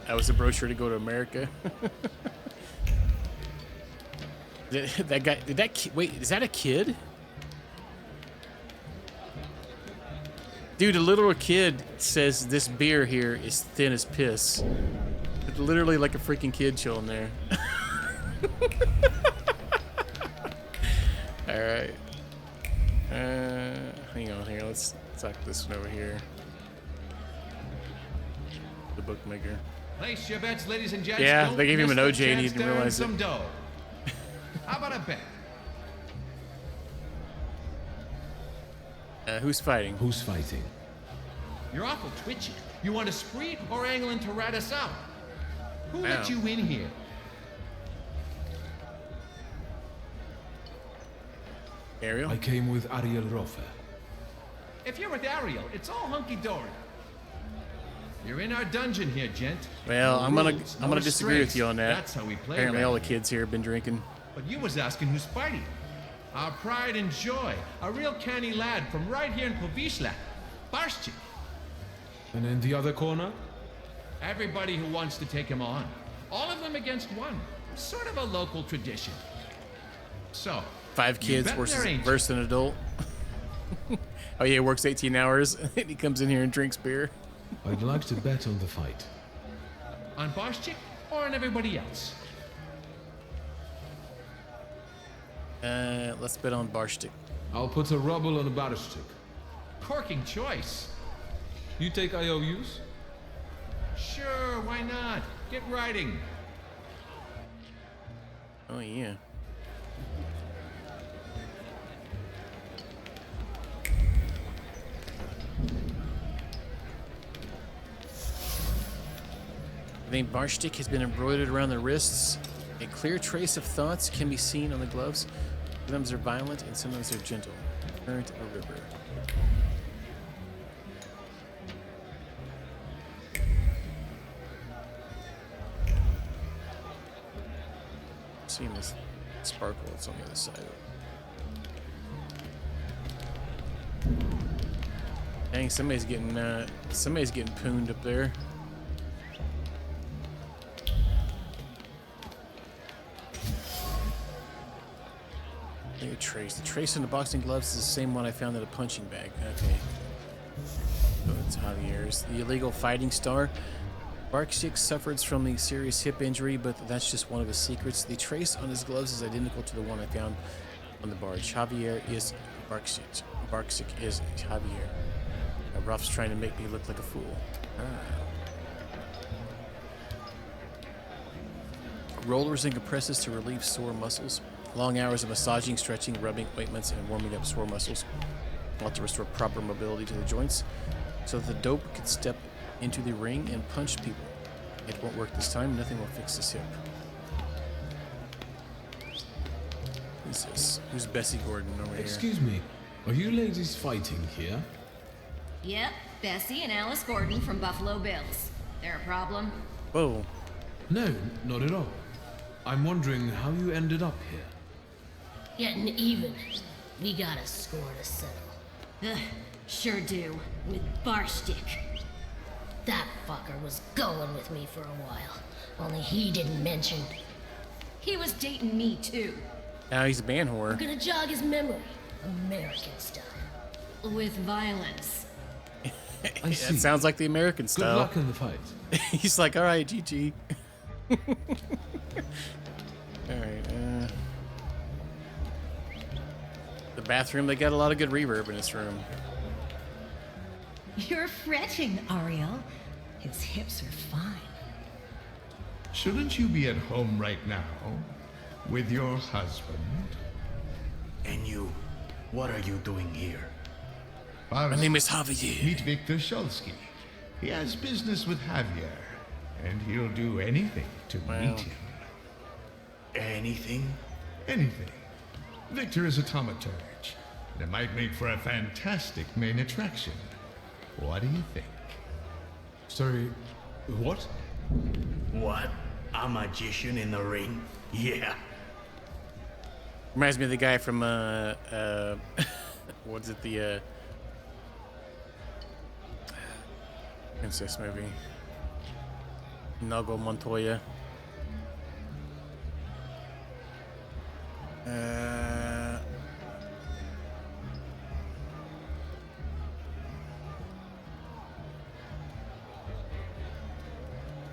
That was a brochure to go to America. That guy, wait, is that a kid? Dude, a little kid says this beer here is thin as piss. It's literally like a freaking kid chilling there. Alright. Hang on here, let's talk this one over here. bookmaker. Place your bets, ladies and gents. Yeah, Don't they gave him miss an the OJ and he chance didn't to earn realize some it. dough. How about a bet? Who's fighting? Who's fighting? You're awful twitchy. You want a spree or angling to rat us out? Who Wow. let you in here? Ariel? I came with Ariel Rofer. If you're with Ariel, it's all hunky-dory. You're in our dungeon here, gent. Well, No I'm gonna rules, I'm no gonna disagree with restraints. you on that. That's how we play. Apparently, all the around kids here have been drinking. But you was asking who's fighting. Our pride and joy. A real canny lad from right here in Povisla. Barszczyk. And in the other corner? Everybody who wants to take him on. All of them against one. Sort of a local tradition. So, 5 you kids bet versus there ain't. an adult. Oh yeah, he works 18 hours and he comes in here and drinks beer. I'd like to bet on the fight. On Barszczyk or on everybody else? Let's bet on Barszczyk. I'll put a ruble on a Barszczyk. Corking choice. You take IOUs? Sure, why not? Get writing. Oh yeah. The name Barszczyk has been embroidered around the wrists. A clear trace of thoughts can be seen on the gloves. Sometimes they're violent and sometimes they're gentle. Current or river. Seeing this sparkle, it's on the other side of it. Dang, somebody's getting pooned up there. Look at trace. The trace on the boxing gloves is the same one I found in a punching bag. Okay. So it's Javier's. The illegal fighting star. Barszczyk suffered from a serious hip injury, but that's just one of his secrets. The trace on his gloves is identical to the one I found on the barge. Javier is Barszczyk. Barszczyk is Javier. Ruff's trying to make me look like a fool. Rollers and compresses to relieve sore muscles. Long hours of massaging, stretching, rubbing ointments, and warming up sore muscles. Want to restore proper mobility to the joints so that the dope can step into the ring and punch people. It won't work this time. Nothing will fix this hip. Who's this? Who's Bessie Gordon over here? Excuse me, are you ladies fighting here? Yep, Bessie and Alice Gordon from Buffalo Bills. There a problem? Whoa. No, not at all. I'm wondering how you ended up here. Getting even. We got a score to settle. Ugh, sure do. With Barszczyk. That fucker was going with me for a while. Only he didn't mention. He was dating me too. Now he's a band I'm whore. gonna jog his memory. American style. With violence. I That see. sounds like the American Good style. luck in the fight. He's like, all right, GG. All right. The bathroom, they got a lot of good reverb in this room. You're fretting, Ariel. His hips are fine. Shouldn't you be at home right now with your husband? And you, what are you doing here? My name is Javier. Meet Victor Shulsky. He has business with Javier, and he'll do anything to meet him. Anything? Anything. Victor is a Thaumaturge, and it might make for a fantastic main attraction. What do you think? Sorry, what? What? A magician in the ring? Yeah. Reminds me of the guy from what's it, the Princess movie. Nago Montoya.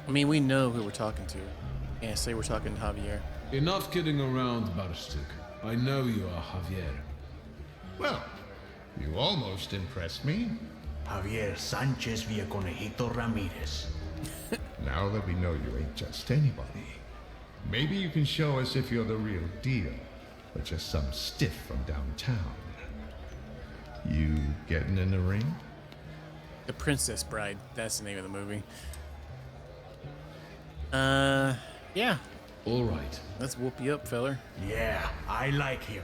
I mean, we know who we're talking to. Can't say we're talking to Javier. Enough kidding around, Barszczyk. I know you are Javier. Well, you almost impressed me. Javier Sanchez Villaconejito Ramirez. Now that we know you ain't just anybody, maybe you can show us if you're the real deal, or just some stiff from downtown. You getting in the ring? The Princess Bride. That's the name of the movie. Yeah. All right. Let's whoop you up, feller. Yeah, I like him.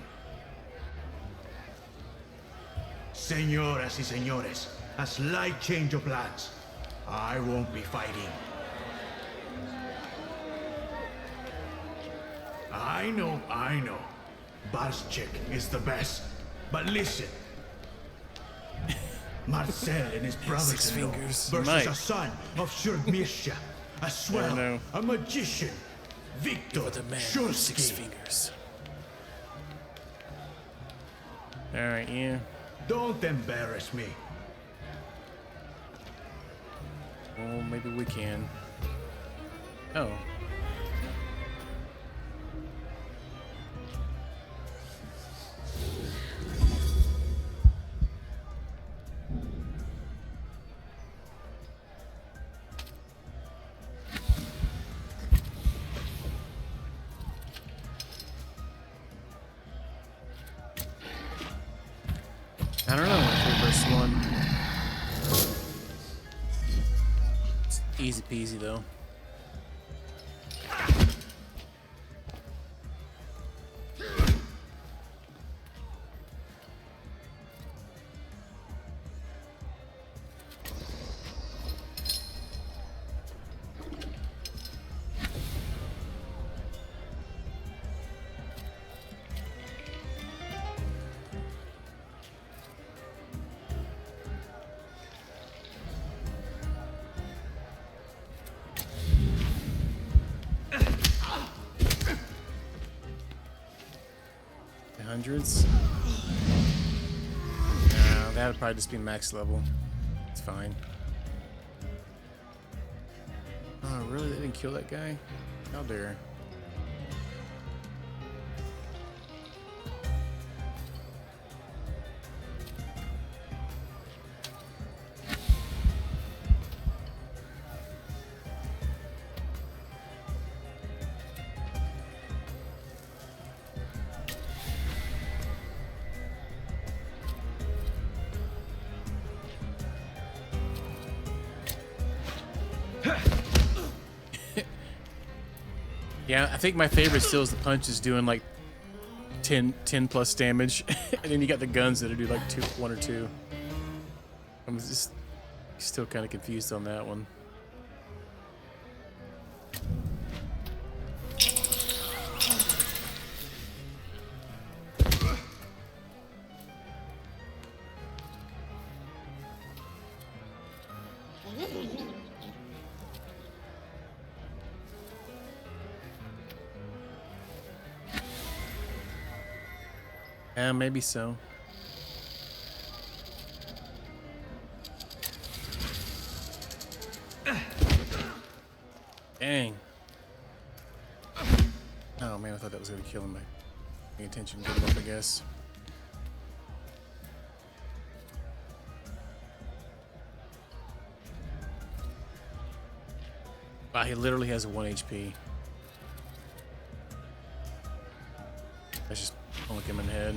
Señoras y señores, a slight change of plans. I won't be fighting. I know. Barschek is the best. But listen. Marcel and his brothers-in-law versus a son of Shurgmirsha, a swell, a magician, Victor Shursky. 6 fingers. Alright, yeah. Don't embarrass me. Well, maybe we can. Oh. I don't know, 3 versus 1. It's easy peasy though. Hundreds. No, that would probably just be max level. It's fine. Oh, really? They didn't kill that guy? How dare. Yeah, I think my favorite still is the punches doing like 10 plus damage. And then you got the guns that do like 1 or 2. I'm just still kind of confused on that one. Maybe so. Dang. Oh man, I thought that was gonna kill him by paying attention, good enough, I guess. Wow, he literally has 1 HP. Let's just plunk him in the head.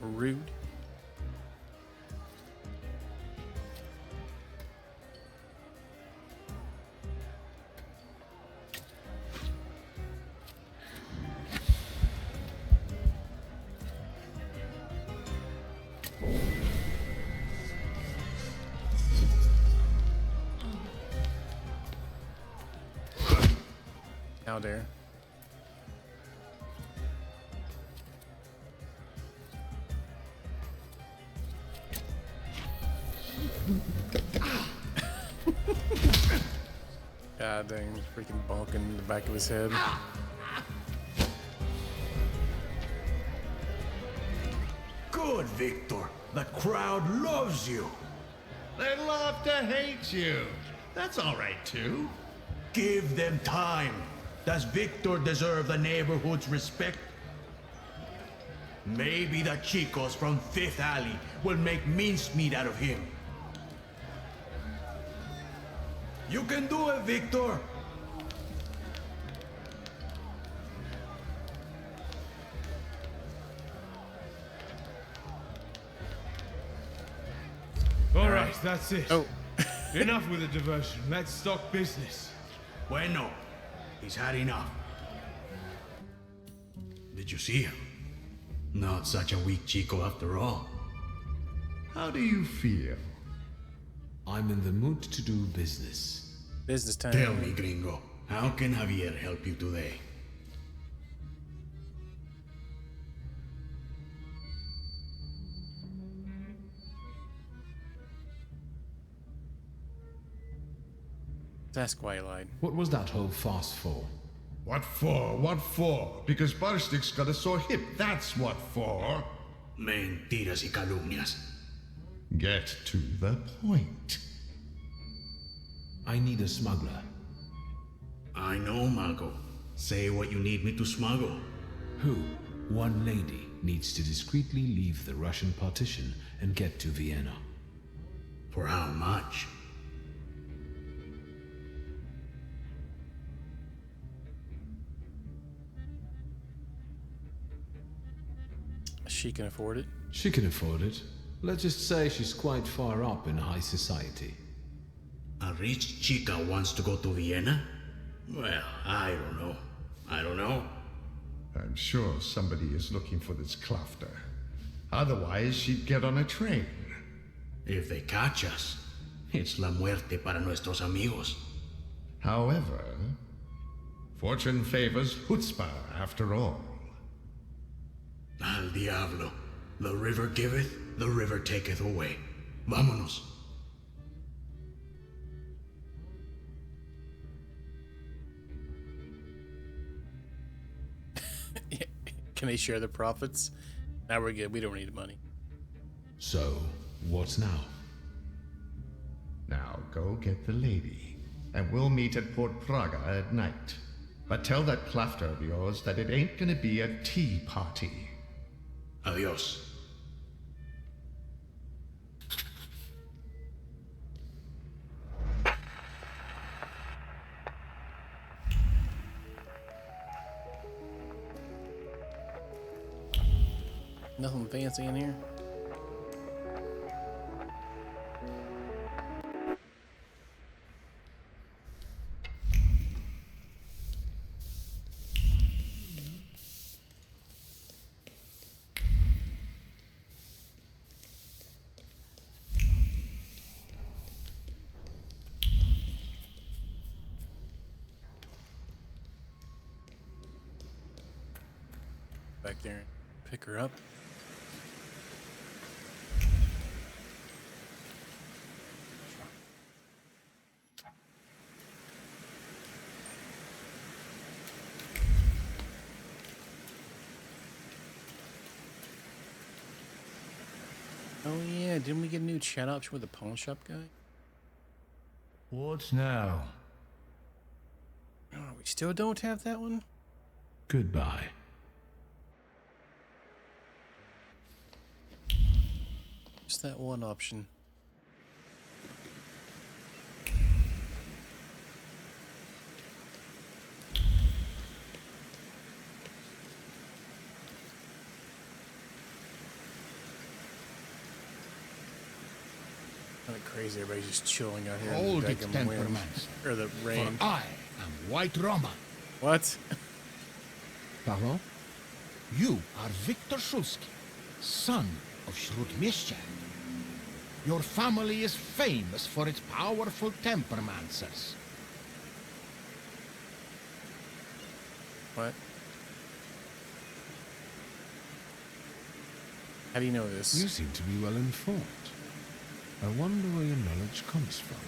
Rude. How dare. God dang, freaking bonking in the back of his head. Good, Victor. The crowd loves you. They love to hate you. That's all right, too. Give them time. Does Victor deserve the neighborhood's respect? Maybe the chicos from Fifth Alley will make mincemeat out of him. You can do it, Victor. All right, that's it. Oh. Enough with the diversion. Let's talk business. Bueno, he's had enough. Did you see him? Not such a weak chico after all. How do you feel? I'm in the mood to do business. Business time. Tell me, gringo, how can Javier help you today? Ask why he lied. What was that whole farce for? What for? What for? Because Barstick's got a sore hip. That's what for. Mentiras y calumnias. Get to the point. I need a smuggler. I know, Mago. Say what you need me to smuggle. Who? One lady needs to discreetly leave the Russian partition and get to Vienna. For how much? She can afford it. She can afford it. Let's just say she's quite far up in high society. A rich chica wants to go to Vienna? Well, I don't know. I'm sure somebody is looking for this Klafter. Otherwise, she'd get on a train. If they catch us, it's la muerte para nuestros amigos. However, fortune favors chutzpah after all. Al diablo. The river giveth, the river taketh away. Vámonos. Can they share the profits? Now we're good. We don't need money. So, what's now? Now go get the lady, and we'll meet at Port Praga at night. But tell that Klafter of yours that it ain't gonna be a tea party. Adios. Nothing fancy in here. Back there and pick her up. Oh yeah, didn't we get a new chat option with the pawn shop guy? What's now? Oh, we still don't have that one? Goodbye. Just that one option. Kind of crazy, everybody's just chilling out here Hold in it, the daggum wind. temperament. Or the rain. For I am White Roma. What? Pardon? You are Victor Szulski, son of Śródmieścia. Your family is famous for its powerful temperamancers. What? How do you know this? You seem to be well informed. I wonder where your knowledge comes from.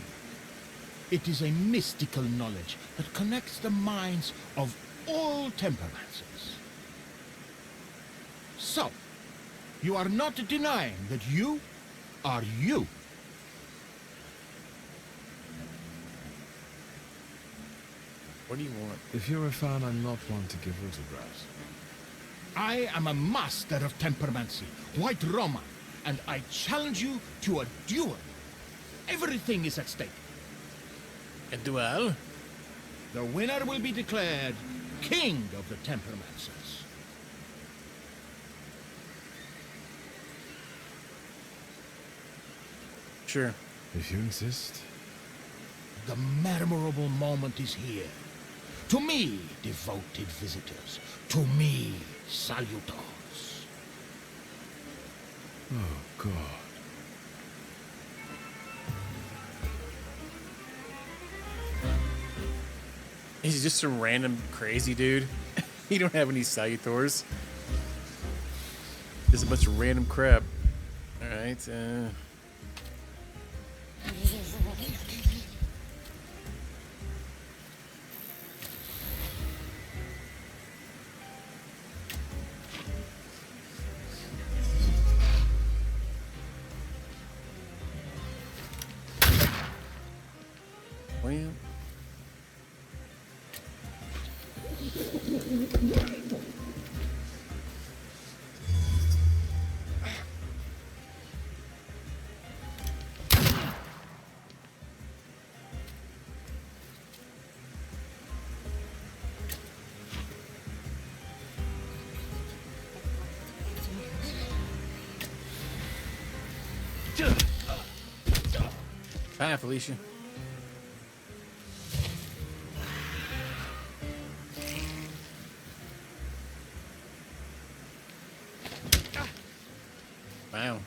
It is a mystical knowledge that connects the minds of all temperamancers. So, you are not denying that you are you. What do you want? If you're a fan, I'm not one to give autographs. I am a master of temperamency, White Roman, and I challenge you to a duel. Everything is at stake. A duel? The winner will be declared King of the Temperamancers. Sure. If you insist. The memorable moment is here. To me, devoted visitors. To me, salutors. Oh, God. He's just some random crazy dude. You don't have any salutors. Just a bunch of random crap. Alright, well... Bye, Felicia. Wow.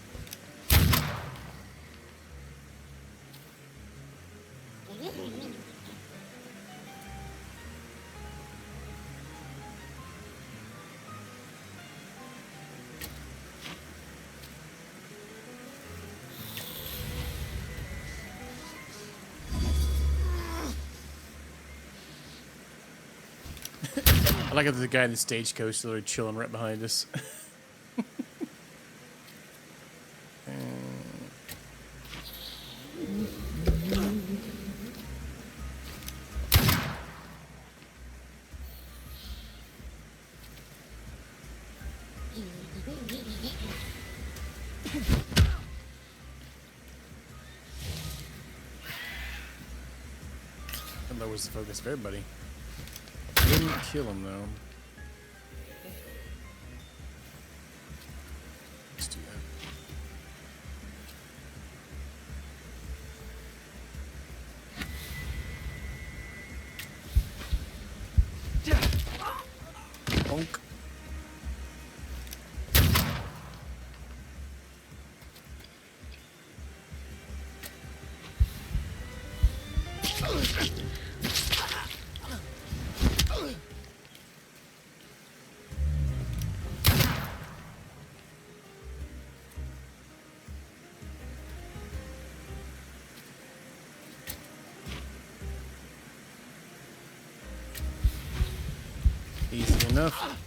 I like how the guy in the stagecoach literally chilling right behind us. That lowers the focus of everybody. Didn't kill him though. Let's do that. Bonk. Easy enough.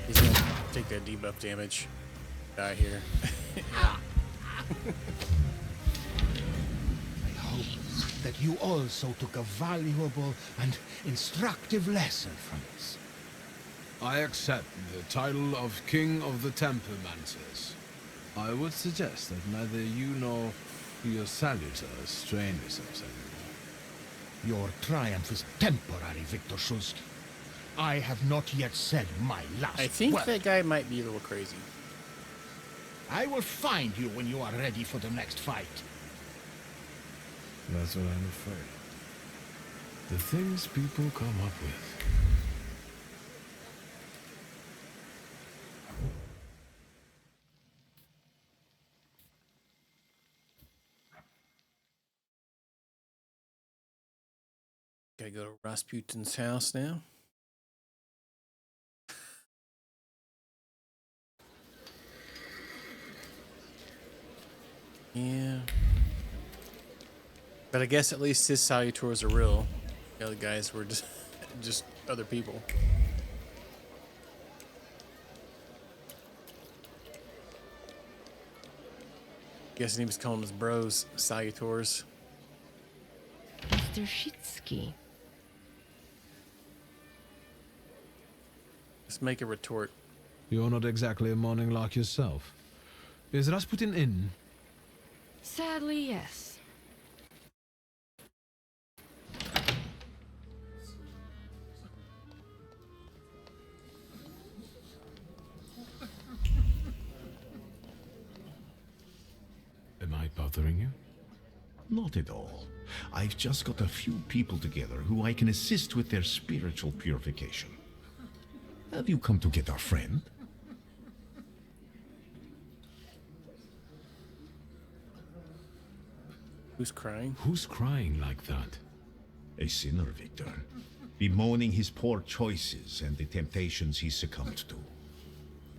He's gonna take that debuff damage. Die here. I hope that you also took a valuable and instructive lesson from this. I accept the title of King of the Temperamancers. I would suggest that neither you nor your salutors strain yourselves anymore. Your triumph is temporary, Victor Schulz. I have not yet said my last I think word. that guy might be a little crazy. I will find you when you are ready for the next fight. That's what I'm afraid. The things people come up with. Gotta go to Rasputin's house now. Yeah. But I guess at least his salutors are real. The other guys were just other people. Guessing he was calling his bros salutors. Mr. Shitsky. Let's make a retort. You're not exactly a morning lark yourself. Is Rasputin in? Sadly, yes. Am I bothering you? Not at all. I've just got a few people together who I can assist with their spiritual purification. Have you come to get our friend? Who's crying? Who's crying like that? A sinner, Victor. Bemoaning his poor choices and the temptations he succumbed to.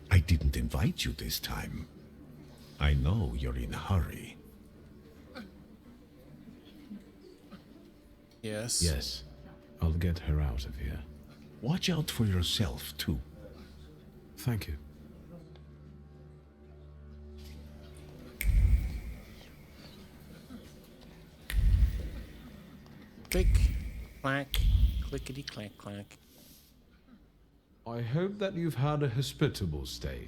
I didn't invite you this time. I know you're in a hurry. Yes. Yes. I'll get her out of here. Watch out for yourself, too. Thank you. Click, clack, clickety clack clack. I hope that you've had a hospitable stay.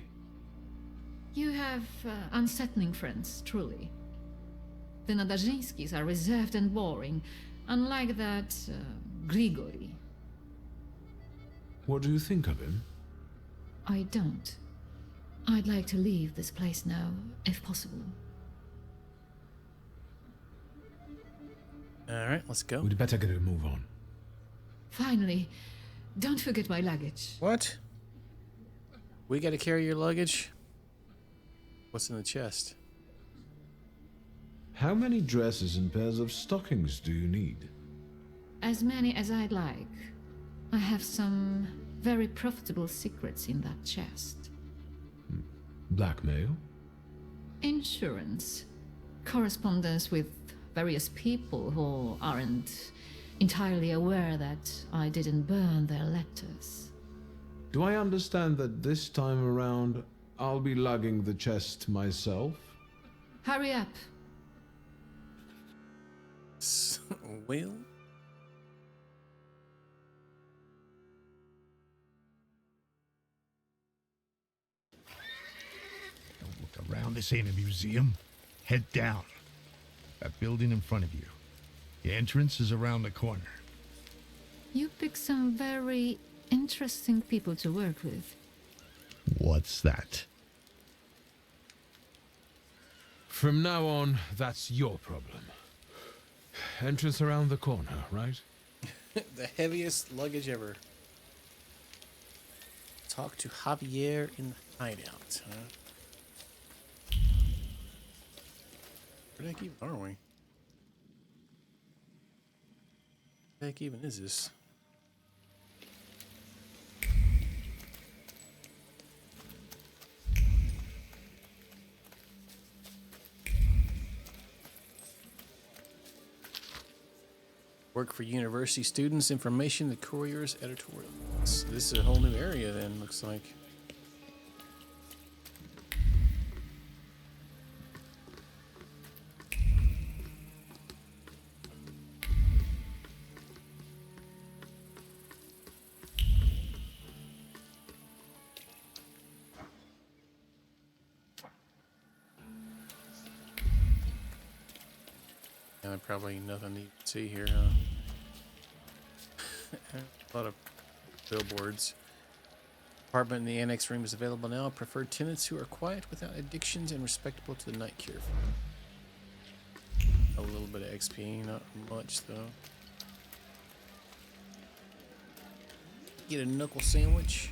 You have unsettling friends, truly. The Nadarzinskis are reserved and boring, unlike that Grigory. What do you think of him? I don't. I'd like to leave this place now, if possible. Alright, let's go. We'd better get a move on. Finally, don't forget my luggage. What? We gotta carry your luggage? What's in the chest? How many dresses and pairs of stockings do you need? As many as I'd like. I have some very profitable secrets in that chest. Blackmail? Insurance. Correspondence with various people who aren't entirely aware that I didn't burn their letters. Do I understand that this time around I'll be lugging the chest myself? Hurry up. Will? Don't look around. This ain't a museum. Head down. That building in front of you. The entrance is around the corner. You pick some very interesting people to work with. What's that? From now on, that's your problem. Entrance around the corner, right? The heaviest luggage ever. Talk to Javier in the hideout, huh? Where the heck even are we? Where the heck even is this? Work for university students, information, the courier's editorial. This is a whole new area then, looks like. Yeah, probably nothing to see here, huh? A lot of billboards. Apartment in the annex room is available now. Preferred tenants who are quiet, without addictions, and respectable to the night cure. A little bit of XP, not much though. Get a knuckle sandwich.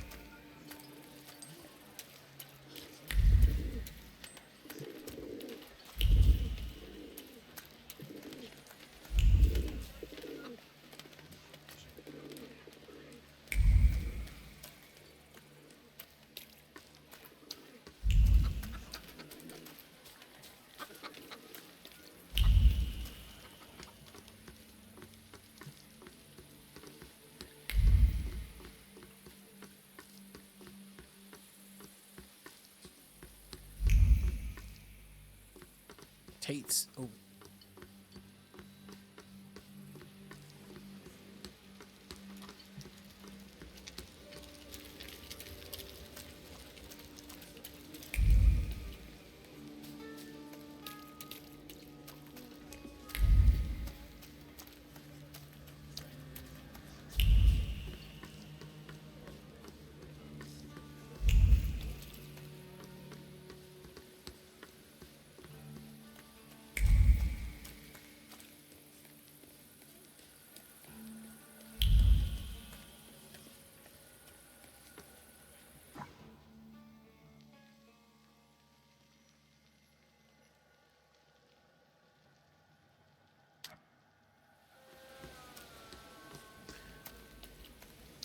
Tates. Oh.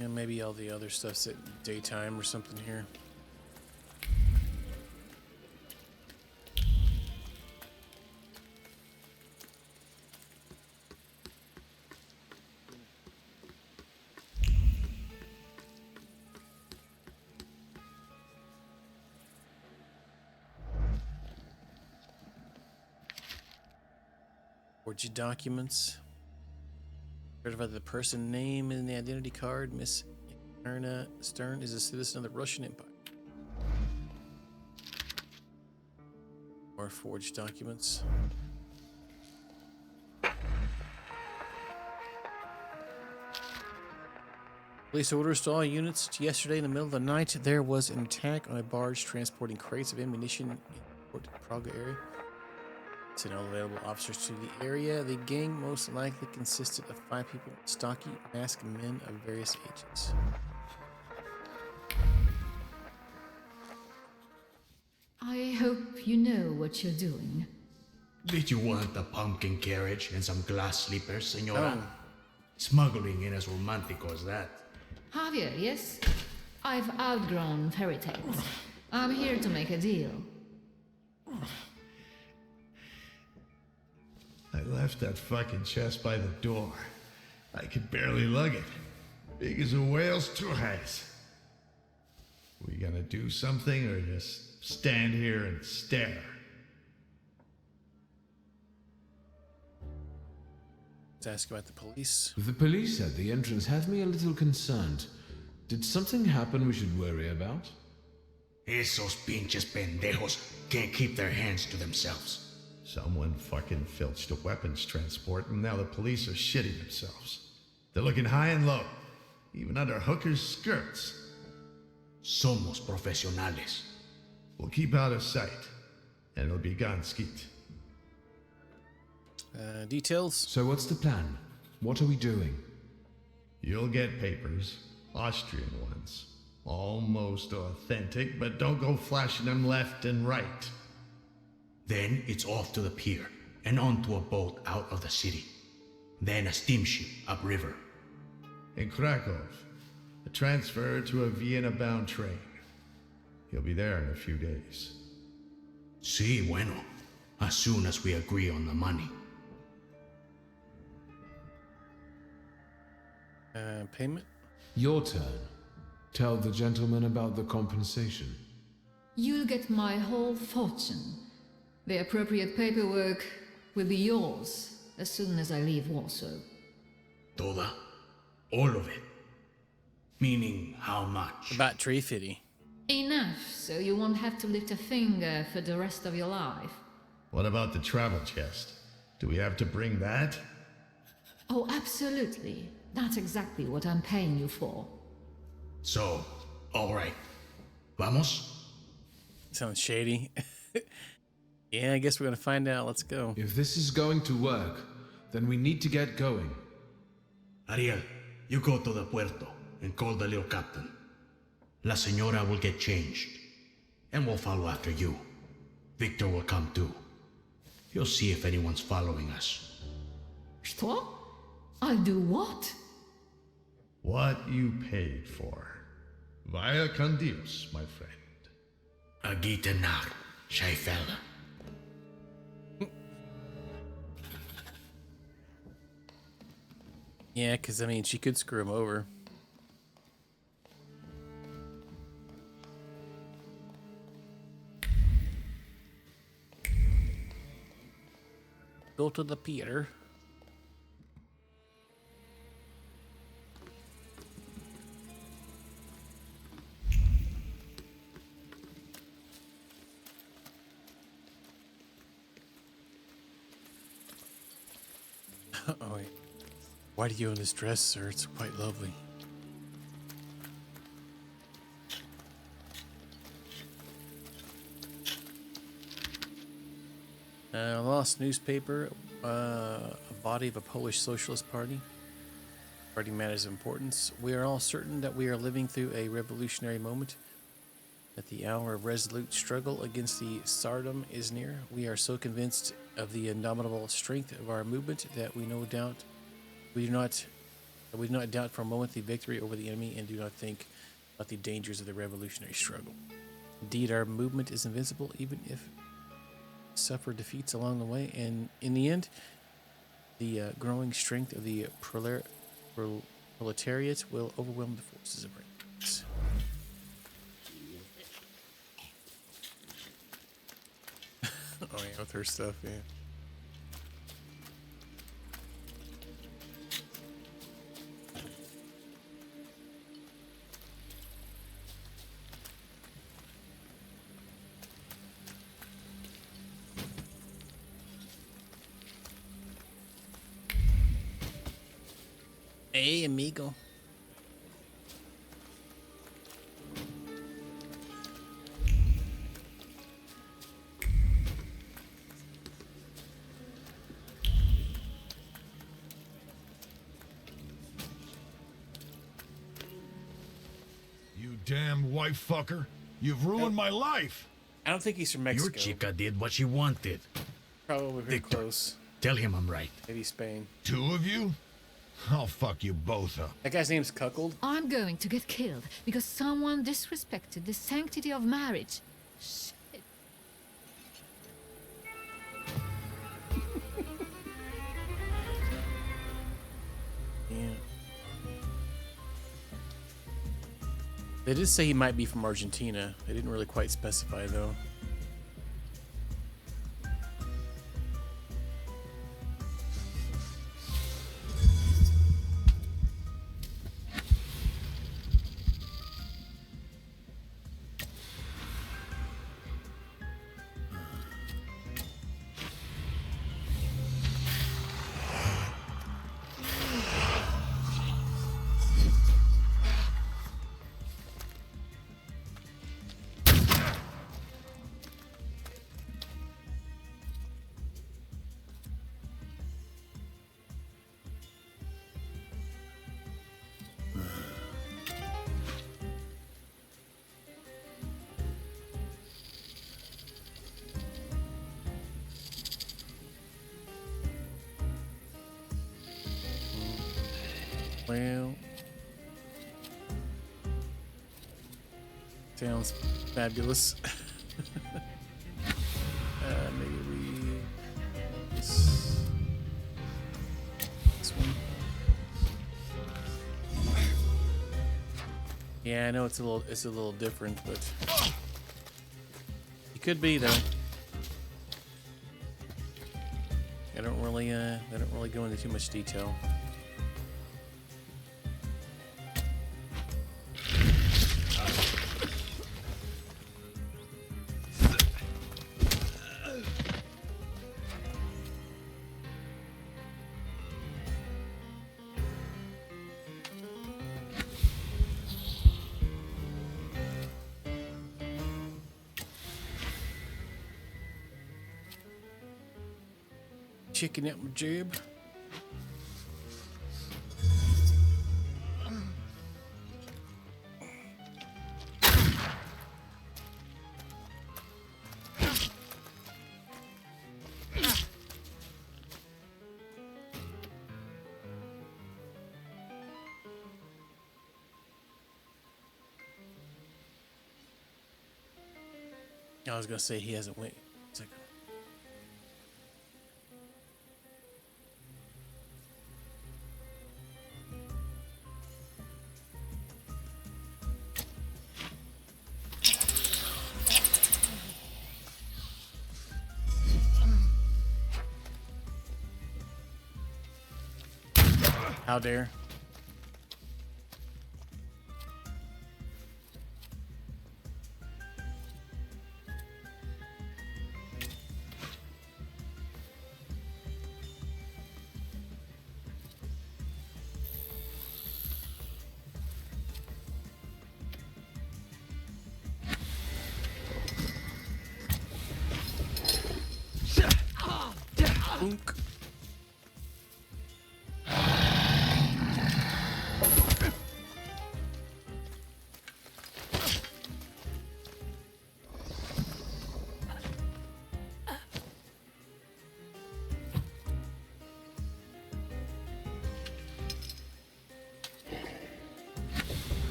And maybe all the other stuff's at daytime or something here. Forged documents. Certified the person name in the identity card. Miss Erna Stern is a citizen of the Russian Empire. More forged documents. Police orders to all units. Yesterday in the middle of the night, there was an attack on a barge transporting crates of ammunition in Port Praga area. Sent all available officers to the area. The gang most likely consisted of 5 people, stocky, masked men of various ages. I hope you know what you're doing. Did you want a pumpkin carriage and some glass slippers, senora? Oh. Smuggling ain't as romantic as that. Javier, yes? I've outgrown fairy tales. I'm here to make a deal. I left that fucking chest by the door. I could barely lug it. Big as a whale's twice. We gonna do something or just stand here and stare? Let's ask about the police. The police at the entrance have me a little concerned. Did something happen we should worry about? Esos pinches pendejos can't keep their hands to themselves. Someone fucking filched a weapons transport and now the police are shitting themselves. They're looking high and low, even under hookers' skirts. Somos profesionales. We'll keep out of sight, and it'll be gone skeet. Details? So what's the plan? What are we doing? You'll get papers, Austrian ones. Almost authentic, but don't go flashing them left and right. Then it's off to the pier and onto a boat out of the city. Then a steamship upriver. In Krakow, a transfer to a Vienna-bound train. He'll be there in a few days. Sí, bueno. As soon as we agree on the money. Payment? Your turn. Tell the gentleman about the compensation. You'll get my whole fortune. The appropriate paperwork will be yours as soon as I leave Warsaw. Toda? All of it? Meaning how much? About 350. Enough, so you won't have to lift a finger for the rest of your life. What about the travel chest? Do we have to bring that? Oh, absolutely. That's exactly what I'm paying you for. So, alright. Vamos? Sounds shady. Yeah, I guess we're gonna find out. Let's go. If this is going to work, then we need to get going. Ariel, you go to the puerto and call the little captain. La Señora will get changed, and we'll follow after you. Victor will come too. He'll see if anyone's following us. Что? I'll do what? What you paid for. Vaya con Dios, my friend. Agita nach, Scheifella. Yeah, because, I mean, she could screw him over. Go to the pier. Oh, wait. Why do you own this dress, sir? It's quite lovely. Lost newspaper, a body of a Polish Socialist Party. Party matters of importance. We are all certain that we are living through a revolutionary moment, that the hour of resolute struggle against the Tsardom is near. We are so convinced of the indomitable strength of our movement that we do not doubt for a moment the victory over the enemy, and do not think about the dangers of the revolutionary struggle. Indeed, our movement is invincible, even if suffer defeats along the way, and in the end, the growing strength of the proletariat will overwhelm the forces of race. Oh yeah, with her stuff, yeah. Hey, amigo. You damn white fucker. You've ruined my life. I don't think he's from Mexico. Your chica did what she wanted. Probably very close. Tell him I'm right. Maybe Spain. Two of you? I'll fuck you both up. That guy's name's Cuckold. I'm going to get killed because someone disrespected the sanctity of marriage. Shit. Yeah. They did say he might be from Argentina. They didn't really quite specify, though. Well, sounds fabulous. Maybe we this one. Yeah, I know it's a little different, but it could be though. They don't really go into too much detail. Checking out my jib. I was gonna say he hasn't went. It's like, How dare? Boonk.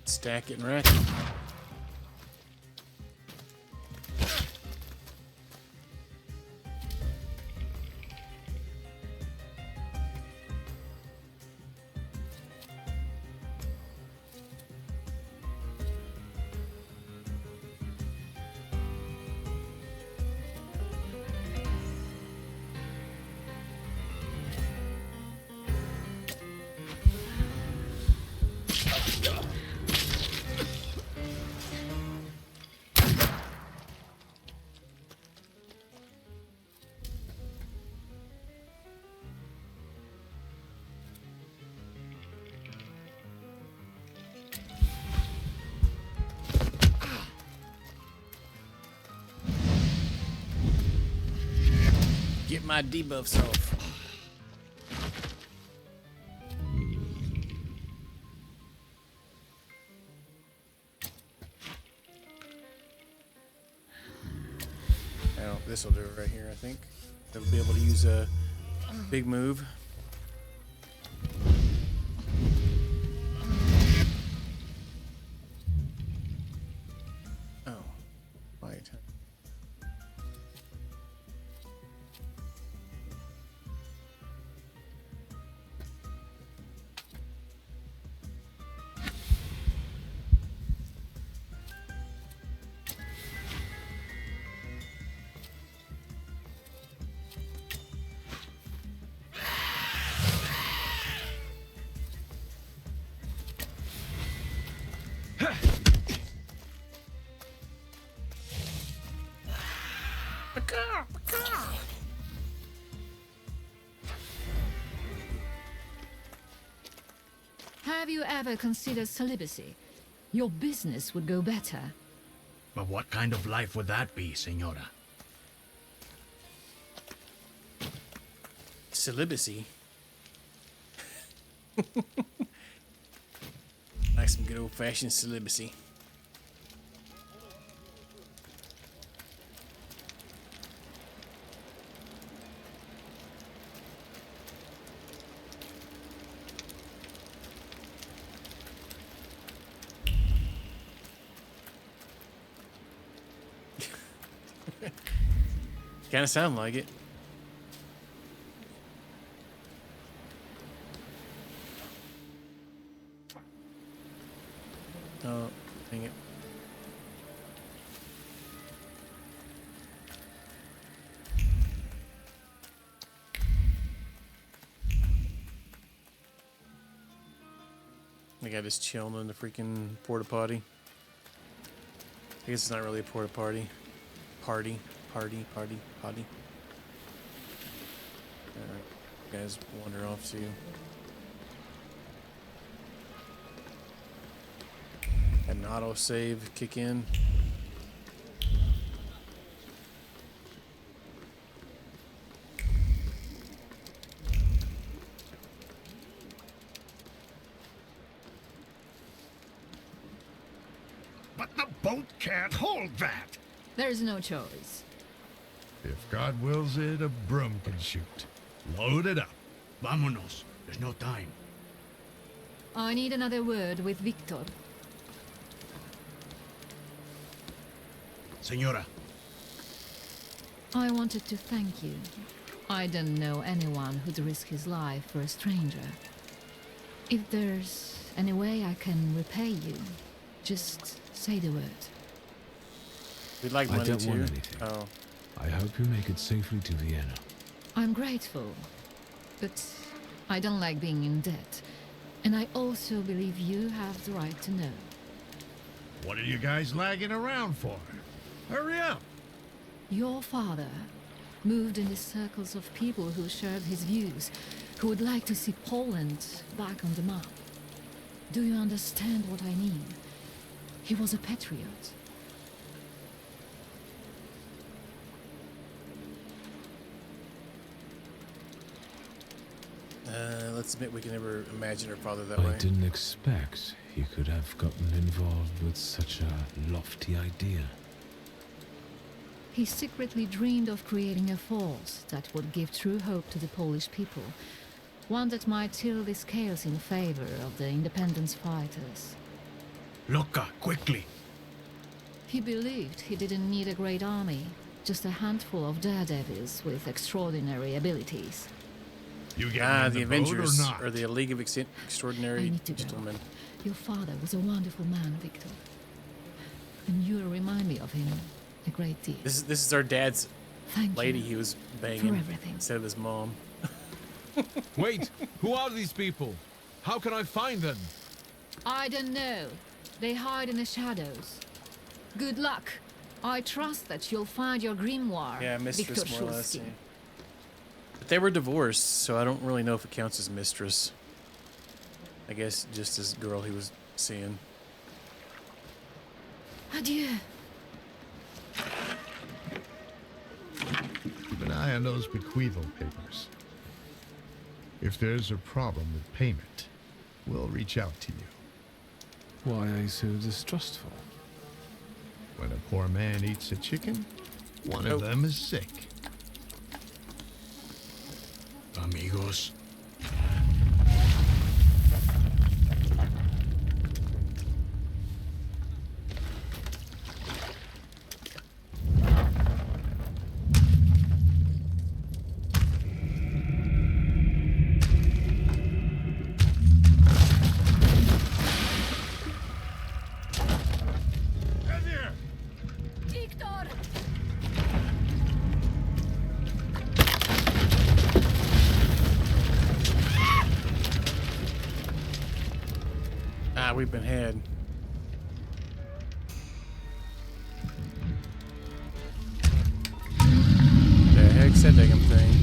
Stack it and rack it. Get my debuffs off. Now, this will do it right here, I think. It'll be able to use a big move. Oh, wait. Have you ever considered celibacy? Your business would go better. But what kind of life would that be, Senora? Celibacy? Like some good old-fashioned celibacy. Kind of sound like it. Oh, dang it. The guy just chilling in the freaking porta potty. I guess it's not really a porta potty. Party. Alright, guys wander off to an auto save kick in. But the boat can't hold that! There's no choice. If God wills it, a broom can shoot. Load it up. Vámonos. There's no time. I need another word with Victor. Senora. I wanted to thank you. I don't know anyone who'd risk his life for a stranger. If there's any way I can repay you, just say the word. We'd like I money don't too. want anything. Oh. I hope you make it safely to Vienna. I'm grateful, but I don't like being in debt. And I also believe you have the right to know. What are you guys lagging around for? Hurry up! Your father moved in the circles of people who shared his views, who would like to see Poland back on the map. Do you understand what I mean? He was a patriot. Let's admit we can never imagine her father that I way. didn't expect he could have gotten involved with such a lofty idea. He secretly dreamed of creating a force that would give true hope to the Polish people, one that might tilt the scales in favor of the independence fighters. Luca, quickly! He believed he didn't need a great army, just a handful of daredevils with extraordinary abilities. You get the the boat Avengers, or not? or the League of I Extraordinary need to go. Gentlemen. Your father was a wonderful man, Victor. And you remind me of him a great deal. This is our dad's Thank lady you he was for banging everything. instead of his mom. Wait, who are these people? How can I find them? I don't know. They hide in the shadows. Good luck. I trust that you'll find your grimoire, Yeah, Mistress Victor more or less. Szulski. Yeah. But they were divorced, so I don't really know if it counts as mistress. I guess just as girl he was seeing. Adieu. Keep an eye on those bequeathal papers. If there's a problem with payment, we'll reach out to you. Why are you so distrustful? When a poor man eats a chicken, one of them is sick. Amigos. Victor! Ah, we've been had. The heck's that daggum thing?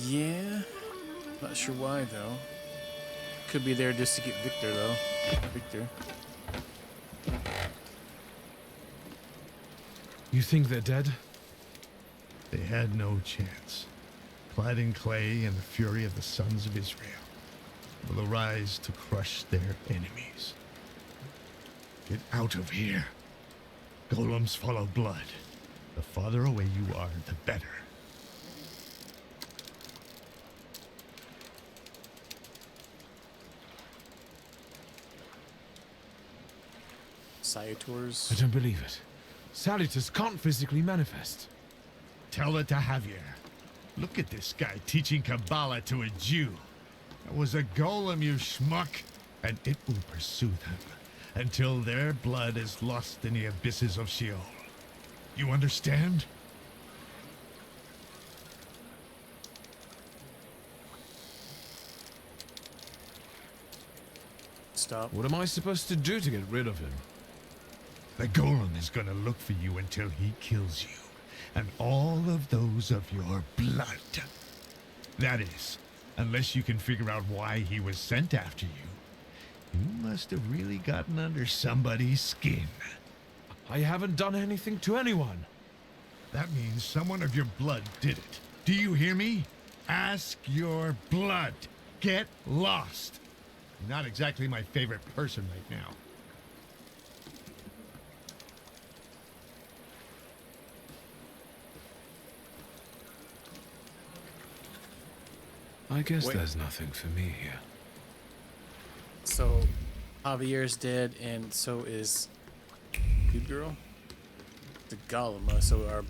Yeah, not sure why though. Could be there just to get Victor though. Victor. You think they're dead? They had no chance. Clad in clay and the fury of the sons of Israel will arise to crush their enemies. Get out of here. Golems follow blood. The farther away you are, the better. Thaumaturge. I don't believe it. Salutors can't physically manifest. Tell it to Javier. Look at this guy teaching Kabbalah to a Jew. That was a golem, you schmuck. And it will pursue them until their blood is lost in the abysses of Sheol. You understand? Stop. What am I supposed to do to get rid of him? The golem is gonna look for you until he kills you. and all of those of your blood. That is, unless you can figure out why he was sent after you. You must have really gotten under somebody's skin. I haven't done anything to anyone. That means someone of your blood did it. Do you hear me? Ask your blood. Get lost. Not exactly my favorite person right now. I guess Wait. there's nothing for me here. So, Javier's dead, and so is Good Girl. The Golem. So, are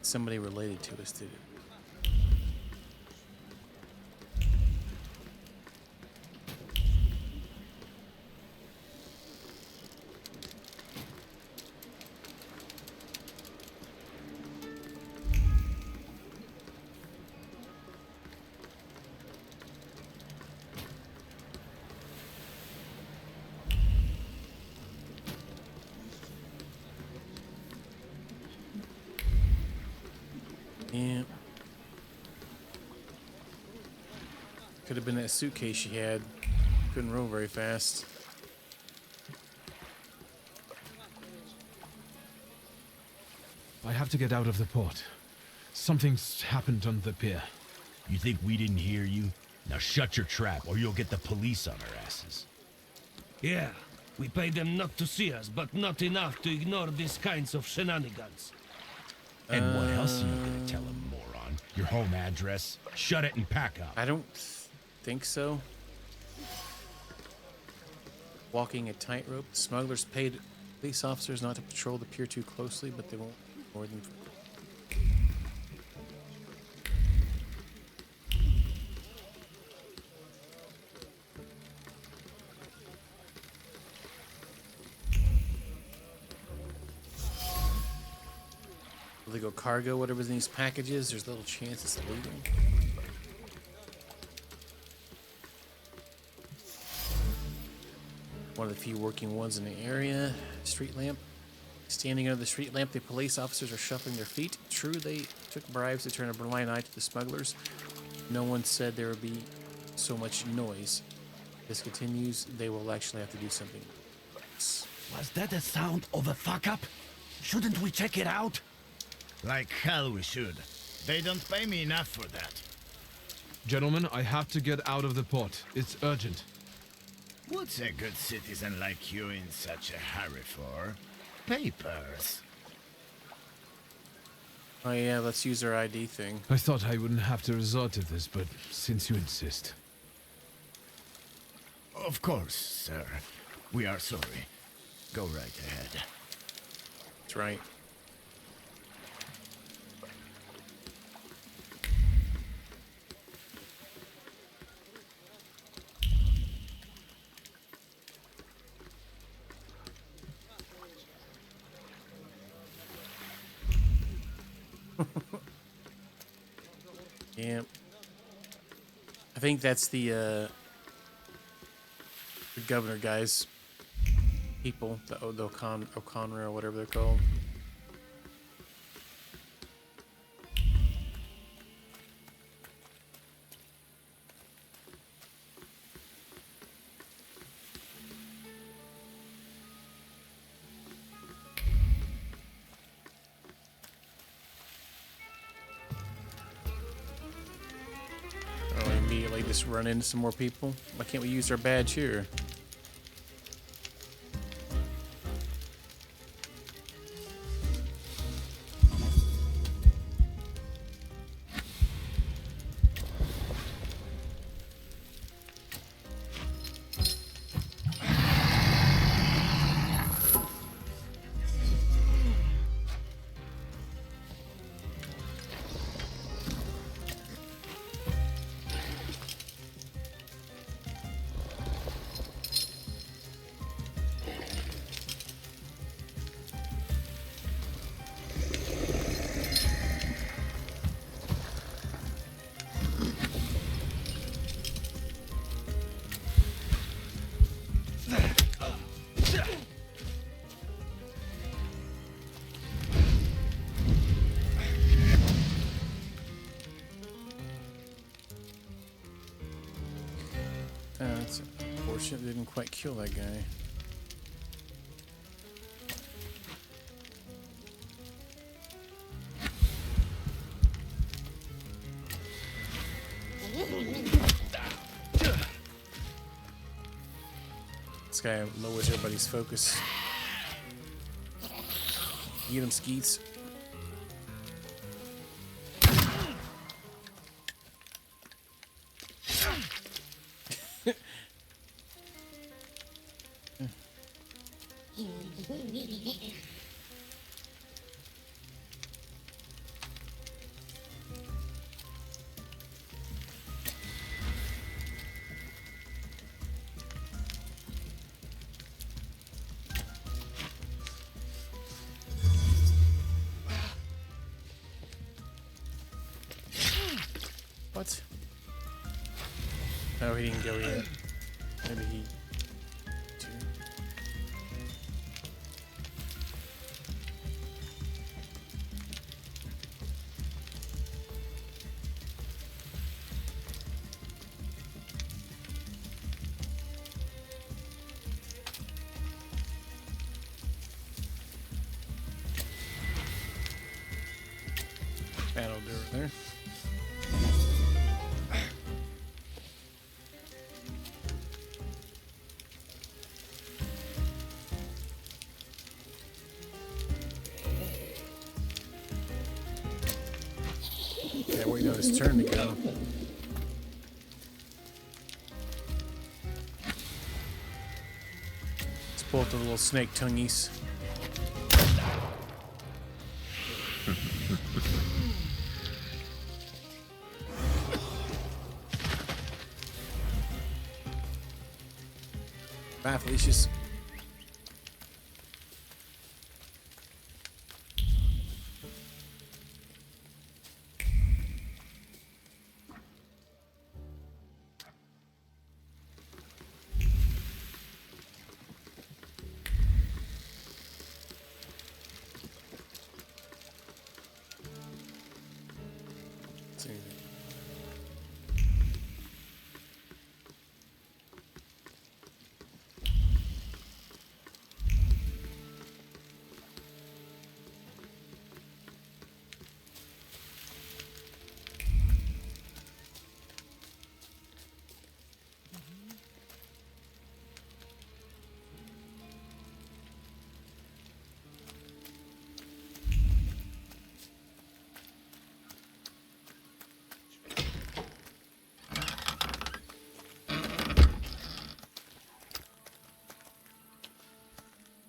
somebody related to us did it? Yeah. Could have been that suitcase she had. Couldn't roll very fast. I have to get out of the port. Something's happened on the pier. You think we didn't hear you? Now shut your trap, or you'll get the police on our asses. Yeah, we pay them not to see us, but not enough to ignore these kinds of shenanigans. And what else are you gonna tell him, moron? Your home address? Shut it and pack up. I don't think so. Walking a tightrope. Smugglers paid police officers not to patrol the pier too closely, but they won't ignore them. Illegal cargo, whatever's in these packages, there's little chance it's illegal. One of the few working ones in the area. Street lamp. Standing under the street lamp, the police officers are shuffling their feet. True, they took bribes to turn a blind eye to the smugglers. No one said there would be so much noise. If this continues, they will actually have to do something. Was that a sound of a fuck-up? Shouldn't we check it out? Like hell we should. They don't pay me enough for that. Gentlemen, I have to get out of the port. It's urgent. What's a good citizen like you in such a hurry for? Papers. Oh yeah, let's use our ID thing. I thought I wouldn't have to resort to this, but since you insist. Of course, sir. We are sorry. Go right ahead. That's right. Yeah. I think that's the governor guy's people, the O'Connor or whatever they're called. Oh, immediately just run into some more people. Why can't we use our badge here? Unfortunately, didn't quite kill that guy. This guy lowers everybody's focus. Get him, Skeets. What? Oh, he didn't go yet. Maybe he... Two. That'll do it there. Okay, waiting on his turn to go. Let's pull out the little snake tongueies. Bye, Felicius.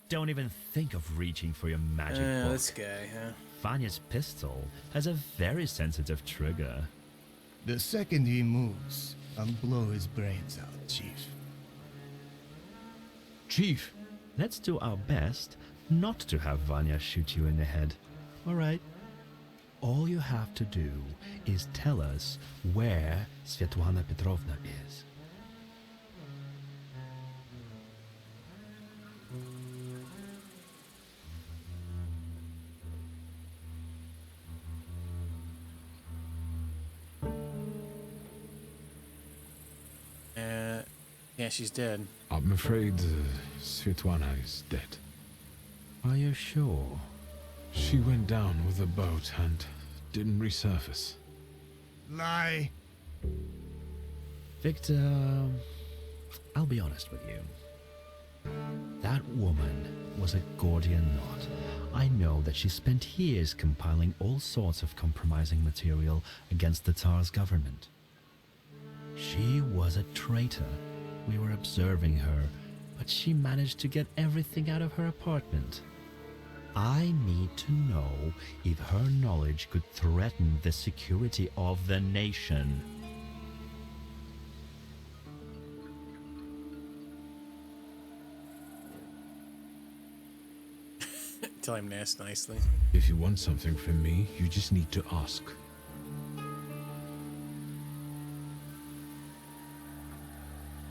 Don't even think of reaching for your magic book. This guy, huh? Vanya's pistol has a very sensitive trigger. The second he moves, I'll blow his brains out, Chief. Chief! Let's do our best not to have Vanya shoot you in the head. All right? All you have to do is tell us where Svetlana Petrovna is. Yeah, she's dead. I'm afraid Svetlana is dead. Are you sure? She went down with a boat and didn't resurface. Lie. Victor, I'll be honest with you. That woman was a Gordian knot. I know that she spent years compiling all sorts of compromising material against the Tsar's government. She was a traitor. We were observing her, but she managed to get everything out of her apartment. I need to know if her knowledge could threaten the security of the nation. Tell him nicely. If you want something from me, you just need to ask.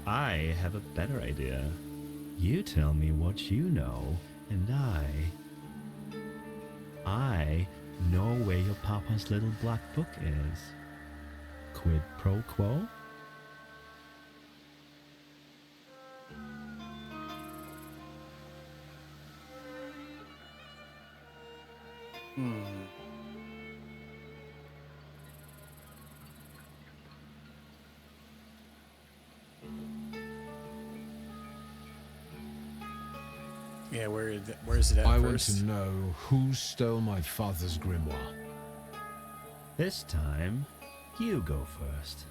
I have a better idea. You tell me what you know, and I know where your papa's little black book is. Quid pro quo? Hmm. Yeah, where is it at I first? want to know who stole my father's grimoire. This time, you go first.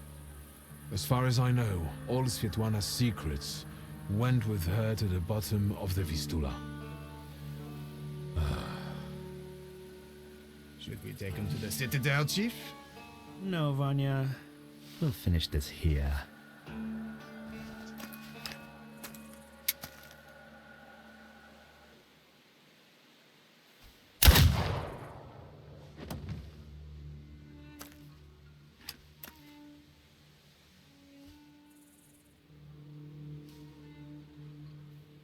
As far as I know, all Svetlana's secrets went with her to the bottom of the Vistula. Should we take him to the Citadel, Chief? No, Vanya. We'll finish this here.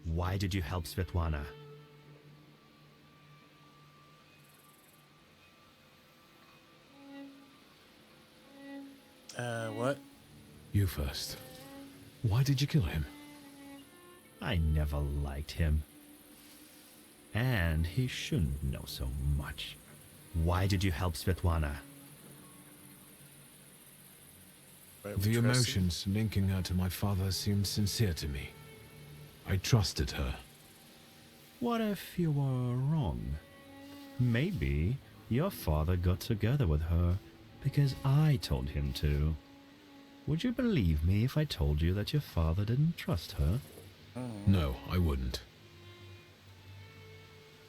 Why did you help Svetlana? What? You first. Why did you kill him? I never liked him. And he shouldn't know so much. Why did you help Svetlana? The emotions linking her to my father seemed sincere to me. I trusted her. What if you were wrong? Maybe your father got together with her because I told him to. Would you believe me if I told you that your father didn't trust her? No, I wouldn't.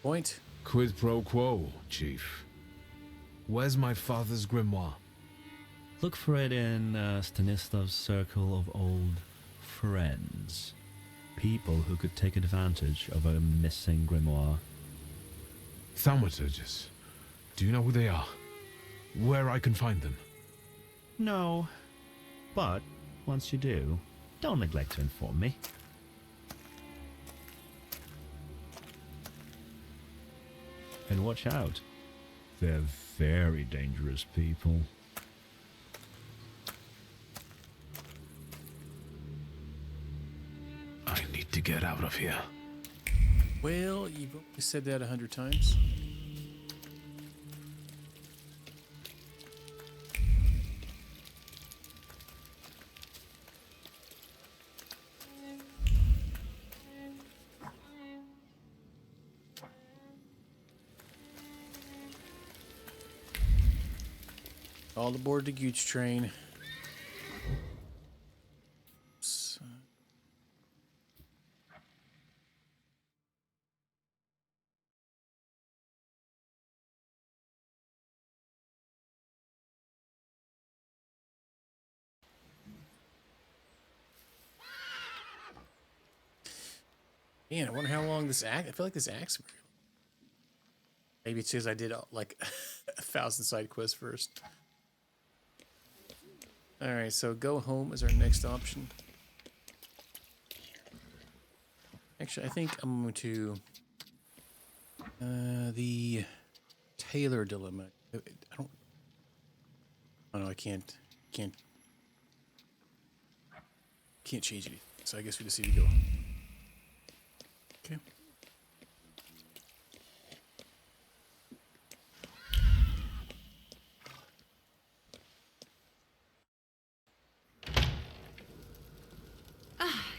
Point? Quid pro quo, Chief. Where's my father's grimoire? Look for it in Stanislav's circle of old friends. People who could take advantage of a missing grimoire. Thaumaturges. Do you know who they are? Where I can find them? No. But, once you do, don't neglect to inform me. And watch out. They're very dangerous people. I need to get out of here. Well, you've only said that 100 times. All aboard the Gooch train. Oops. Man, I wonder how long this act. I feel like this act's. Maybe it's because I did like 1,000 side quests first. All right, so go home is our next option. Actually, I think I'm going to the Taylor dilemma. I don't. Oh no, I can't change anything. So I guess we just need to go. Okay.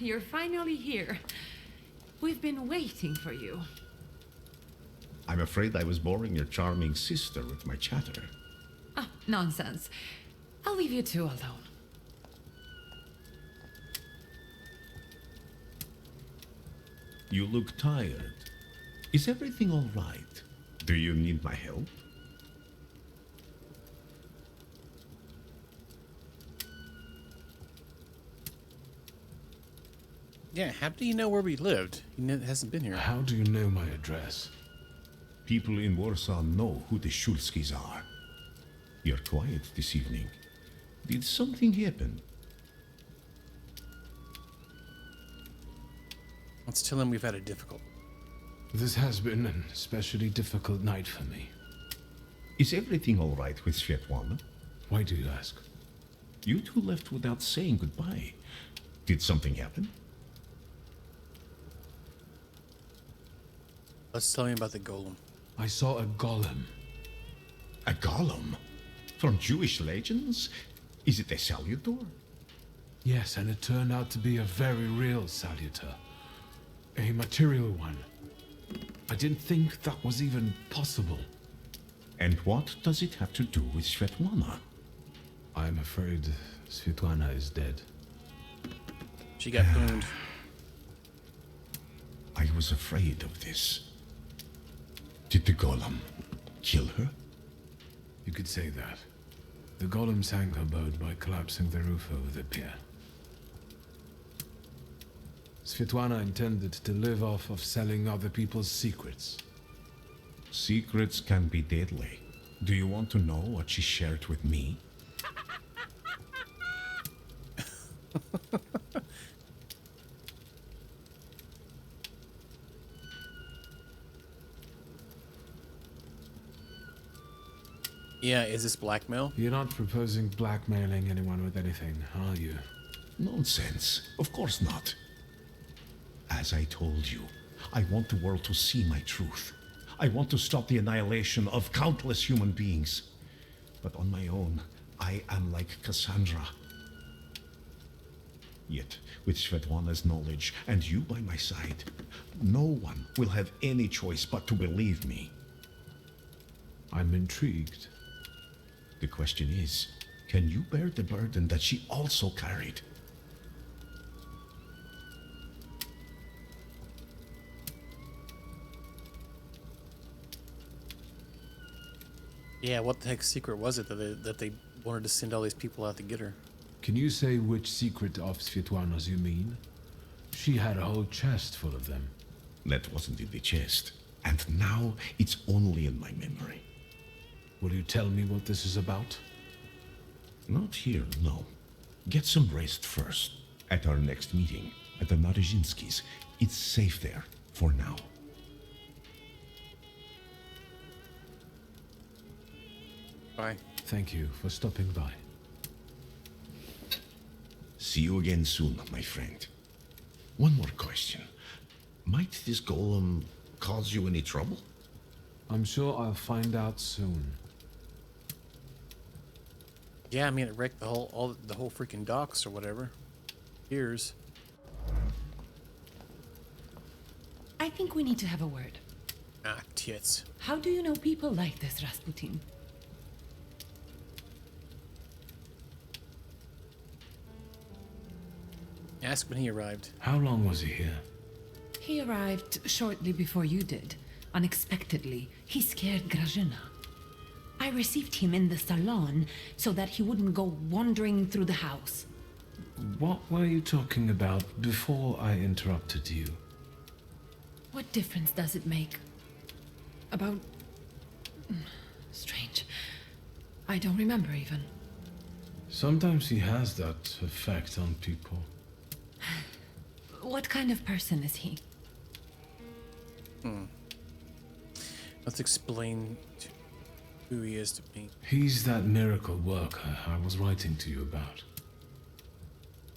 You're finally here. We've been waiting for you. I'm afraid I was boring your charming sister with my chatter. Ah, nonsense. I'll leave you two alone. You look tired. Is everything all right? Do you need my help? Yeah, how do you know where we lived? He hasn't been here. How do you know my address? People in Warsaw know who the Shulskis are. You're quiet this evening. Did something happen? Let's tell him we've had a difficult. This has been an especially difficult night for me. Is everything all right with Svetlana? Why do you ask? You two left without saying goodbye. Did something happen? Let's tell him about the golem. I saw a golem A golem? From Jewish legends? Is it a salutor? Yes, and it turned out to be a very real salutor. A material one. I didn't think that was even possible. And what does it have to do with Svetlana? I'm afraid Svetlana is dead. She got boomed. I was afraid of this. Did the golem kill her? You could say that. The golem sank her boat by collapsing the roof over the pier. Svetlana intended to live off of selling other people's secrets. Secrets can be deadly. Do you want to know what she shared with me? Yeah, is this blackmail? You're not proposing blackmailing anyone with anything, are you? Nonsense. Of course not. As I told you, I want the world to see my truth. I want to stop the annihilation of countless human beings. But on my own, I am like Cassandra. Yet, with Svetlana's knowledge and you by my side, no one will have any choice but to believe me. I'm intrigued. The question is, can you bear the burden that she also carried? Yeah, what the heck secret was it that they wanted to send all these people out to get her? Can you say which secret of Svetlana's you mean? She had a whole chest full of them. That wasn't in the chest. And now it's only in my memory. Will you tell me what this is about? Not here, no. Get some rest first. At our next meeting, at the Narizhinskis. It's safe there, for now. Bye. Thank you for stopping by. See you again soon, my friend. One more question. Might this golem cause you any trouble? I'm sure I'll find out soon. Yeah, I mean it wrecked the whole freaking docks or whatever. Here's. I think we need to have a word. Ah, tits. How do you know people like this, Rasputin? Ask when he arrived. How long was he here? He arrived shortly before you did. Unexpectedly, he scared Grażyna. I received him in the salon so that he wouldn't go wandering through the house. What were you talking about before I interrupted you? What difference does it make? About... Strange. I don't remember even. Sometimes he has that effect on people. What kind of person is he? Let's explain who he is to me. He's that miracle worker I was writing to you about.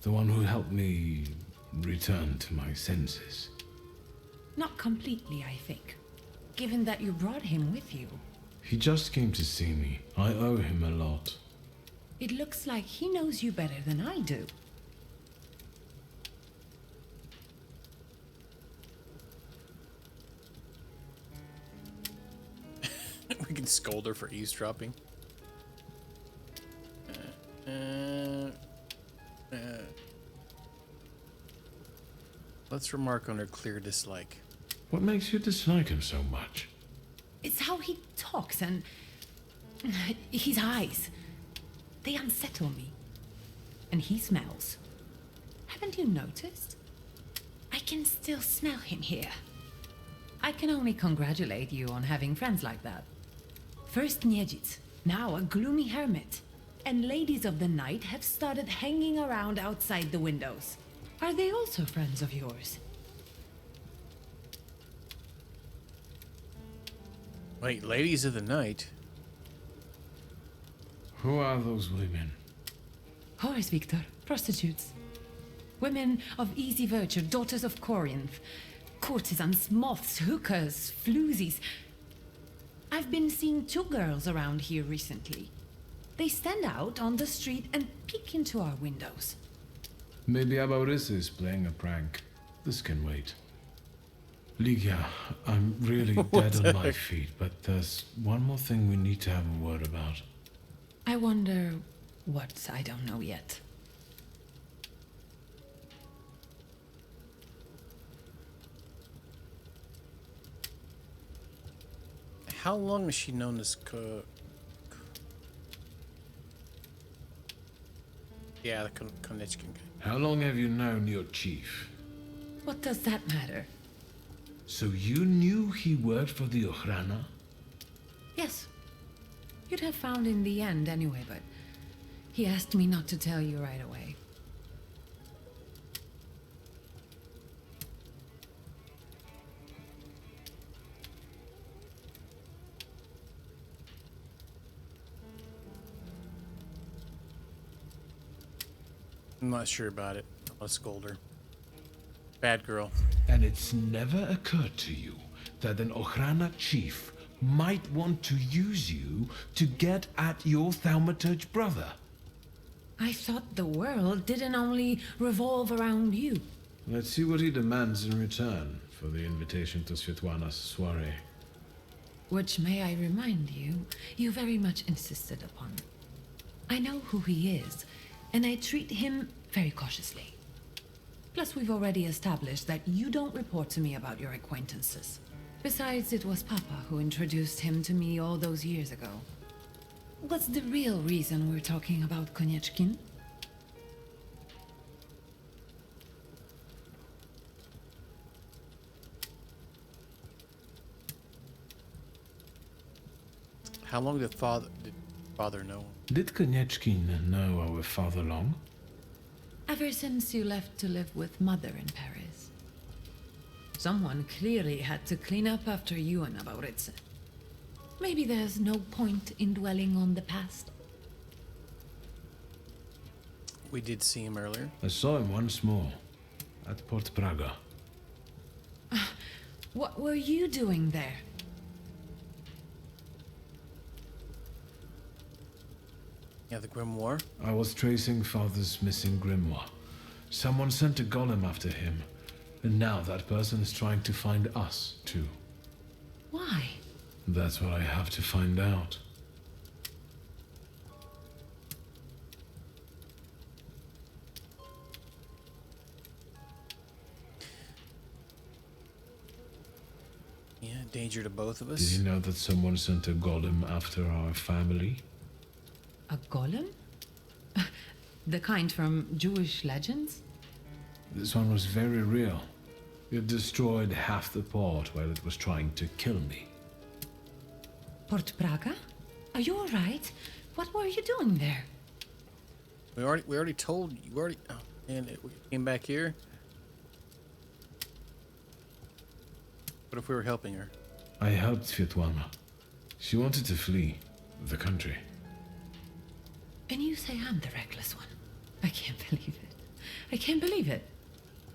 The one who helped me return to my senses. Not completely, I think. Given that you brought him with you. He just came to see me. I owe him a lot. It looks like he knows you better than I do. We can scold her for eavesdropping. Let's remark on her clear dislike. What makes you dislike him so much? It's how he talks and... his eyes. They unsettle me. And he smells. Haven't you noticed? I can still smell him here. I can only congratulate you on having friends like that. First Niedzic, now a gloomy hermit. And ladies of the night have started hanging around outside the windows. Are they also friends of yours? Wait, ladies of the night? Who are those women? Whores, Victor. Prostitutes. Women of easy virtue, daughters of Corinth. Courtesans, moths, hookers, floozies. I've been seeing two girls around here recently. They stand out on the street and peek into our windows. Maybe Abaurisa is playing a prank. This can wait. Ligia, I'm really dead on my feet, but there's one more thing we need to have a word about. I wonder what I don't know yet. How long has she known this cook? Yeah, the Konechkin guy. How long have you known your chief? What does that matter? So you knew he worked for the Ochrana? Yes. You'd have found in the end anyway, but he asked me not to tell you right away. I'm not sure about it. I'll scold her. Bad girl. And it's never occurred to you that an Ochrana chief might want to use you to get at your Thaumaturge brother? I thought the world didn't only revolve around you. Let's see what he demands in return for the invitation to Svetlana's soiree. Which, may I remind you, you very much insisted upon. I know who he is, and I treat him very cautiously. Plus, we've already established that you don't report to me about your acquaintances. Besides, it was Papa who introduced him to me all those years ago. What's the real reason we're talking about Konechkin? How long did father know? Did Konechkin know our father long? Ever since you left to live with Mother in Paris. Someone clearly had to clean up after you and Abaurisa. Maybe there's no point in dwelling on the past. We did see him earlier. I saw him once more, at Port Praga. What were you doing there? Yeah, the grimoire. I was tracing Father's missing grimoire. Someone sent a golem after him, and now that person is trying to find us, too. Why? That's what I have to find out. Yeah, danger to both of us. Did you know that someone sent a golem after our family? A golem? The kind from Jewish legends? This one was very real. It destroyed half the port while it was trying to kill me. Port Praga? Are you alright? What were you doing there? We already told you. Oh, and we came back here. What if we were helping her? I helped Svetlana. She wanted to flee the country. And you say I'm the reckless one. I can't believe it. I can't believe it.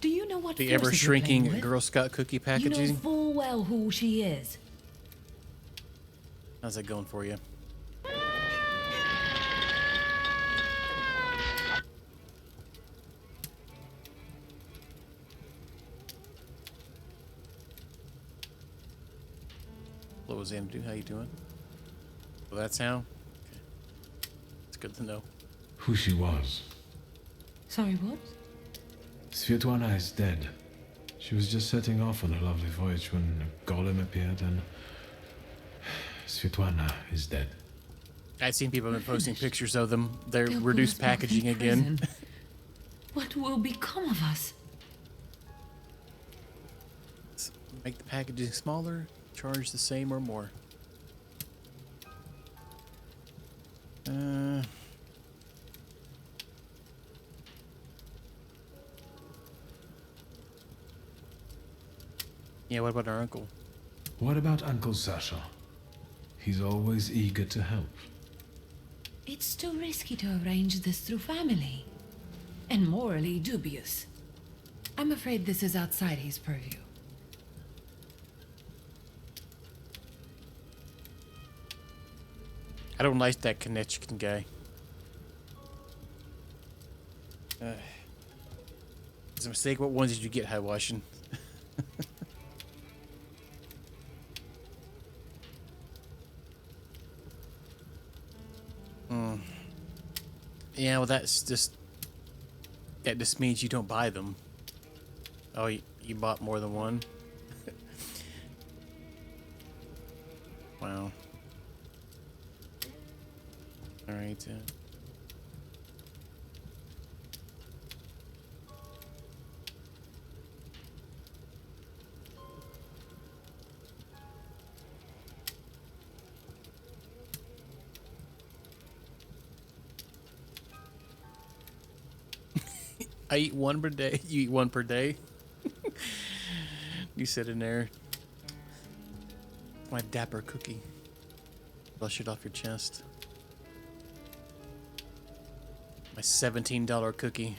Do you know what The forces ever-shrinking you're playing with? Girl Scout cookie packaging? You know full well who she is. How's that going for you? Hello, Xanadu. How you doing? Well, that's how? Okay. It's good to know. Who she was. Sorry, what? Svetlana is dead. She was just setting off on a lovely voyage when a golem appeared and... Svetlana is dead. I've seen people have been posting pictures of them. They're They'll reduced put us both in packaging again. prison. What will become of us? Make the packaging smaller, charge the same or more. Yeah, what about our uncle? What about Uncle Sasha? He's always eager to help. It's too risky to arrange this through family. And morally dubious. I'm afraid this is outside his purview. I don't like that Konechkin guy. It's a mistake. What ones did you get, High Washing? Yeah, well, that just means you don't buy them. Oh, you bought more than one? Wow. Alright. I eat one per day. You eat one per day? You sit in there. My dapper cookie. Brush it off your chest. My $17 cookie.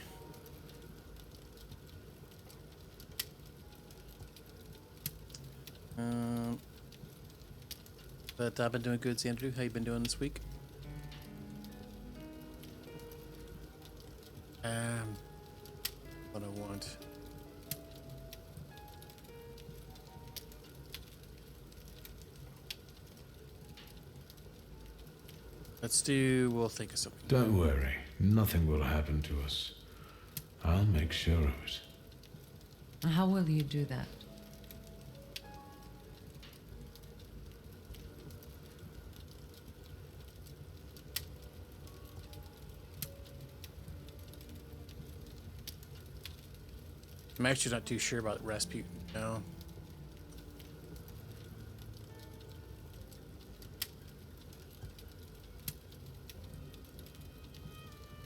But I've been doing good, Andrew. How you been doing this week? What I want. We'll think of something. Don't worry, nothing will happen to us. I'll make sure of it. How will you do that? I'm actually not too sure about Rasputin now.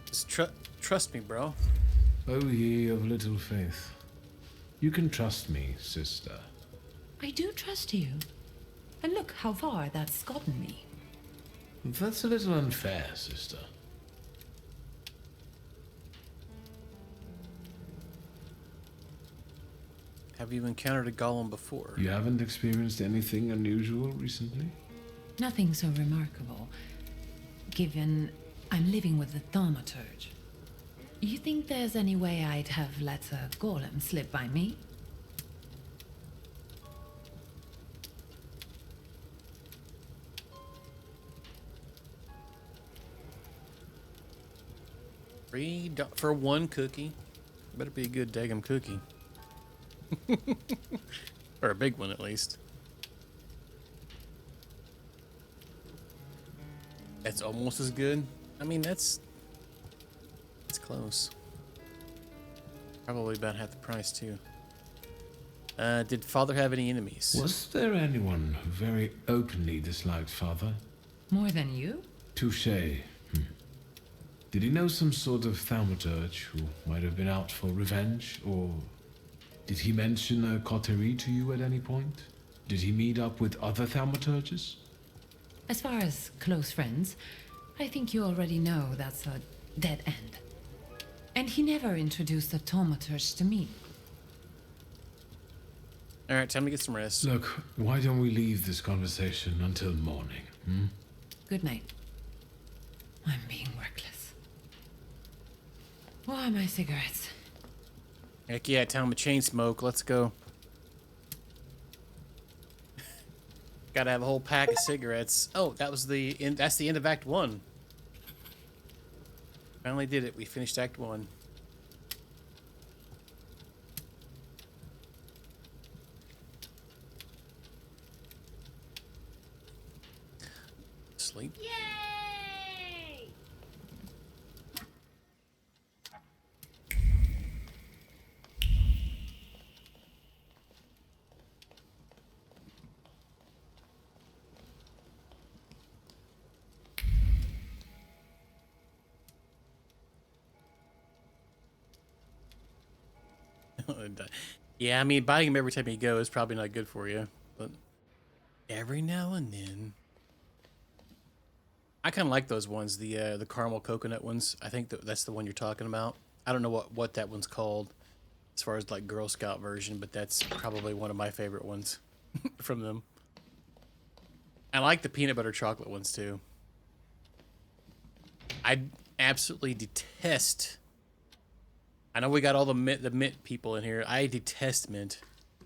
Just trust me, bro. Oh, ye of little faith. You can trust me, sister. I do trust you. And look how far that's gotten me. That's a little unfair, sister. Have you encountered a golem before? You haven't experienced anything unusual recently? Nothing so remarkable, given I'm living with the Thaumaturge. You think there's any way I'd have let a golem slip by me? For one cookie. Better be a good daggum cookie. Or a big one, at least. That's almost as good. I mean, that's close. Probably about half the price, too. Did Father have any enemies? Was there anyone who very openly disliked Father? More than you? Touché. Did he know some sort of thaumaturge who might have been out for revenge, or did he mention a coterie to you at any point? Did he meet up with other thaumaturges? As far as close friends, I think you already know that's a dead end. And he never introduced the Thaumaturge to me. Alright, time to get some rest. Look, why don't we leave this conversation until morning, hmm? Good night. I'm being workless. Where are my cigarettes? Heck yeah, time to chain smoke. Let's go. Gotta have a whole pack of cigarettes. Oh, that's the end of Act 1. Finally did it. We finished Act 1. Sleep. Yay! Yeah, I mean, buying them every time you go is probably not good for you, but every now and then. I kind of like those ones, the caramel coconut ones. I think that's the one you're talking about. I don't know what that one's called as far as like Girl Scout version, but that's probably one of my favorite ones from them. I like the peanut butter chocolate ones too. I absolutely detest. I know we got all the mint people in here. I detest mint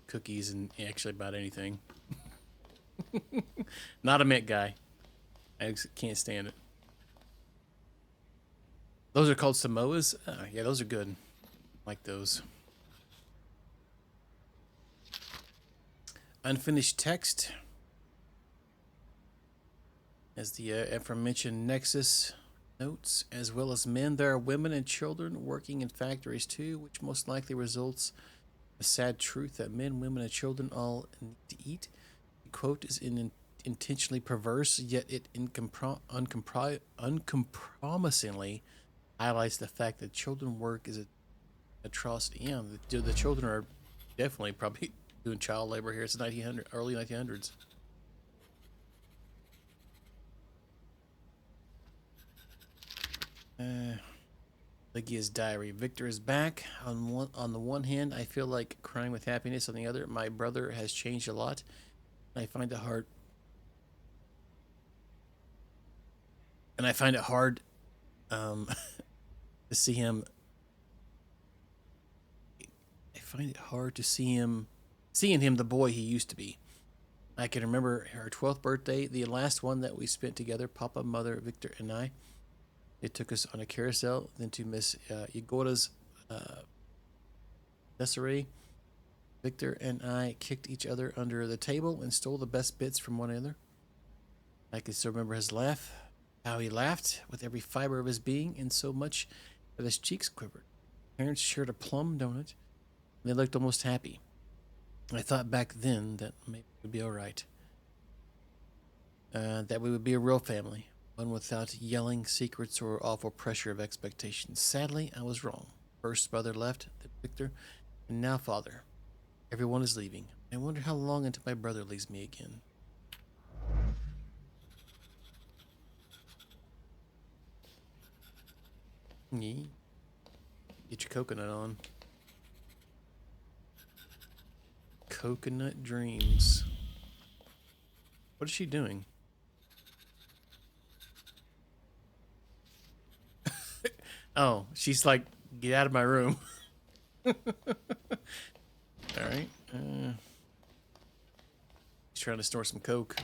cookies and actually about anything. Not a mint guy. I can't stand it. Those are called Samoas? Yeah, those are good. Like those. Unfinished text. As the aforementioned Nexus notes, as well as men, there are women and children working in factories too, which most likely results in the sad truth that men, women, and children all need to eat. The quote is intentionally perverse, yet it uncompromisingly highlights the fact that children work is an atrocity. Yeah, the children are definitely probably doing child labor here. It's the early 1900s. Lygia's diary. Victor is back. On the one hand, I feel like crying with happiness. On the other, my brother has changed a lot. I find it hard. And I find it hard to see him. I find it hard to seeing him the boy he used to be. I can remember our 12th birthday, the last one that we spent together, Papa, Mother, Victor, and I. It took us on a carousel, then to Miss Yagoda's Desiree. Victor and I kicked each other under the table and stole the best bits from one another. I can still remember his laugh, how he laughed with every fiber of his being, and so much that his cheeks quivered. Parents shared a plum donut, and they looked almost happy. I thought back then that maybe it would be all right. That we would be a real family. One without yelling secrets or awful pressure of expectations. Sadly, I was wrong. First brother left, then Victor, and now father. Everyone is leaving. I wonder how long until my brother leaves me again. Yeah. Get your coconut on. Coconut dreams. What is she doing? Oh, she's like, get out of my room. All right. He's trying to store some coke.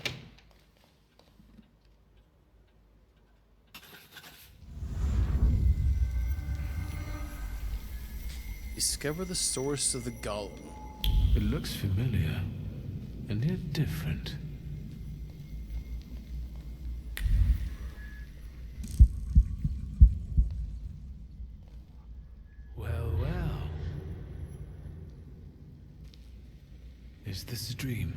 Discover the source of the golem. It looks familiar, and yet different. Well, well. Is this a dream?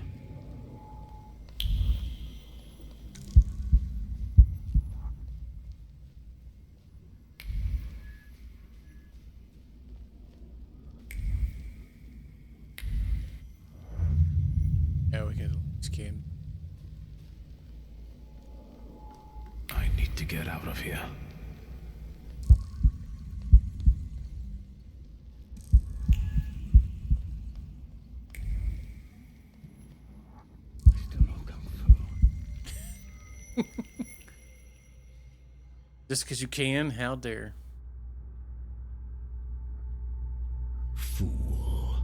Yeah, we can scan. I need to get out of here. Just because you can, how dare. Fool.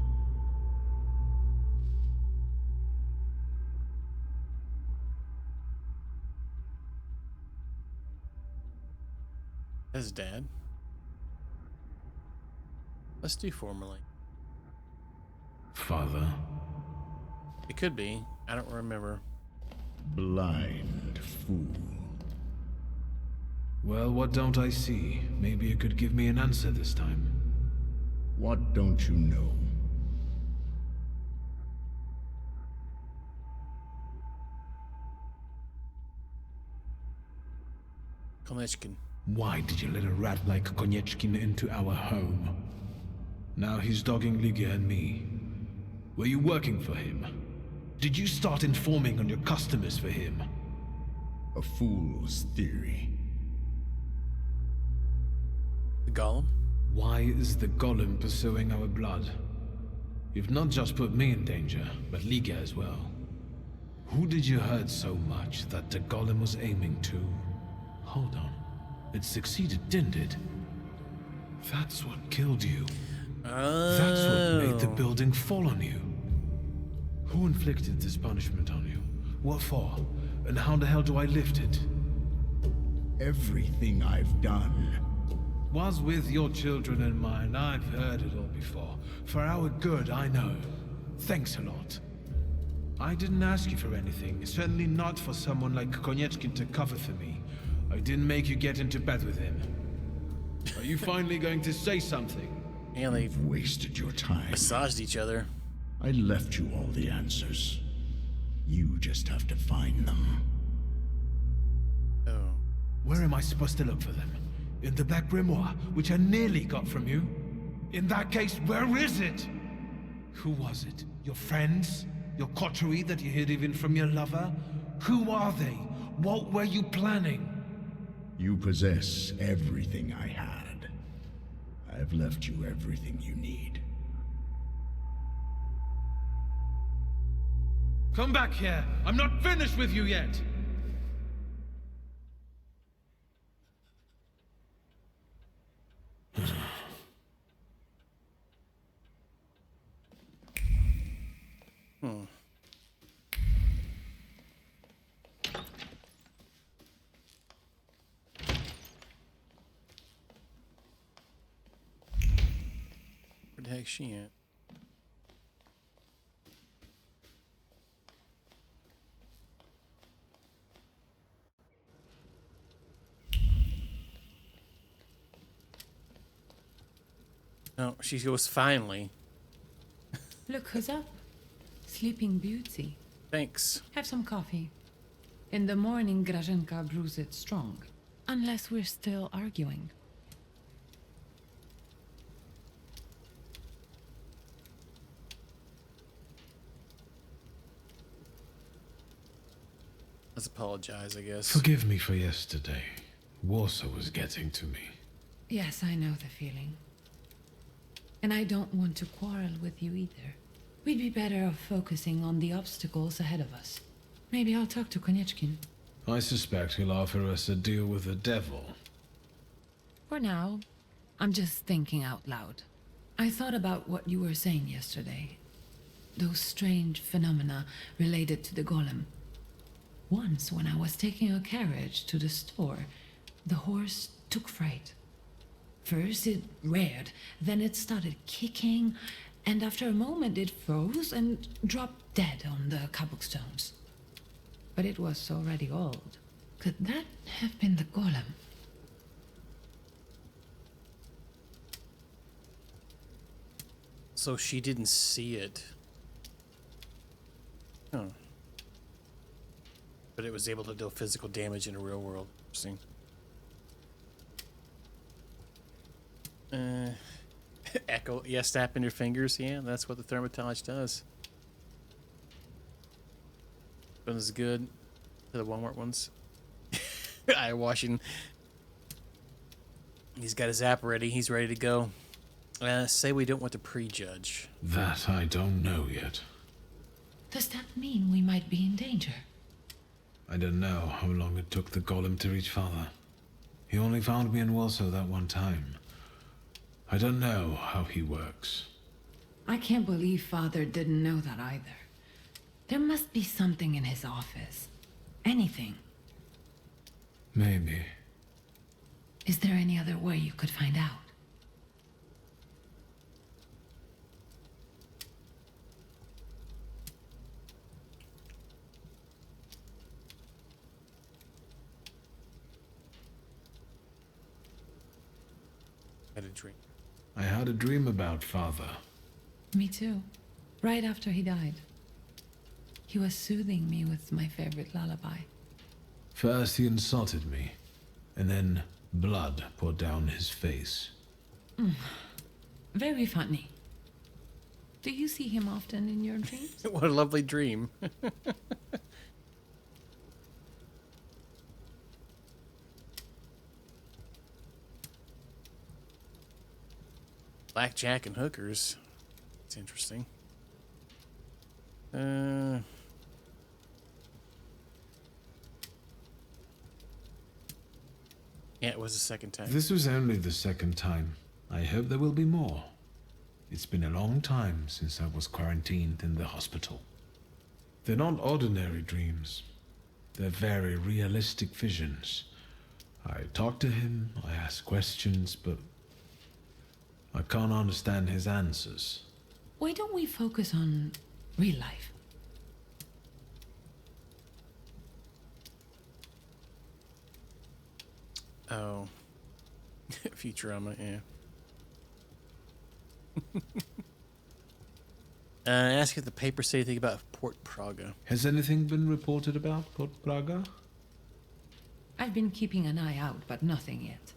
That's Dad. Let's do formally. Father. It could be. I don't remember. Blind fool. Well, what don't I see? Maybe you could give me an answer this time. What don't you know? Konechkin. Why did you let a rat like Konechkin into our home? Now he's dogging Ligia and me. Were you working for him? Did you start informing on your customers for him? A fool's theory. The golem? Why is the golem pursuing our blood? You've not just put me in danger, but Ligia as well. Who did you hurt so much that the golem was aiming to? Hold on. It succeeded, didn't it? That's what killed you. That's what made the building fall on you. Who inflicted this punishment on you? What for? And how the hell do I lift it? Everything I've done was with your children in mind. I've heard it all before. For our good, I know. Thanks a lot. I didn't ask you for anything. Certainly not for someone like Konieczkin to cover for me. I didn't make you get into bed with him. Are you finally going to say something? And they've wasted your time. Massaged each other. I left you all the answers. You just have to find them. Oh. Where am I supposed to look for them? In the Black Grimoire, which I nearly got from you? In that case, where is it? Who was it? Your friends? Your coterie that you hid even from your lover? Who are they? What were you planning? You possess everything I had. I've left you everything you need. Come back here! I'm not finished with you yet! Where the heck's she at? No, she goes finally. Look who's up. Sleeping Beauty. Thanks. Have some coffee. In the morning, Grażynka brews it strong. Unless we're still arguing. Let's apologize, I guess. Forgive me for yesterday. Warsaw was getting to me. Yes, I know the feeling. And I don't want to quarrel with you either. We'd be better off focusing on the obstacles ahead of us. Maybe I'll talk to Konieczkin. I suspect he'll offer us a deal with the devil. For now, I'm just thinking out loud. I thought about what you were saying yesterday. Those strange phenomena related to the golem. Once, when I was taking a carriage to the store, the horse took fright. First it reared, then it started kicking, and after a moment it froze and dropped dead on the cobblestones. But it was already old. Could that have been the golem? So she didn't see it. Oh. But it was able to deal physical damage in the real world. Interesting. Echo. Yeah, snapping your fingers. Yeah, that's what the Thaumaturge does. But it's good to the Walmart ones. Eye washing. He's got his app ready. He's ready to go. Say we don't want to prejudge. That I don't know yet. Does that mean we might be in danger? I don't know how long it took the golem to reach Father. He only found me in Warsaw that one time. I don't know how he works. I can't believe Father didn't know that either. There must be something in his office. Anything. Maybe. Is there any other way you could find out? I had a dream. I had a dream about Father. Me too. Right after he died. He was soothing me with my favorite lullaby. First he insulted me, and then blood poured down his face. Very funny. Do you see him often in your dreams? What a lovely dream. Blackjack and hookers. It's interesting. Yeah, it was the second time. This was only the second time. I hope there will be more. It's been a long time since I was quarantined in the hospital. They're not ordinary dreams. They're very realistic visions. I talk to him, I ask questions, but I can't understand his answers. Why don't we focus on real life? Oh. Futurama, yeah. Ask if the papers say anything about Port Praga. Has anything been reported about Port Praga? I've been keeping an eye out, but nothing yet.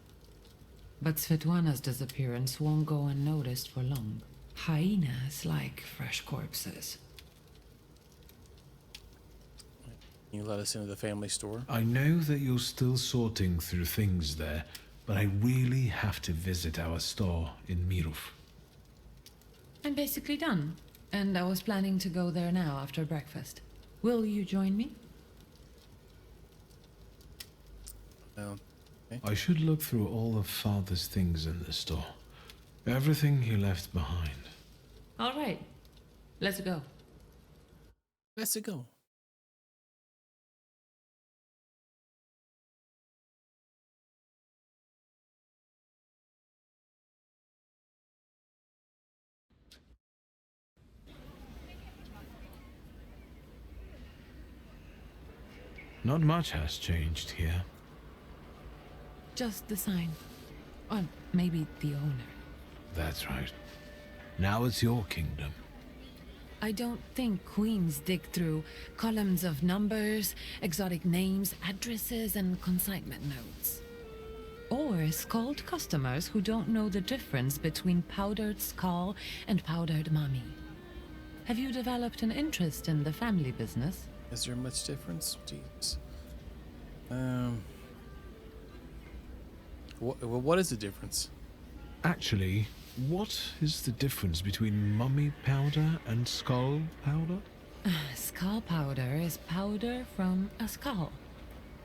But Svetlana's disappearance won't go unnoticed for long. Hyenas like fresh corpses. Can you let us into the family store? I know that you're still sorting through things there, but I really have to visit our store in Mirov. I'm basically done, and I was planning to go there now after breakfast. Will you join me? No. Okay. I should look through all of Father's things in the store. Everything he left behind. All right. Let's go. Let's go. Not much has changed here. Just the sign. Or maybe the owner. That's right. Now it's your kingdom. I don't think queens dig through columns of numbers, exotic names, addresses, and consignment notes. Or scold customers who don't know the difference between powdered skull and powdered mummy. Have you developed an interest in the family business? Is there much difference? Jeez. What is the difference? Actually, what is the difference between mummy powder and skull powder? Skull powder is powder from a skull.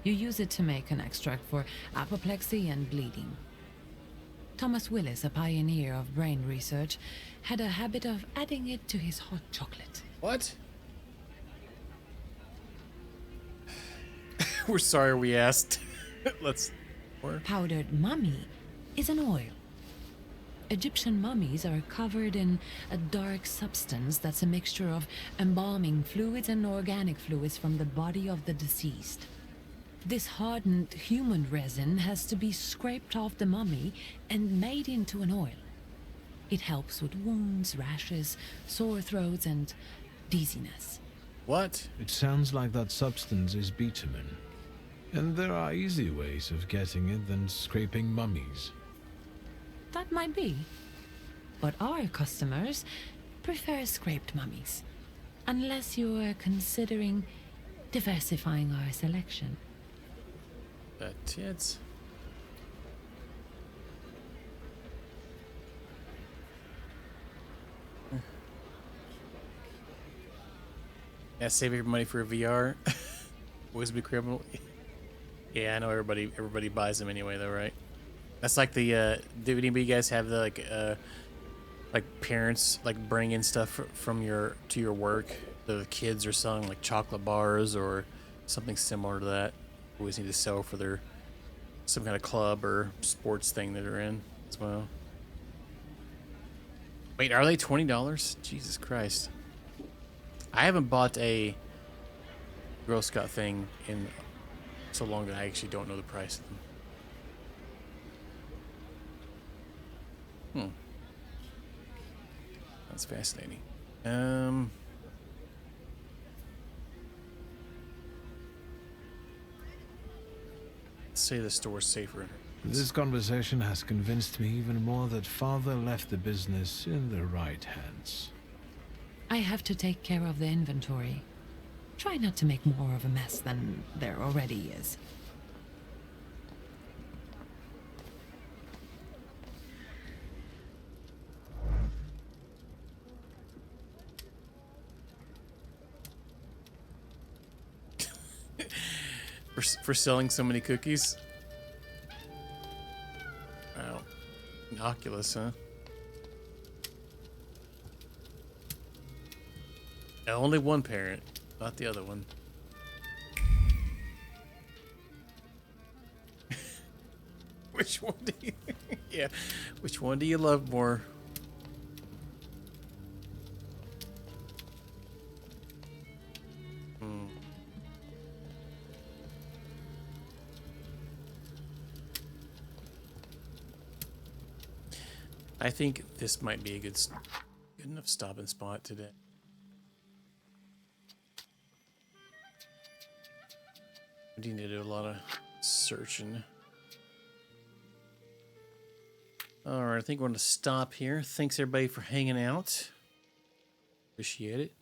You use it to make an extract for apoplexy and bleeding. Thomas Willis, a pioneer of brain research, had a habit of adding it to his hot chocolate. What? We're sorry we asked. Let's... Powdered mummy is an oil. Egyptian mummies are covered in a dark substance that's a mixture of embalming fluids and organic fluids from the body of the deceased. This hardened human resin has to be scraped off the mummy and made into an oil. It helps with wounds, rashes, sore throats, and dizziness. What? It sounds like that substance is bitumen. And there are easy ways of getting it than scraping mummies. That might be. But our customers prefer scraped mummies. Unless you're considering diversifying our selection. Tits. Yeah, save your money for a VR. Always be criminal. Yeah, I know everybody buys them anyway though, right? That's like the do any of you guys have the like parents like bring in stuff from your work? The kids are selling like chocolate bars or something similar to that. Always need to sell for their some kind of club or sports thing that they're in as well. Wait, are they $20? Jesus Christ. I haven't bought a Girl Scout thing in so long that I actually don't know the price of them. That's fascinating. Let's say the store's safer. This conversation has convinced me even more that Father left the business in the right hands. I have to take care of the inventory. Try not to make more of a mess than there already is. For selling so many cookies. Oculus, huh? Only one parent, not the other one. Which one do you... yeah, which one do you love more? I think this might be a good enough stopping spot today. I do need to do a lot of searching. Alright, I think we're going to stop here. Thanks everybody for hanging out. Appreciate it.